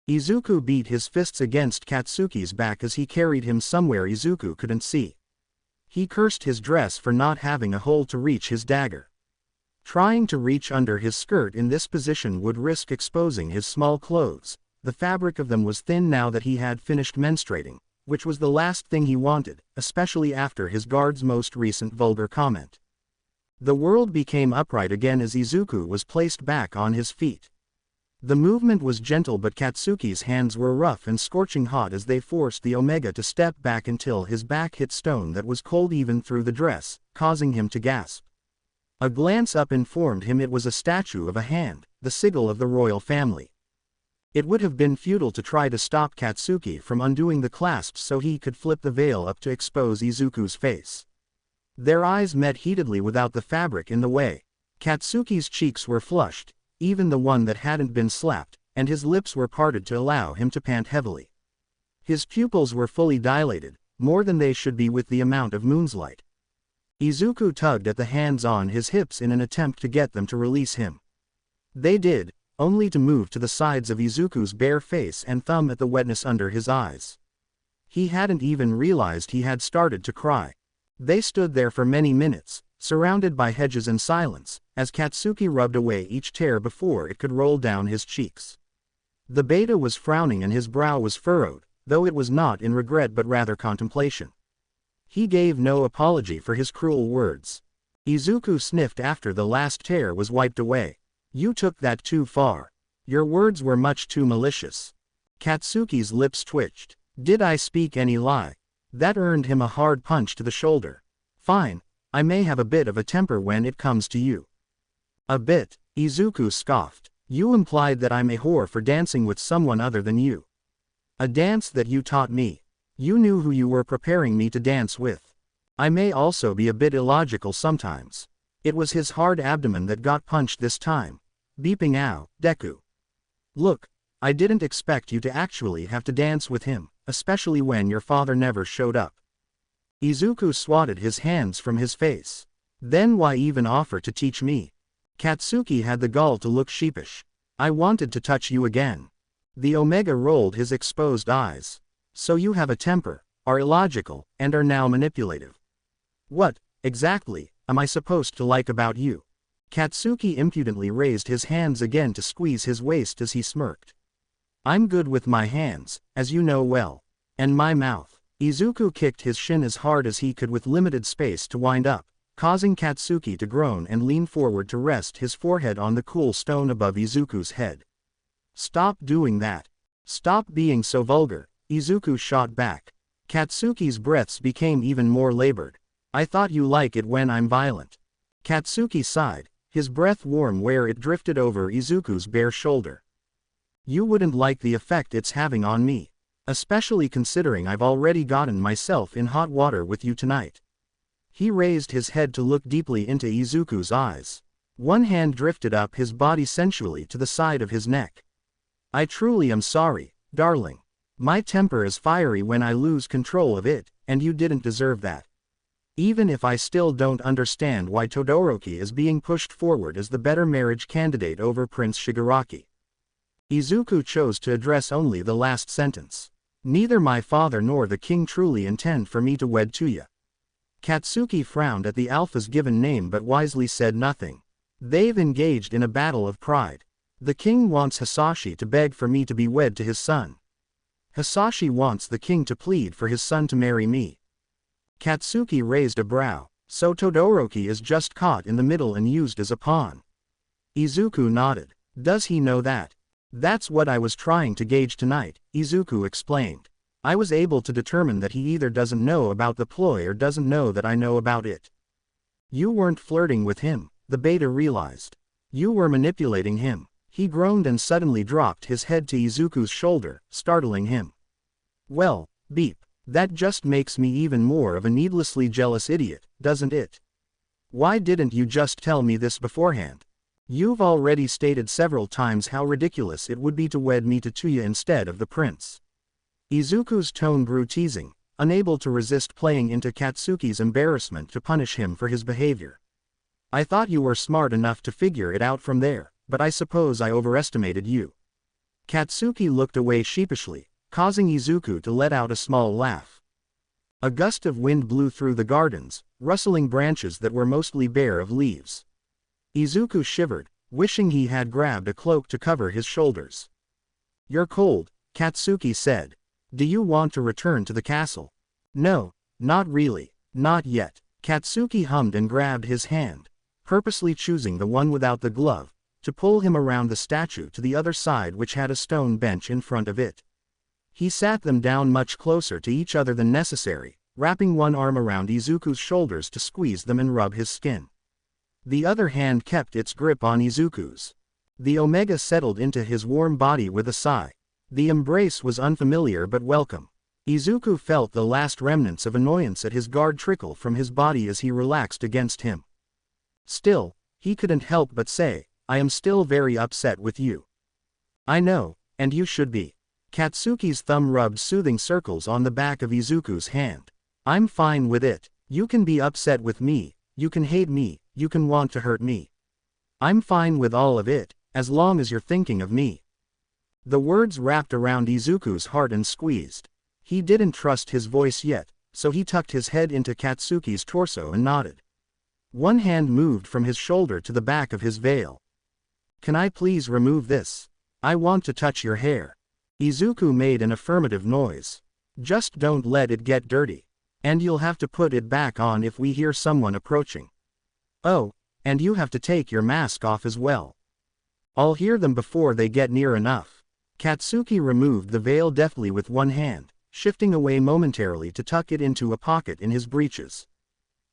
Izuku beat his fists against Katsuki's back as he carried him somewhere Izuku couldn't see. He cursed his dress for not having a hole to reach his dagger. Trying to reach under his skirt in this position would risk exposing his small clothes. The fabric of them was thin now that he had finished menstruating, which was the last thing he wanted, especially after his guard's most recent vulgar comment. The world became upright again as Izuku was placed back on his feet. The movement was gentle but Katsuki's hands were rough and scorching hot as they forced the Omega to step back until his back hit stone that was cold even through the dress, causing him to gasp. A glance up informed him it was a statue of a hand, the sigil of the royal family. It would have been futile to try to stop Katsuki from undoing the clasps so he could flip the veil up to expose Izuku's face. Their eyes met heatedly without the fabric in the way. Katsuki's cheeks were flushed, even the one that hadn't been slapped, and his lips were parted to allow him to pant heavily. His pupils were fully dilated, more than they should be with the amount of moon's light. Izuku tugged at the hands on his hips in an attempt to get them to release him. They did, only to move to the sides of Izuku's bare face and thumb at the wetness under his eyes. He hadn't even realized he had started to cry. They stood there for many minutes, surrounded by hedges and silence, as Katsuki rubbed away each tear before it could roll down his cheeks. The beta was frowning and his brow was furrowed, though it was not in regret but rather contemplation. He gave no apology for his cruel words. Izuku sniffed after the last tear was wiped away. You took that too far. Your words were much too malicious. Katsuki's lips twitched. Did I speak any lie? That earned him a hard punch to the shoulder. Fine, I may have a bit of a temper when it comes to you. A bit, Izuku scoffed. You implied that I'm a whore for dancing with someone other than you. A dance that you taught me. You knew who you were preparing me to dance with. I may also be a bit illogical sometimes. It was his hard abdomen that got punched this time. Beeping ow, Deku. Look, I didn't expect you to actually have to dance with him, especially when your father never showed up. Izuku swatted his hands from his face. Then why even offer to teach me? Katsuki had the gall to look sheepish. I wanted to touch you again. The Omega rolled his exposed eyes. So you have a temper, are illogical, and are now manipulative. What, exactly, am I supposed to like about you? Katsuki impudently raised his hands again to squeeze his waist as he smirked. I'm good with my hands, as you know well. And my mouth. Izuku kicked his shin as hard as he could with limited space to wind up, causing Katsuki to groan and lean forward to rest his forehead on the cool stone above Izuku's head. Stop doing that. Stop being so vulgar, Izuku shot back. Katsuki's breaths became even more labored. I thought you like it when I'm violent. Katsuki sighed, his breath warm where it drifted over Izuku's bare shoulder. You wouldn't like the effect it's having on me. Especially considering I've already gotten myself in hot water with you tonight. He raised his head to look deeply into Izuku's eyes. One hand drifted up his body sensually to the side of his neck. I truly am sorry, darling. My temper is fiery when I lose control of it, and you didn't deserve that. Even if I still don't understand why Todoroki is being pushed forward as the better marriage candidate over Prince Shigaraki. Izuku chose to address only the last sentence. Neither my father nor the king truly intend for me to wed Tuya. Katsuki frowned at the alpha's given name but wisely said nothing. They've engaged in a battle of pride. The king wants Hisashi to beg for me to be wed to his son. Hisashi wants the king to plead for his son to marry me. Katsuki raised a brow. So Todoroki is just caught in the middle and used as a pawn. Izuku nodded. Does he know that? That's what I was trying to gauge tonight, Izuku explained. I was able to determine that he either doesn't know about the ploy or doesn't know that I know about it. You weren't flirting with him, the beta realized. You were manipulating him. He groaned and suddenly dropped his head to Izuku's shoulder, startling him. Well, beep. That just makes me even more of a needlessly jealous idiot, doesn't it? Why didn't you just tell me this beforehand? You've already stated several times how ridiculous it would be to wed me to Tuya instead of the prince. Izuku's tone grew teasing, unable to resist playing into Katsuki's embarrassment to punish him for his behavior. I thought you were smart enough to figure it out from there, but I suppose I overestimated you. Katsuki looked away sheepishly, causing Izuku to let out a small laugh. A gust of wind blew through the gardens, rustling branches that were mostly bare of leaves. Izuku shivered, wishing he had grabbed a cloak to cover his shoulders. You're cold, Katsuki said. Do you want to return to the castle? No, not really, not yet. Katsuki hummed and grabbed his hand, purposely choosing the one without the glove, to pull him around the statue to the other side, which had a stone bench in front of it. He sat them down much closer to each other than necessary, wrapping one arm around Izuku's shoulders to squeeze them and rub his skin. The other hand kept its grip on Izuku's. The Omega settled into his warm body with a sigh. The embrace was unfamiliar but welcome. Izuku felt the last remnants of annoyance at his guard trickle from his body as he relaxed against him. Still, he couldn't help but say, I am still very upset with you. I know, and you should be. Katsuki's thumb rubbed soothing circles on the back of Izuku's hand. I'm fine with it. You can be upset with me, you can hate me, you can want to hurt me. I'm fine with all of it, as long as you're thinking of me. The words wrapped around Izuku's heart and squeezed. He didn't trust his voice yet, so he tucked his head into Katsuki's torso and nodded. One hand moved from his shoulder to the back of his veil. Can I please remove this? I want to touch your hair. Izuku made an affirmative noise. Just don't let it get dirty. And you'll have to put it back on if we hear someone approaching. Oh, and you have to take your mask off as well. I'll hear them before they get near enough. Katsuki removed the veil deftly with one hand, shifting away momentarily to tuck it into a pocket in his breeches.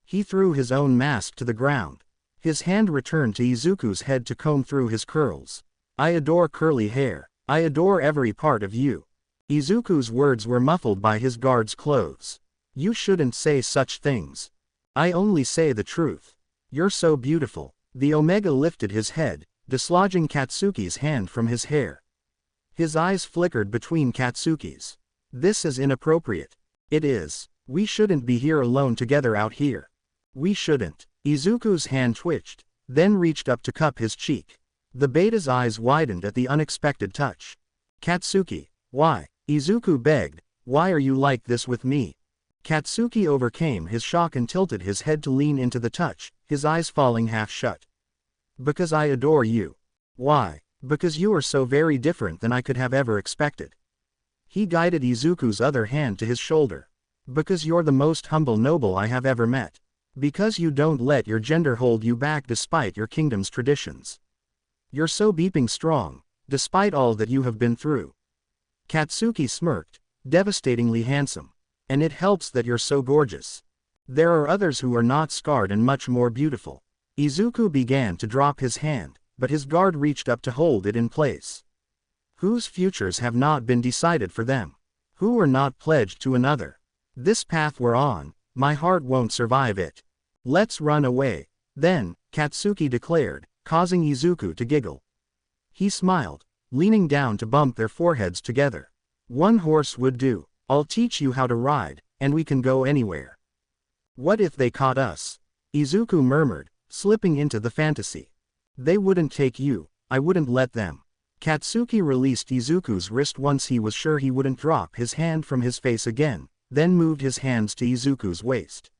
He threw his own mask to the ground. His hand returned to Izuku's head to comb through his curls. I adore curly hair. I adore every part of you. Izuku's words were muffled by his guard's clothes. You shouldn't say such things. I only say the truth. You're so beautiful. The Omega lifted his head, dislodging Katsuki's hand from his hair. His eyes flickered between Katsuki's. This is inappropriate. It is. We shouldn't be here alone together out here. We shouldn't. Izuku's hand twitched, then reached up to cup his cheek. The beta's eyes widened at the unexpected touch. Katsuki, why? Izuku begged, why are you like this with me? Katsuki overcame his shock and tilted his head to lean into the touch, his eyes falling half shut. Because I adore you. Why? Because you are so very different than I could have ever expected. He guided Izuku's other hand to his shoulder. Because you're the most humble noble I have ever met. Because you don't let your gender hold you back despite your kingdom's traditions. You're so beeping strong, despite all that you have been through. Katsuki smirked, devastatingly handsome. And it helps that you're so gorgeous. There are others who are not scarred and much more beautiful. Izuku began to drop his hand, but his guard reached up to hold it in place. Whose futures have not been decided for them? Who are not pledged to another? This path we're on, my heart won't survive it. Let's run away. Then, Katsuki declared, causing Izuku to giggle. He smiled, leaning down to bump their foreheads together. One horse would do. I'll teach you how to ride, and we can go anywhere. What if they caught us? Izuku murmured, slipping into the fantasy. They wouldn't take you, I wouldn't let them. Katsuki released Izuku's wrist once he was sure he wouldn't drop his hand from his face again, then moved his hands to Izuku's waist.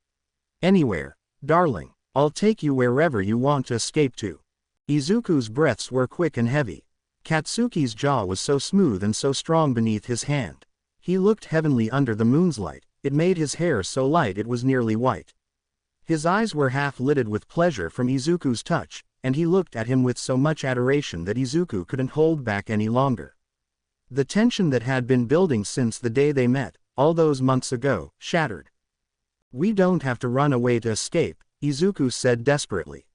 Anywhere, darling, I'll take you wherever you want to escape to. Izuku's breaths were quick and heavy. Katsuki's jaw was so smooth and so strong beneath his hand. He looked heavenly under the moon's light, it made his hair so light it was nearly white. His eyes were half-lidded with pleasure from Izuku's touch, and he looked at him with so much adoration that Izuku couldn't hold back any longer. The tension that had been building since the day they met, all those months ago, shattered. We don't have to run away to escape, Izuku said desperately.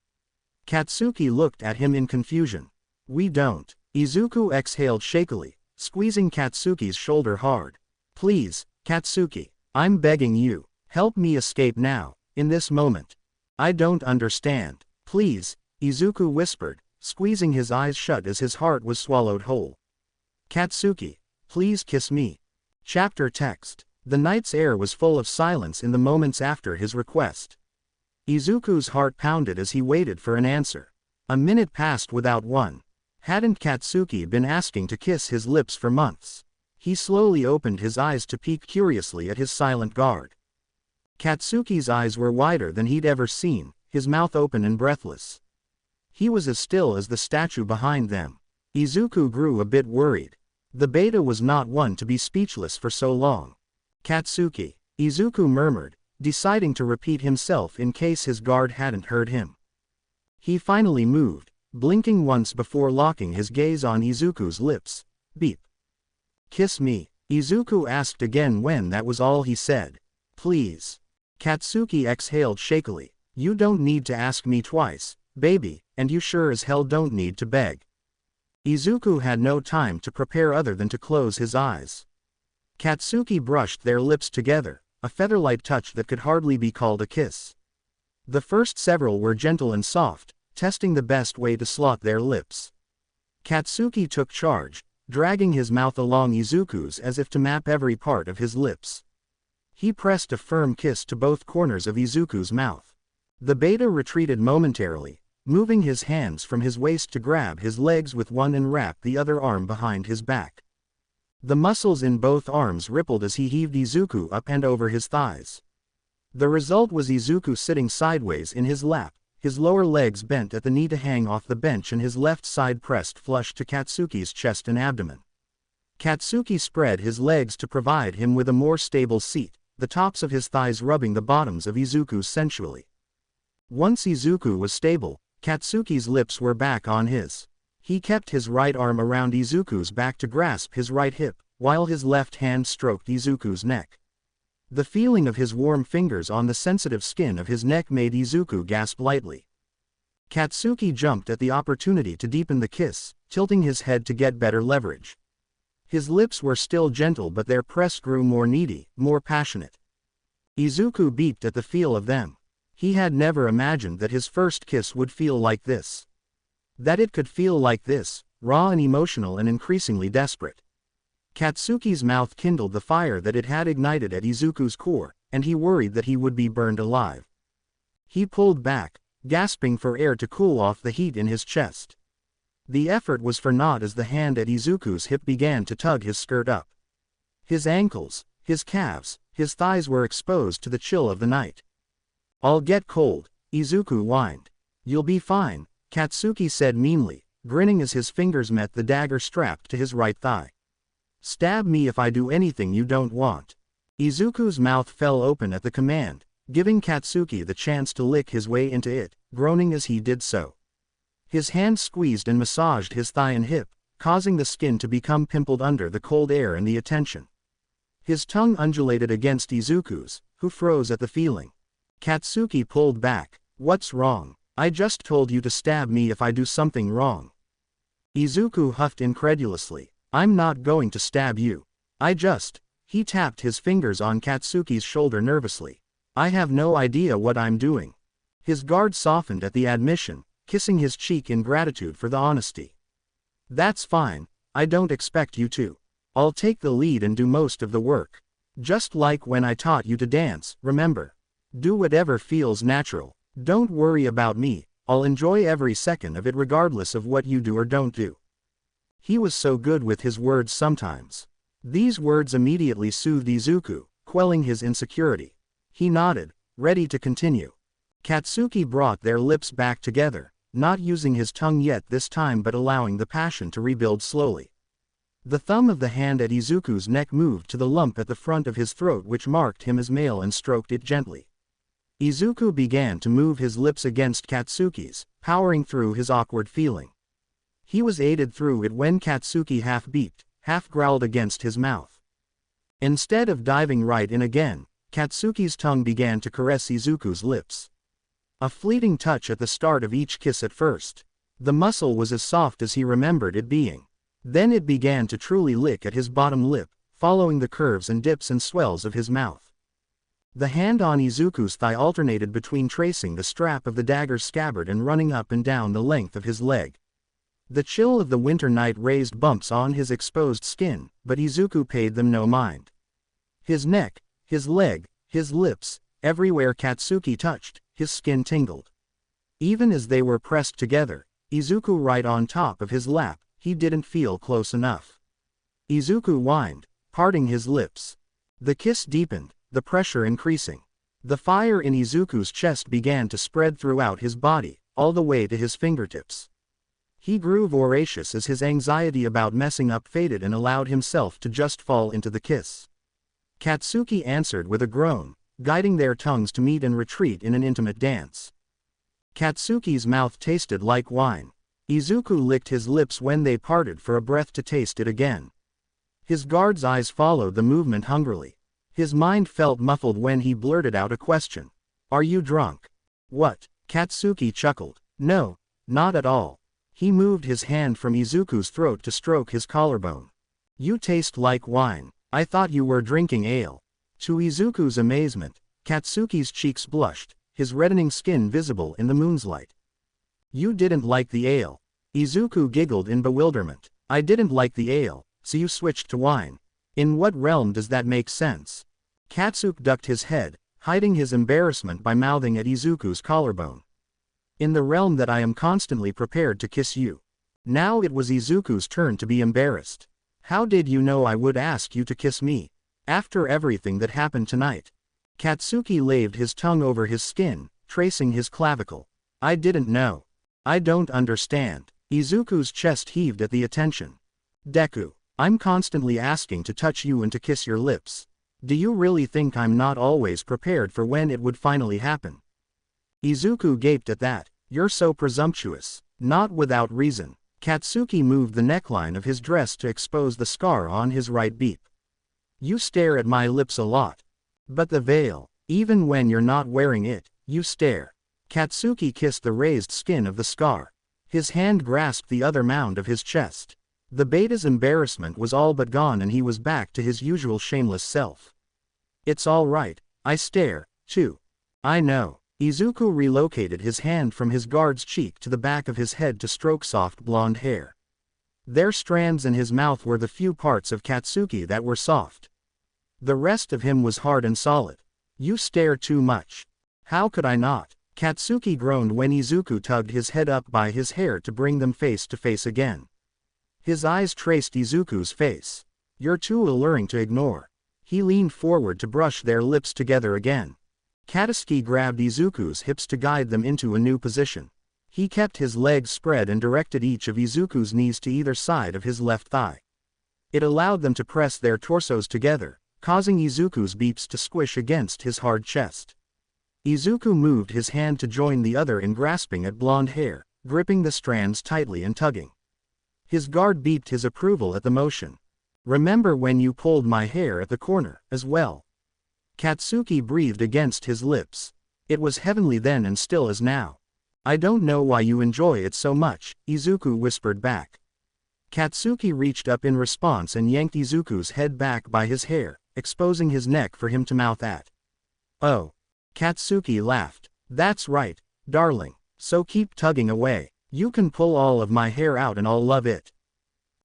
Katsuki looked at him in confusion. We don't. Izuku exhaled shakily, squeezing Katsuki's shoulder hard. Please, Katsuki, I'm begging you, help me escape now, in this moment. I don't understand. Please, Izuku whispered, squeezing his eyes shut as his heart was swallowed whole. Katsuki, please kiss me. Chapter text. The night's air was full of silence in the moments after his request. Izuku's heart pounded as he waited for an answer. A minute passed without one. Hadn't Katsuki been asking to kiss his lips for months? He slowly opened his eyes to peek curiously at his silent guard. Katsuki's eyes were wider than he'd ever seen, his mouth open and breathless. He was as still as the statue behind them. Izuku grew a bit worried. The beta was not one to be speechless for so long. Katsuki, Izuku murmured, deciding to repeat himself in case his guard hadn't heard him. He finally moved, blinking once before locking his gaze on Izuku's lips. Beep. Kiss me, Izuku asked again when that was all he said. Please. Katsuki exhaled shakily. You don't need to ask me twice, baby, and you sure as hell don't need to beg. Izuku had no time to prepare other than to close his eyes. Katsuki brushed their lips together, a feather-light touch that could hardly be called a kiss. The first several were gentle and soft, testing the best way to slot their lips. Katsuki took charge, dragging his mouth along Izuku's as if to map every part of his lips. He pressed a firm kiss to both corners of Izuku's mouth. The beta retreated momentarily, moving his hands from his waist to grab his legs with one and wrap the other arm behind his back. The muscles in both arms rippled as he heaved Izuku up and over his thighs. The result was Izuku sitting sideways in his lap, his lower legs bent at the knee to hang off the bench and his left side pressed flush to Katsuki's chest and abdomen. Katsuki spread his legs to provide him with a more stable seat, the tops of his thighs rubbing the bottoms of Izuku's sensually. Once Izuku was stable, Katsuki's lips were back on his. He kept his right arm around Izuku's back to grasp his right hip, while his left hand stroked Izuku's neck. The feeling of his warm fingers on the sensitive skin of his neck made Izuku gasp lightly. Katsuki jumped at the opportunity to deepen the kiss, tilting his head to get better leverage. His lips were still gentle but their press grew more needy, more passionate. Izuku beeped at the feel of them. He had never imagined that his first kiss would feel like this. That it could feel like this, raw and emotional and increasingly desperate. Katsuki's mouth kindled the fire that it had ignited at Izuku's core, and he worried that he would be burned alive. He pulled back, gasping for air to cool off the heat in his chest. The effort was for naught as the hand at Izuku's hip began to tug his skirt up. His ankles, his calves, his thighs were exposed to the chill of the night. I'll get cold, Izuku whined. You'll be fine, Katsuki said meanly, grinning as his fingers met the dagger strapped to his right thigh. Stab me if I do anything you don't want. Izuku's mouth fell open at the command, giving Katsuki the chance to lick his way into it, groaning as he did so. His hand squeezed and massaged his thigh and hip, causing the skin to become pimpled under the cold air and the attention. His tongue undulated against Izuku's, who froze at the feeling. Katsuki pulled back. What's wrong? I just told you to stab me if I do something wrong. Izuku huffed incredulously. I'm not going to stab you. He tapped his fingers on Katsuki's shoulder nervously. I have no idea what I'm doing. His guard softened at the admission, kissing his cheek in gratitude for the honesty. That's fine, I don't expect you to. I'll take the lead and do most of the work. Just like when I taught you to dance, remember? Do whatever feels natural. Don't worry about me, I'll enjoy every second of it regardless of what you do or don't do. He was so good with his words sometimes. These words immediately soothed Izuku, quelling his insecurity. He nodded, ready to continue. Katsuki brought their lips back together, not using his tongue yet this time but allowing the passion to rebuild slowly. The thumb of the hand at Izuku's neck moved to the lump at the front of his throat which marked him as male and stroked it gently. Izuku began to move his lips against Katsuki's, powering through his awkward feeling. He was aided through it when Katsuki half beeped, half growled against his mouth. Instead of diving right in again, Katsuki's tongue began to caress Izuku's lips. A fleeting touch at the start of each kiss at first. The muscle was as soft as he remembered it being. Then it began to truly lick at his bottom lip, following the curves and dips and swells of his mouth. The hand on Izuku's thigh alternated between tracing the strap of the dagger's scabbard and running up and down the length of his leg. The chill of the winter night raised bumps on his exposed skin, but Izuku paid them no mind. His neck, his leg, his lips, everywhere Katsuki touched, his skin tingled. Even as they were pressed together, Izuku right on top of his lap, he didn't feel close enough. Izuku whined, parting his lips. The kiss deepened, the pressure increasing. The fire in Izuku's chest began to spread throughout his body, all the way to his fingertips. He grew voracious as his anxiety about messing up faded and allowed himself to just fall into the kiss. Katsuki answered with a groan, guiding their tongues to meet and retreat in an intimate dance. Katsuki's mouth tasted like wine. Izuku licked his lips when they parted for a breath to taste it again. His guard's eyes followed the movement hungrily. His mind felt muffled when he blurted out a question. "Are you drunk?" "What?" Katsuki chuckled. "No, not at all." He moved his hand from Izuku's throat to stroke his collarbone. "You taste like wine. I thought you were drinking ale." To Izuku's amazement, Katsuki's cheeks blushed, his reddening skin visible in the moon's light. "You didn't like the ale." Izuku giggled in bewilderment. "I didn't like the ale, so you switched to wine. In what realm does that make sense?" Katsuki ducked his head, hiding his embarrassment by mouthing at Izuku's collarbone. "In the realm that I am constantly prepared to kiss you." Now it was Izuku's turn to be embarrassed. "How did you know I would ask you to kiss me? After everything that happened tonight?" Katsuki laved his tongue over his skin, tracing his clavicle. "I didn't know." "I don't understand." Izuku's chest heaved at the attention. "Deku, I'm constantly asking to touch you and to kiss your lips. Do you really think I'm not always prepared for when it would finally happen?" Izuku gaped at that. "You're so presumptuous." Not without reason. Katsuki moved the neckline of his dress to expose the scar on his right beep. "You stare at my lips a lot. But the veil, even when you're not wearing it, you stare." Katsuki kissed the raised skin of the scar. His hand grasped the other mound of his chest. The beta's embarrassment was all but gone and he was back to his usual shameless self. "It's all right, I stare, too." "I know." Izuku relocated his hand from his guard's cheek to the back of his head to stroke soft blonde hair. Their strands and his mouth were the few parts of Katsuki that were soft. The rest of him was hard and solid. "You stare too much." "How could I not?" Katsuki groaned when Izuku tugged his head up by his hair to bring them face to face again. His eyes traced Izuku's face. "You're too alluring to ignore." He leaned forward to brush their lips together again. Katsuki grabbed Izuku's hips to guide them into a new position. He kept his legs spread and directed each of Izuku's knees to either side of his left thigh. It allowed them to press their torsos together, causing Izuku's beeps to squish against his hard chest. Izuku moved his hand to join the other in grasping at blonde hair, gripping the strands tightly and tugging. His guard beeped his approval at the motion. "Remember when you pulled my hair at the corner, as well?" Katsuki breathed against his lips. It was heavenly then and still as now. "I don't know why you enjoy it so much," Izuku whispered back. Katsuki reached up in response and yanked Izuku's head back by his hair, exposing his neck for him to mouth at. "Oh." Katsuki laughed. "That's right, darling, so keep tugging away. You can pull all of my hair out and I'll love it."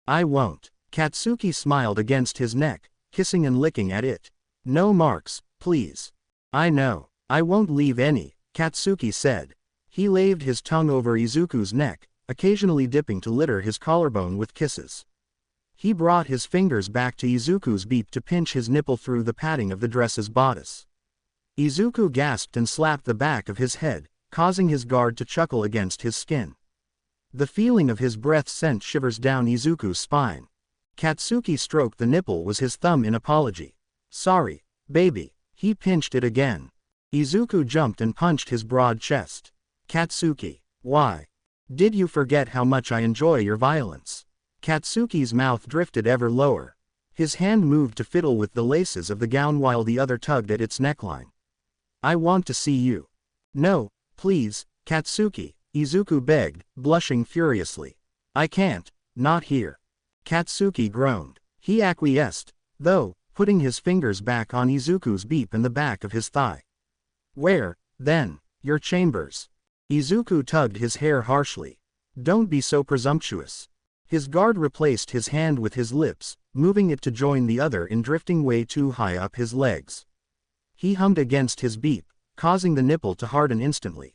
"I won't." Katsuki smiled against his neck, kissing and licking at it. "No marks, please." "I know. I won't leave any," Katsuki said. He laved his tongue over Izuku's neck, occasionally dipping to litter his collarbone with kisses. He brought his fingers back to Izuku's beep to pinch his nipple through the padding of the dress's bodice. Izuku gasped and slapped the back of his head, causing his guard to chuckle against his skin. The feeling of his breath sent shivers down Izuku's spine. Katsuki stroked the nipple with his thumb in apology. "Sorry, baby." He pinched it again. Izuku jumped and punched his broad chest. "Katsuki, why? Did you forget how much I enjoy your violence?" Katsuki's mouth drifted ever lower. His hand moved to fiddle with the laces of the gown while the other tugged at its neckline. I want to see you. No, please, Katsuki, Izuku begged, blushing furiously. I can't, not here. Katsuki groaned. He acquiesced, though, putting his fingers back on Izuku's beep and the back of his thigh. Where, then, your chambers? Izuku tugged his hair harshly. Don't be so presumptuous. His guard replaced his hand with his lips, moving it to join the other in drifting way too high up his legs. He hummed against his beep, causing the nipple to harden instantly.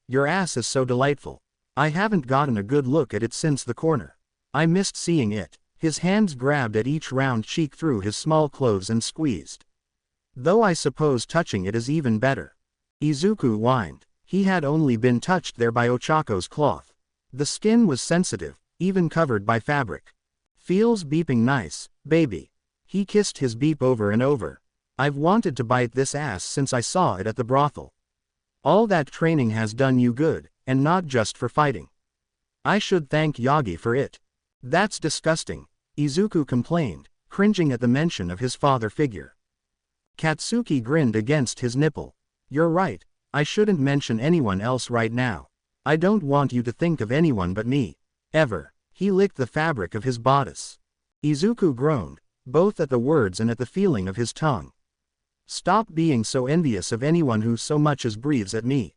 Your ass is so delightful. I haven't gotten a good look at it since the corner. I missed seeing it. His hands grabbed at each round cheek through his small clothes and squeezed. Though I suppose touching it is even better. Izuku whined. He had only been touched there by Ochako's cloth. The skin was sensitive, even covered by fabric. Feels beeping nice, baby. He kissed his beep over and over. I've wanted to bite this ass since I saw it at the brothel. All that training has done you good, and not just for fighting. I should thank Yagi for it. That's disgusting, Izuku complained, cringing at the mention of his father figure. Katsuki grinned against his nipple. You're right, I shouldn't mention anyone else right now. I don't want you to think of anyone but me. Ever. He licked the fabric of his bodice. Izuku groaned, both at the words and at the feeling of his tongue. Stop being so envious of anyone who so much as breathes at me.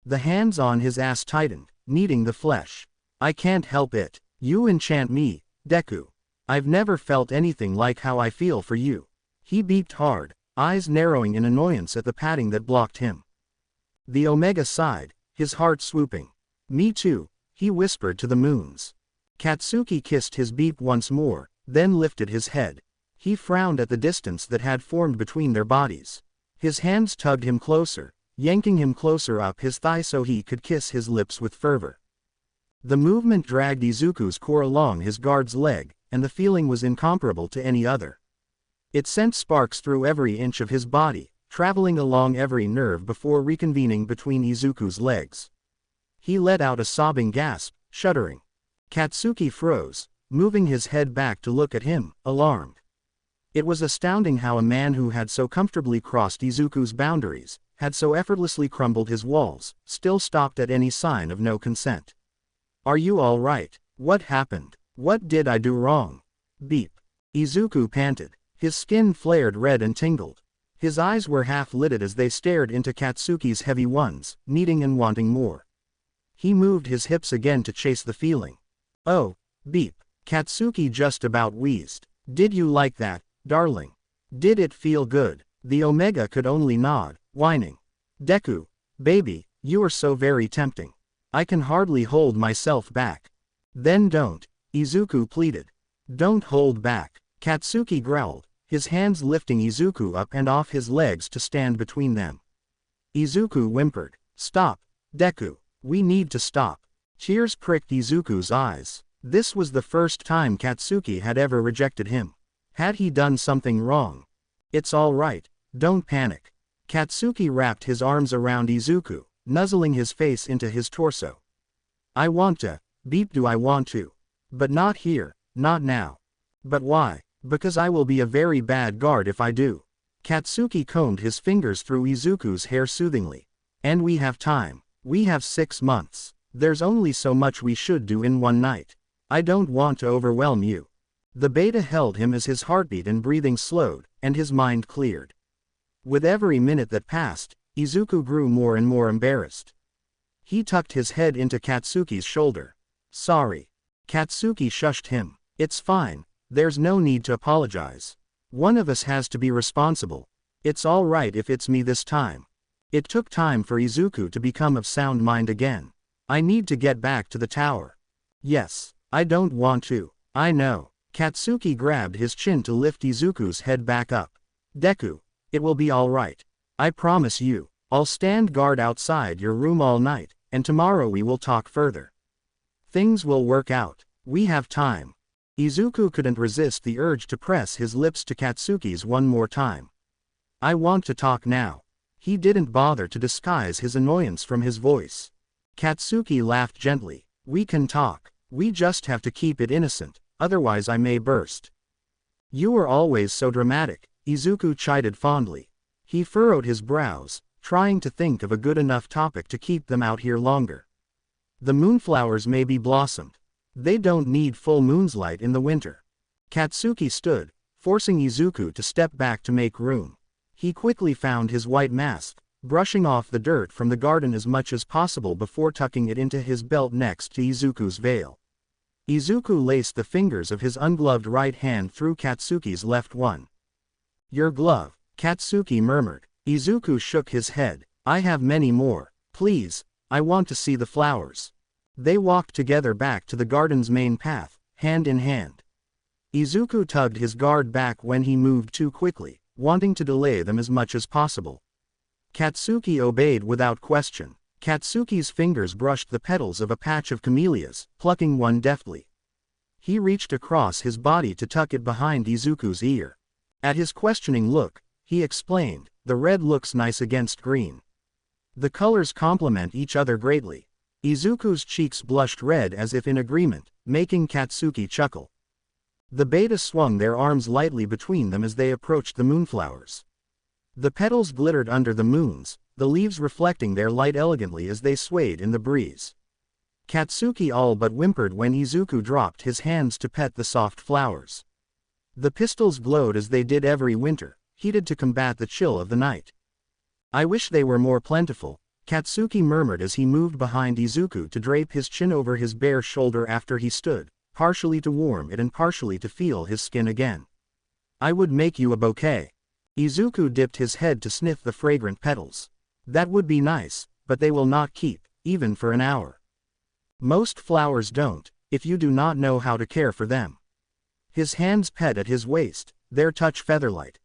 The hands on his ass tightened, kneading the flesh. I can't help it. You enchant me, Deku. I've never felt anything like how I feel for you. He beeped hard, eyes narrowing in annoyance at the padding that blocked him. The Omega sighed, his heart swooping. Me too, he whispered to the moons. Katsuki kissed his beep once more, then lifted his head. He frowned at the distance that had formed between their bodies. His hands tugged him closer, yanking him closer up his thigh so he could kiss his lips with fervor. The movement dragged Izuku's core along his guard's leg, and the feeling was incomparable to any other. It sent sparks through every inch of his body, traveling along every nerve before reconvening between Izuku's legs. He let out a sobbing gasp, shuddering. Katsuki froze, moving his head back to look at him, alarmed. It was astounding how a man who had so comfortably crossed Izuku's boundaries, had so effortlessly crumbled his walls, still stopped at any sign of no consent. Are you all right? What happened? What did I do wrong? Beep. Izuku panted. His skin flared red and tingled. His eyes were half-lidded as they stared into Katsuki's heavy ones, needing and wanting more. He moved his hips again to chase the feeling. Oh, beep. Katsuki just about wheezed. Did you like that, darling? Did it feel good? The Omega could only nod, whining. Deku, baby, you are so very tempting. I can hardly hold myself back. Then don't, Izuku pleaded. Don't hold back, Katsuki growled, his hands lifting Izuku up and off his legs to stand between them. Izuku whimpered. Stop, Deku, we need to stop. Tears pricked Izuku's eyes. This was the first time Katsuki had ever rejected him. Had he done something wrong? It's all right, don't panic. Katsuki wrapped his arms around Izuku, nuzzling his face into his torso. I want to, beep do I want to. But not here, not now. But why? Because I will be a very bad guard if I do. Katsuki combed his fingers through Izuku's hair soothingly. And we have time. We have 6 months. There's only so much we should do in one night. I don't want to overwhelm you. The beta held him as his heartbeat and breathing slowed, and his mind cleared. With every minute that passed, Izuku grew more and more embarrassed. He tucked his head into Katsuki's shoulder. Sorry. Katsuki shushed him. It's fine, there's no need to apologize. One of us has to be responsible. It's all right if it's me this time. It took time for Izuku to become of sound mind again. I need to get back to the tower. Yes, I don't want to. I know. Katsuki grabbed his chin to lift Izuku's head back up. Deku, it will be all right. I promise you. I'll stand guard outside your room all night, and tomorrow we will talk further. Things will work out. We have time. Izuku couldn't resist the urge to press his lips to Katsuki's one more time. I want to talk now. He didn't bother to disguise his annoyance from his voice. Katsuki laughed gently. We can talk. We just have to keep it innocent, otherwise I may burst. You are always so dramatic, Izuku chided fondly. He furrowed his brows, trying to think of a good enough topic to keep them out here longer. The moonflowers may be blossomed. They don't need full moon's light in the winter. Katsuki stood, forcing Izuku to step back to make room. He quickly found his white mask, brushing off the dirt from the garden as much as possible before tucking it into his belt next to Izuku's veil. Izuku laced the fingers of his ungloved right hand through Katsuki's left one. Your glove, Katsuki murmured. Izuku shook his head. I have many more. Please, I want to see the flowers. They walked together back to the garden's main path, hand in hand. Izuku tugged his guard back when he moved too quickly, wanting to delay them as much as possible. Katsuki obeyed without question. Katsuki's fingers brushed the petals of a patch of camellias, plucking one deftly. He reached across his body to tuck it behind Izuku's ear. At his questioning look, he explained, the red looks nice against green. The colors complement each other greatly. Izuku's cheeks blushed red as if in agreement, making Katsuki chuckle. The beta swung their arms lightly between them as they approached the moonflowers. The petals glittered under the moons, the leaves reflecting their light elegantly as they swayed in the breeze. Katsuki all but whimpered when Izuku dropped his hands to pet the soft flowers. The pistils glowed as they did every winter, heated to combat the chill of the night. I wish they were more plentiful, Katsuki murmured as he moved behind Izuku to drape his chin over his bare shoulder after he stood, partially to warm it and partially to feel his skin again. I would make you a bouquet. Izuku dipped his head to sniff the fragrant petals. That would be nice, but they will not keep, even for an hour. Most flowers don't, if you do not know how to care for them. His hands pet at his waist, their touch featherlight.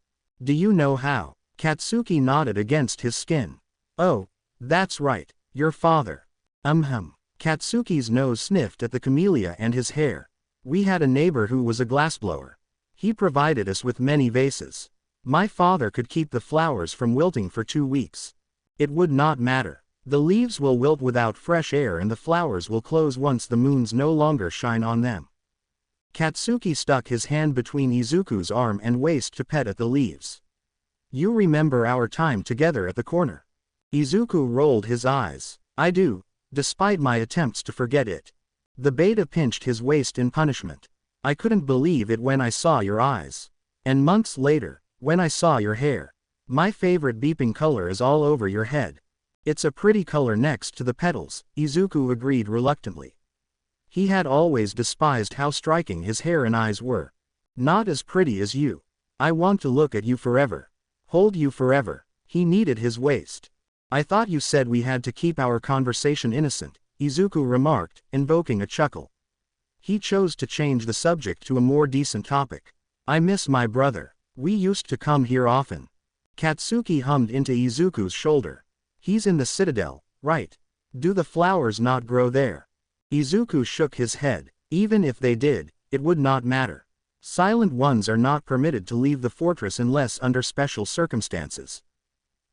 Do you know how? Katsuki nodded against his skin. Oh, that's right, your father. Katsuki's nose sniffed at the camellia and his hair. We had a neighbor who was a glassblower. He provided us with many vases. My father could keep the flowers from wilting for 2 weeks. It would not matter. The leaves will wilt without fresh air and the flowers will close once the moons no longer shine on them. Katsuki stuck his hand between Izuku's arm and waist to pet at the leaves. You remember our time together at the corner? Izuku rolled his eyes. I do, despite my attempts to forget it. The beta pinched his waist in punishment. I couldn't believe it when I saw your eyes. And months later, when I saw your hair. My favorite beeping color is all over your head. It's a pretty color next to the petals, Izuku agreed reluctantly. He had always despised how striking his hair and eyes were. Not as pretty as you. I want to look at you forever. Hold you forever. He kneaded his waist. I thought you said we had to keep our conversation innocent, Izuku remarked, invoking a chuckle. He chose to change the subject to a more decent topic. I miss my brother. We used to come here often. Katsuki hummed into Izuku's shoulder. He's in the citadel, right? Do the flowers not grow there? Izuku shook his head. Even if they did, it would not matter. Silent ones are not permitted to leave the fortress unless under special circumstances.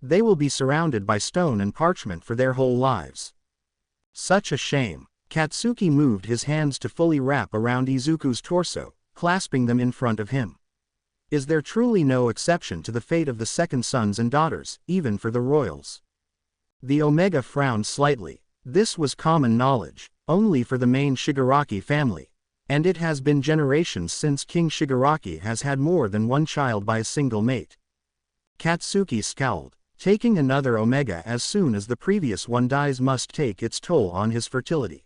They will be surrounded by stone and parchment for their whole lives. Such a shame. Katsuki moved his hands to fully wrap around Izuku's torso, clasping them in front of him. Is there truly no exception to the fate of the second sons and daughters, even for the royals? The Omega frowned slightly. This was common knowledge, only for the main Shigaraki family. And it has been generations since King Shigaraki has had more than one child by a single mate. Katsuki scowled. Taking another Omega as soon as the previous one dies must take its toll on his fertility.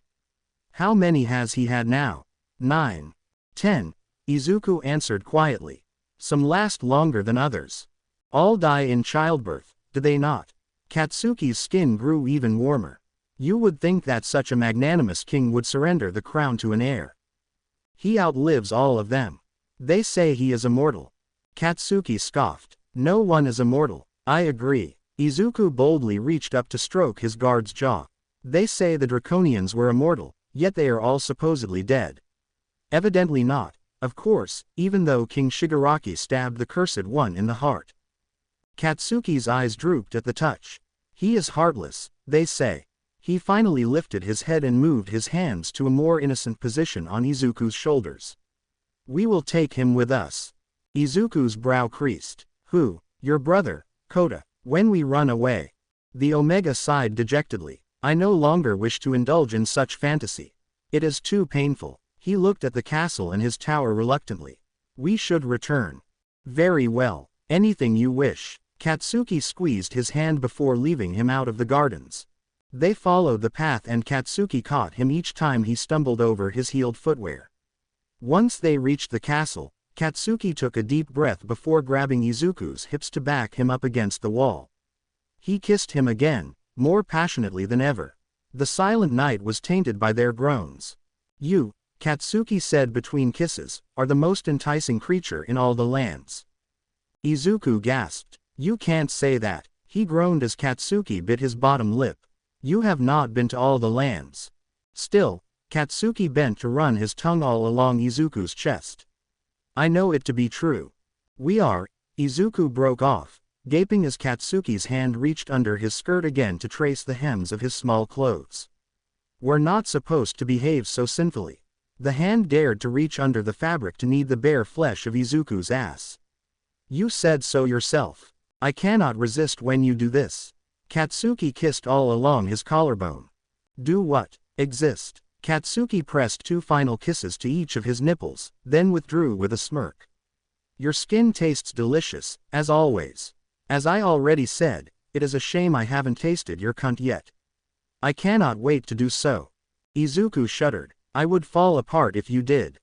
How many has he had now? 9. 10. Izuku answered quietly. Some last longer than others. All die in childbirth, do they not? Katsuki's skin grew even warmer. You would think that such a magnanimous king would surrender the crown to an heir. He outlives all of them. They say he is immortal. Katsuki scoffed. No one is immortal. I agree. Izuku boldly reached up to stroke his guard's jaw. They say the Draconians were immortal, yet they are all supposedly dead. Evidently not, of course, even though King Shigaraki stabbed the Cursed One in the heart. Katsuki's eyes drooped at the touch. He is heartless, they say. He finally lifted his head and moved his hands to a more innocent position on Izuku's shoulders. We will take him with us. Izuku's brow creased. Who? Your brother, Kota. When we run away. The Omega sighed dejectedly. I no longer wish to indulge in such fantasy. It is too painful. He looked at the castle and his tower reluctantly. We should return. Very well. Anything you wish. Katsuki squeezed his hand before leaving him out of the gardens. They followed the path and Katsuki caught him each time he stumbled over his heeled footwear. Once they reached the castle, Katsuki took a deep breath before grabbing Izuku's hips to back him up against the wall. He kissed him again, more passionately than ever. The silent night was tainted by their groans. You, Katsuki said between kisses, are the most enticing creature in all the lands. Izuku gasped. You can't say that, he groaned as Katsuki bit his bottom lip. You have not been to all the lands. Still, Katsuki bent to run his tongue all along Izuku's chest. I know it to be true. We are. Izuku broke off, gaping as Katsuki's hand reached under his skirt again to trace the hems of his small clothes. We're not supposed to behave so sinfully. The hand dared to reach under the fabric to knead the bare flesh of Izuku's ass. You said so yourself. I cannot resist when you do this. Katsuki kissed all along his collarbone. Do what? Exist. Katsuki pressed 2 final kisses to each of his nipples, then withdrew with a smirk. Your skin tastes delicious, as always. As I already said, it is a shame I haven't tasted your cunt yet. I cannot wait to do so. Izuku shuddered. I would fall apart if you did.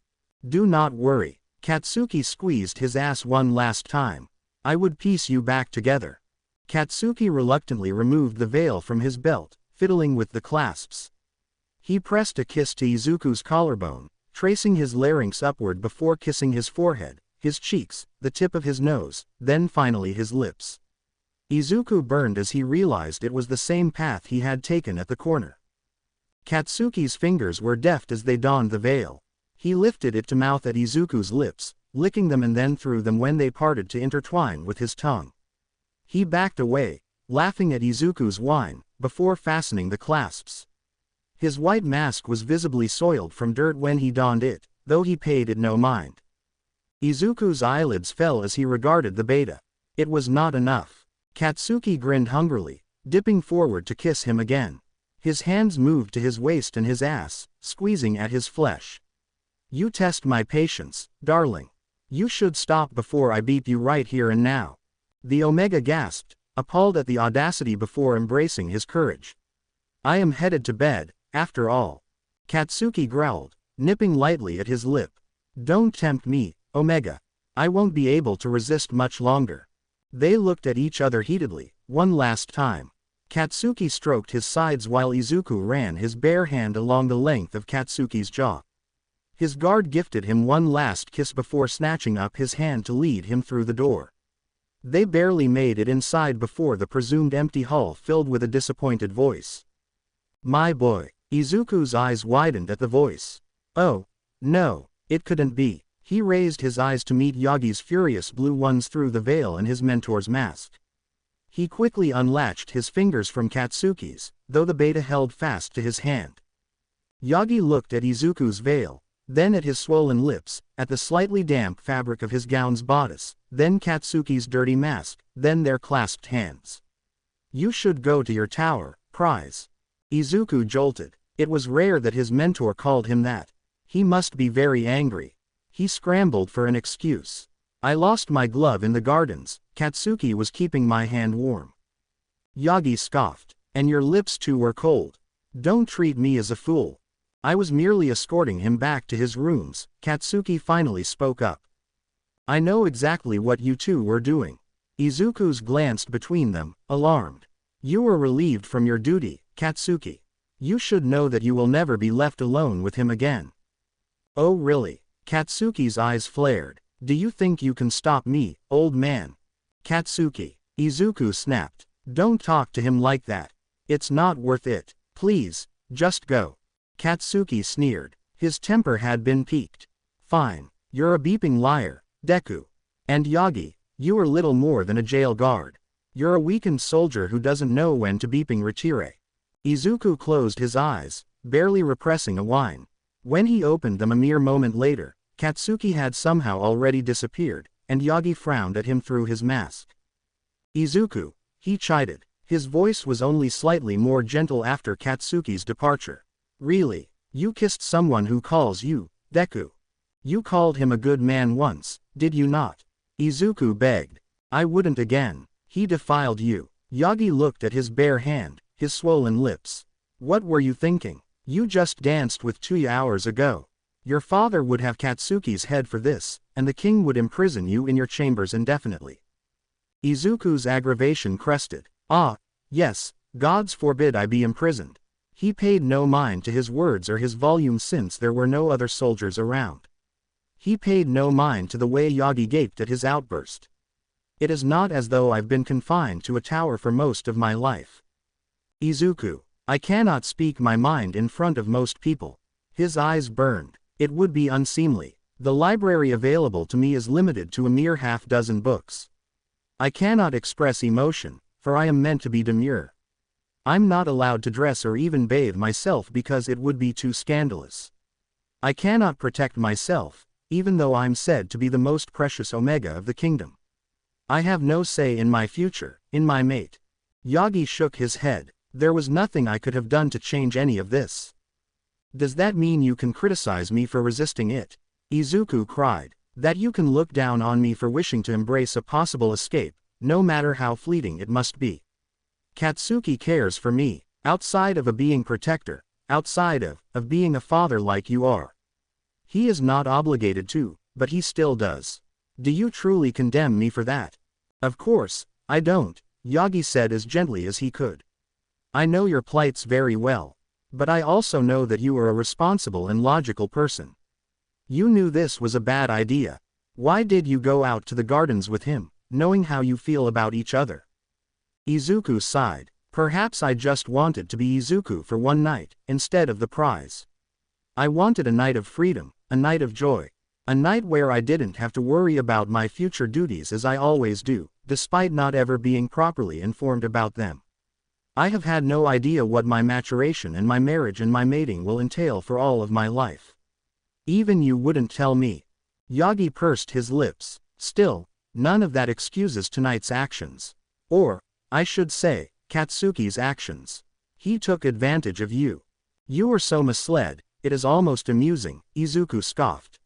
Do not worry. Katsuki squeezed his ass one last time. I would piece you back together. Katsuki reluctantly removed the veil from his belt, fiddling with the clasps. He pressed a kiss to Izuku's collarbone, tracing his larynx upward before kissing his forehead, his cheeks, the tip of his nose, then finally his lips. Izuku burned as he realized it was the same path he had taken at the corner. Katsuki's fingers were deft as they donned the veil. He lifted it to mouth at Izuku's lips, licking them and then threw them when they parted to intertwine with his tongue. He backed away, laughing at Izuku's whine, before fastening the clasps. His white mask was visibly soiled from dirt when he donned it, though he paid it no mind. Izuku's eyelids fell as he regarded the beta. It was not enough. Katsuki grinned hungrily, dipping forward to kiss him again. His hands moved to his waist and his ass, squeezing at his flesh. You test my patience, darling. You should stop before I beat you right here and now. The Omega gasped, appalled at the audacity before embracing his courage. I am headed to bed, after all. Katsuki growled, nipping lightly at his lip. Don't tempt me, Omega. I won't be able to resist much longer. They looked at each other heatedly, one last time. Katsuki stroked his sides while Izuku ran his bare hand along the length of Katsuki's jaw. His guard gifted him one last kiss before snatching up his hand to lead him through the door. They barely made it inside before the presumed empty hall filled with a disappointed voice. My boy. Izuku's eyes widened at the voice. Oh, no, it couldn't be. He raised his eyes to meet Yagi's furious blue ones through the veil and his mentor's mask. He quickly unlatched his fingers from Katsuki's, though the beta held fast to his hand. Yagi looked at Izuku's veil, then at his swollen lips, at the slightly damp fabric of his gown's bodice, then Katsuki's dirty mask, then their clasped hands. You should go to your tower, prize. Izuku jolted. It was rare that his mentor called him that. He must be very angry. He scrambled for an excuse. I lost my glove in the gardens. Katsuki was keeping my hand warm. Yagi scoffed. And your lips too were cold. Don't treat me as a fool. I was merely escorting him back to his rooms. Katsuki finally spoke up. I know exactly what you two were doing. Izuku's glanced between them, alarmed. You were relieved from your duty, Katsuki. You should know that you will never be left alone with him again. Oh really? Katsuki's eyes flared. Do you think you can stop me, old man? Katsuki. Izuku snapped. Don't talk to him like that. It's not worth it. Please, just go. Katsuki sneered. His temper had been piqued. Fine. You're a beeping liar, Deku. And Yagi, you are little more than a jail guard. You're a weakened soldier who doesn't know when to beeping retire. Izuku closed his eyes, barely repressing a whine. When he opened them a mere moment later, Katsuki had somehow already disappeared, and Yagi frowned at him through his mask. Izuku, he chided. His voice was only slightly more gentle after Katsuki's departure. Really? You kissed someone who calls you, Deku? You called him a good man once, did you not? Izuku begged. I wouldn't again. He defiled you. Yagi looked at his bare hand, his swollen lips. What were you thinking? You just danced with 2 hours ago. Your father would have Katsuki's head for this, and the king would imprison you in your chambers indefinitely. Izuku's aggravation crested. Ah, yes, gods forbid I be imprisoned. He paid no mind to his words or his volume since there were no other soldiers around. He paid no mind to the way Yagi gaped at his outburst. It is not as though I've been confined to a tower for most of my life. Izuku, I cannot speak my mind in front of most people. His eyes burned. It would be unseemly. The library available to me is limited to a mere half-dozen books. I cannot express emotion, for I am meant to be demure. I'm not allowed to dress or even bathe myself because it would be too scandalous. I cannot protect myself, even though I'm said to be the most precious Omega of the kingdom. I have no say in my future, in my mate. Yagi shook his head. There was nothing I could have done to change any of this. Does that mean you can criticize me for resisting it? Izuku cried. That you can look down on me for wishing to embrace a possible escape, no matter how fleeting it must be. Katsuki cares for me, outside of a being protector, outside of being a father like you are. He is not obligated to, but he still does. Do you truly condemn me for that? Of course, I don't, Yagi said as gently as he could. I know your plights very well. But I also know that you are a responsible and logical person. You knew this was a bad idea. Why did you go out to the gardens with him, knowing how you feel about each other? Izuku sighed. Perhaps I just wanted to be Izuku for one night, instead of the prize. I wanted a night of freedom, a night of joy. A night where I didn't have to worry about my future duties as I always do, despite not ever being properly informed about them. I have had no idea what my maturation and my marriage and my mating will entail for all of my life. Even you wouldn't tell me. Yagi pursed his lips. Still, none of that excuses tonight's actions. Or, I should say, Katsuki's actions. He took advantage of you. You were so misled, it is almost amusing, Izuku scoffed.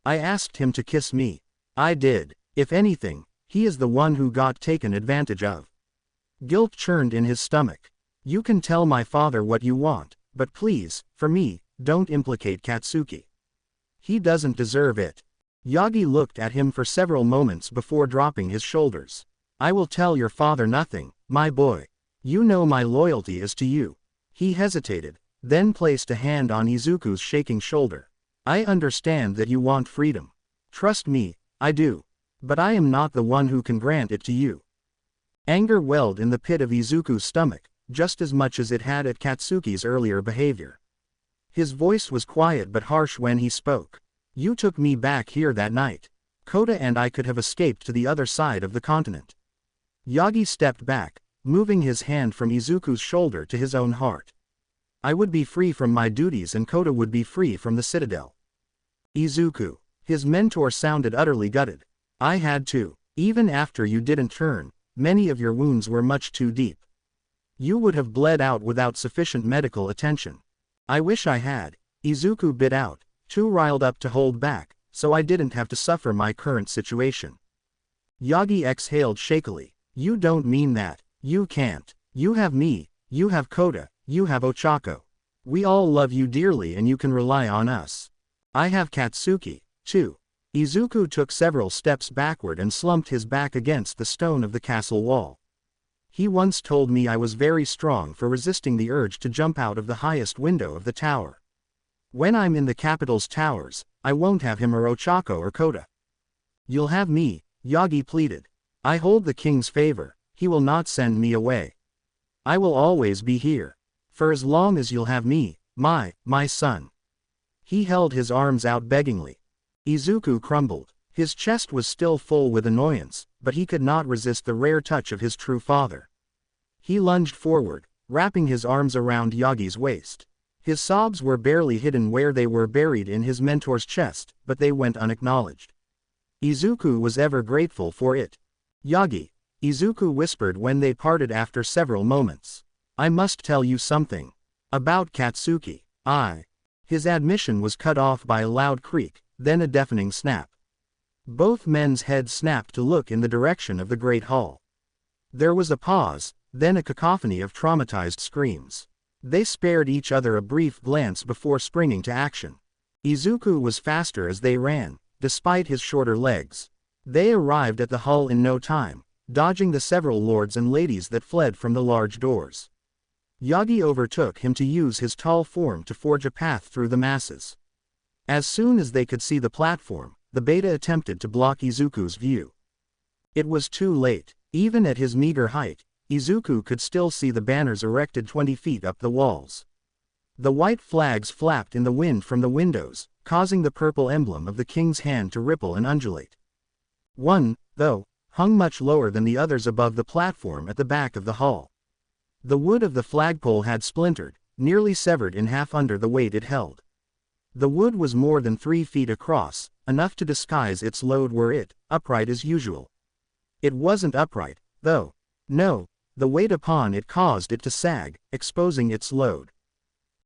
I asked him to kiss me. I did. If anything, he is the one who got taken advantage of. Guilt churned in his stomach. You can tell my father what you want, but please, for me, don't implicate Katsuki. He doesn't deserve it. Yagi looked at him for several moments before dropping his shoulders. I will tell your father nothing, my boy. You know my loyalty is to you. He hesitated, then placed a hand on Izuku's shaking shoulder. I understand that you want freedom. Trust me, I do. But I am not the one who can grant it to you. Anger welled in the pit of Izuku's stomach, just as much as it had at Katsuki's earlier behavior. His voice was quiet but harsh when he spoke. You took me back here that night. Kota and I could have escaped to the other side of the continent. Yagi stepped back, moving his hand from Izuku's shoulder to his own heart. I would be free from my duties and Kota would be free from the citadel. Izuku. His mentor sounded utterly gutted. I had to. Even after you didn't turn, many of your wounds were much too deep. You would have bled out without sufficient medical attention. I wish I had. Izuku bit out, too riled up to hold back, so I didn't have to suffer my current situation. Yagi exhaled shakily. You don't mean that. You can't. You have me, you have Kota, you have Ochako. We all love you dearly and you can rely on us. I have Katsuki, too. Izuku took several steps backward and slumped his back against the stone of the castle wall. He once told me I was very strong for resisting the urge to jump out of the highest window of the tower. When I'm in the capital's towers, I won't have him or Ochako or Kota. You'll have me, Yagi pleaded. I hold the king's favor, he will not send me away. I will always be here. For as long as you'll have me, my son. He held his arms out beggingly. Izuku crumbled. His chest was still full with annoyance, but he could not resist the rare touch of his true father. He lunged forward, wrapping his arms around Yagi's waist. His sobs were barely hidden where they were buried in his mentor's chest, but they went unacknowledged. Izuku was ever grateful for it. Yagi, Izuku whispered when they parted after several moments. I must tell you something. About Katsuki. His admission was cut off by a loud creak, then a deafening snap. Both men's heads snapped to look in the direction of the Great Hall. There was a pause, then a cacophony of traumatized screams. They spared each other a brief glance before springing to action. Izuku was faster as they ran, despite his shorter legs. They arrived at the hall in no time, dodging the several lords and ladies that fled from the large doors. Yagi overtook him to use his tall form to forge a path through the masses. As soon as they could see the platform, the beta attempted to block Izuku's view. It was too late. Even at his meager height, Izuku could still see the banners erected 20 feet up the walls. The white flags flapped in the wind from the windows, causing the purple emblem of the king's hand to ripple and undulate. One, though, hung much lower than the others above the platform at the back of the hall. The wood of the flagpole had splintered, nearly severed in half under the weight it held. The wood was more than 3 feet across, enough to disguise its load were it upright as usual. It wasn't upright, though. No, the weight upon it caused it to sag, exposing its load.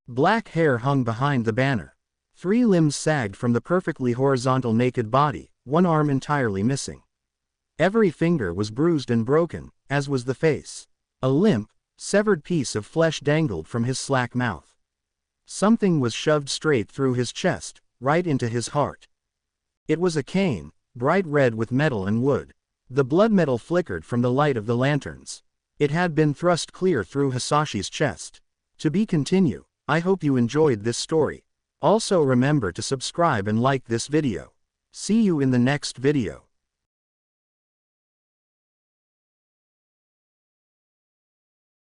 Black hair hung behind the banner. 3 limbs sagged from the perfectly horizontal naked body, one arm entirely missing. Every finger was bruised and broken, as was the face. A limp, severed piece of flesh dangled from his slack mouth. Something was shoved straight through his chest, right into his heart. It was a cane, bright red with metal and wood. The blood metal flickered from the light of the lanterns. It had been thrust clear through Hisashi's chest. To be continued. I hope you enjoyed this story. Also remember to subscribe and like this video. See you in the next video.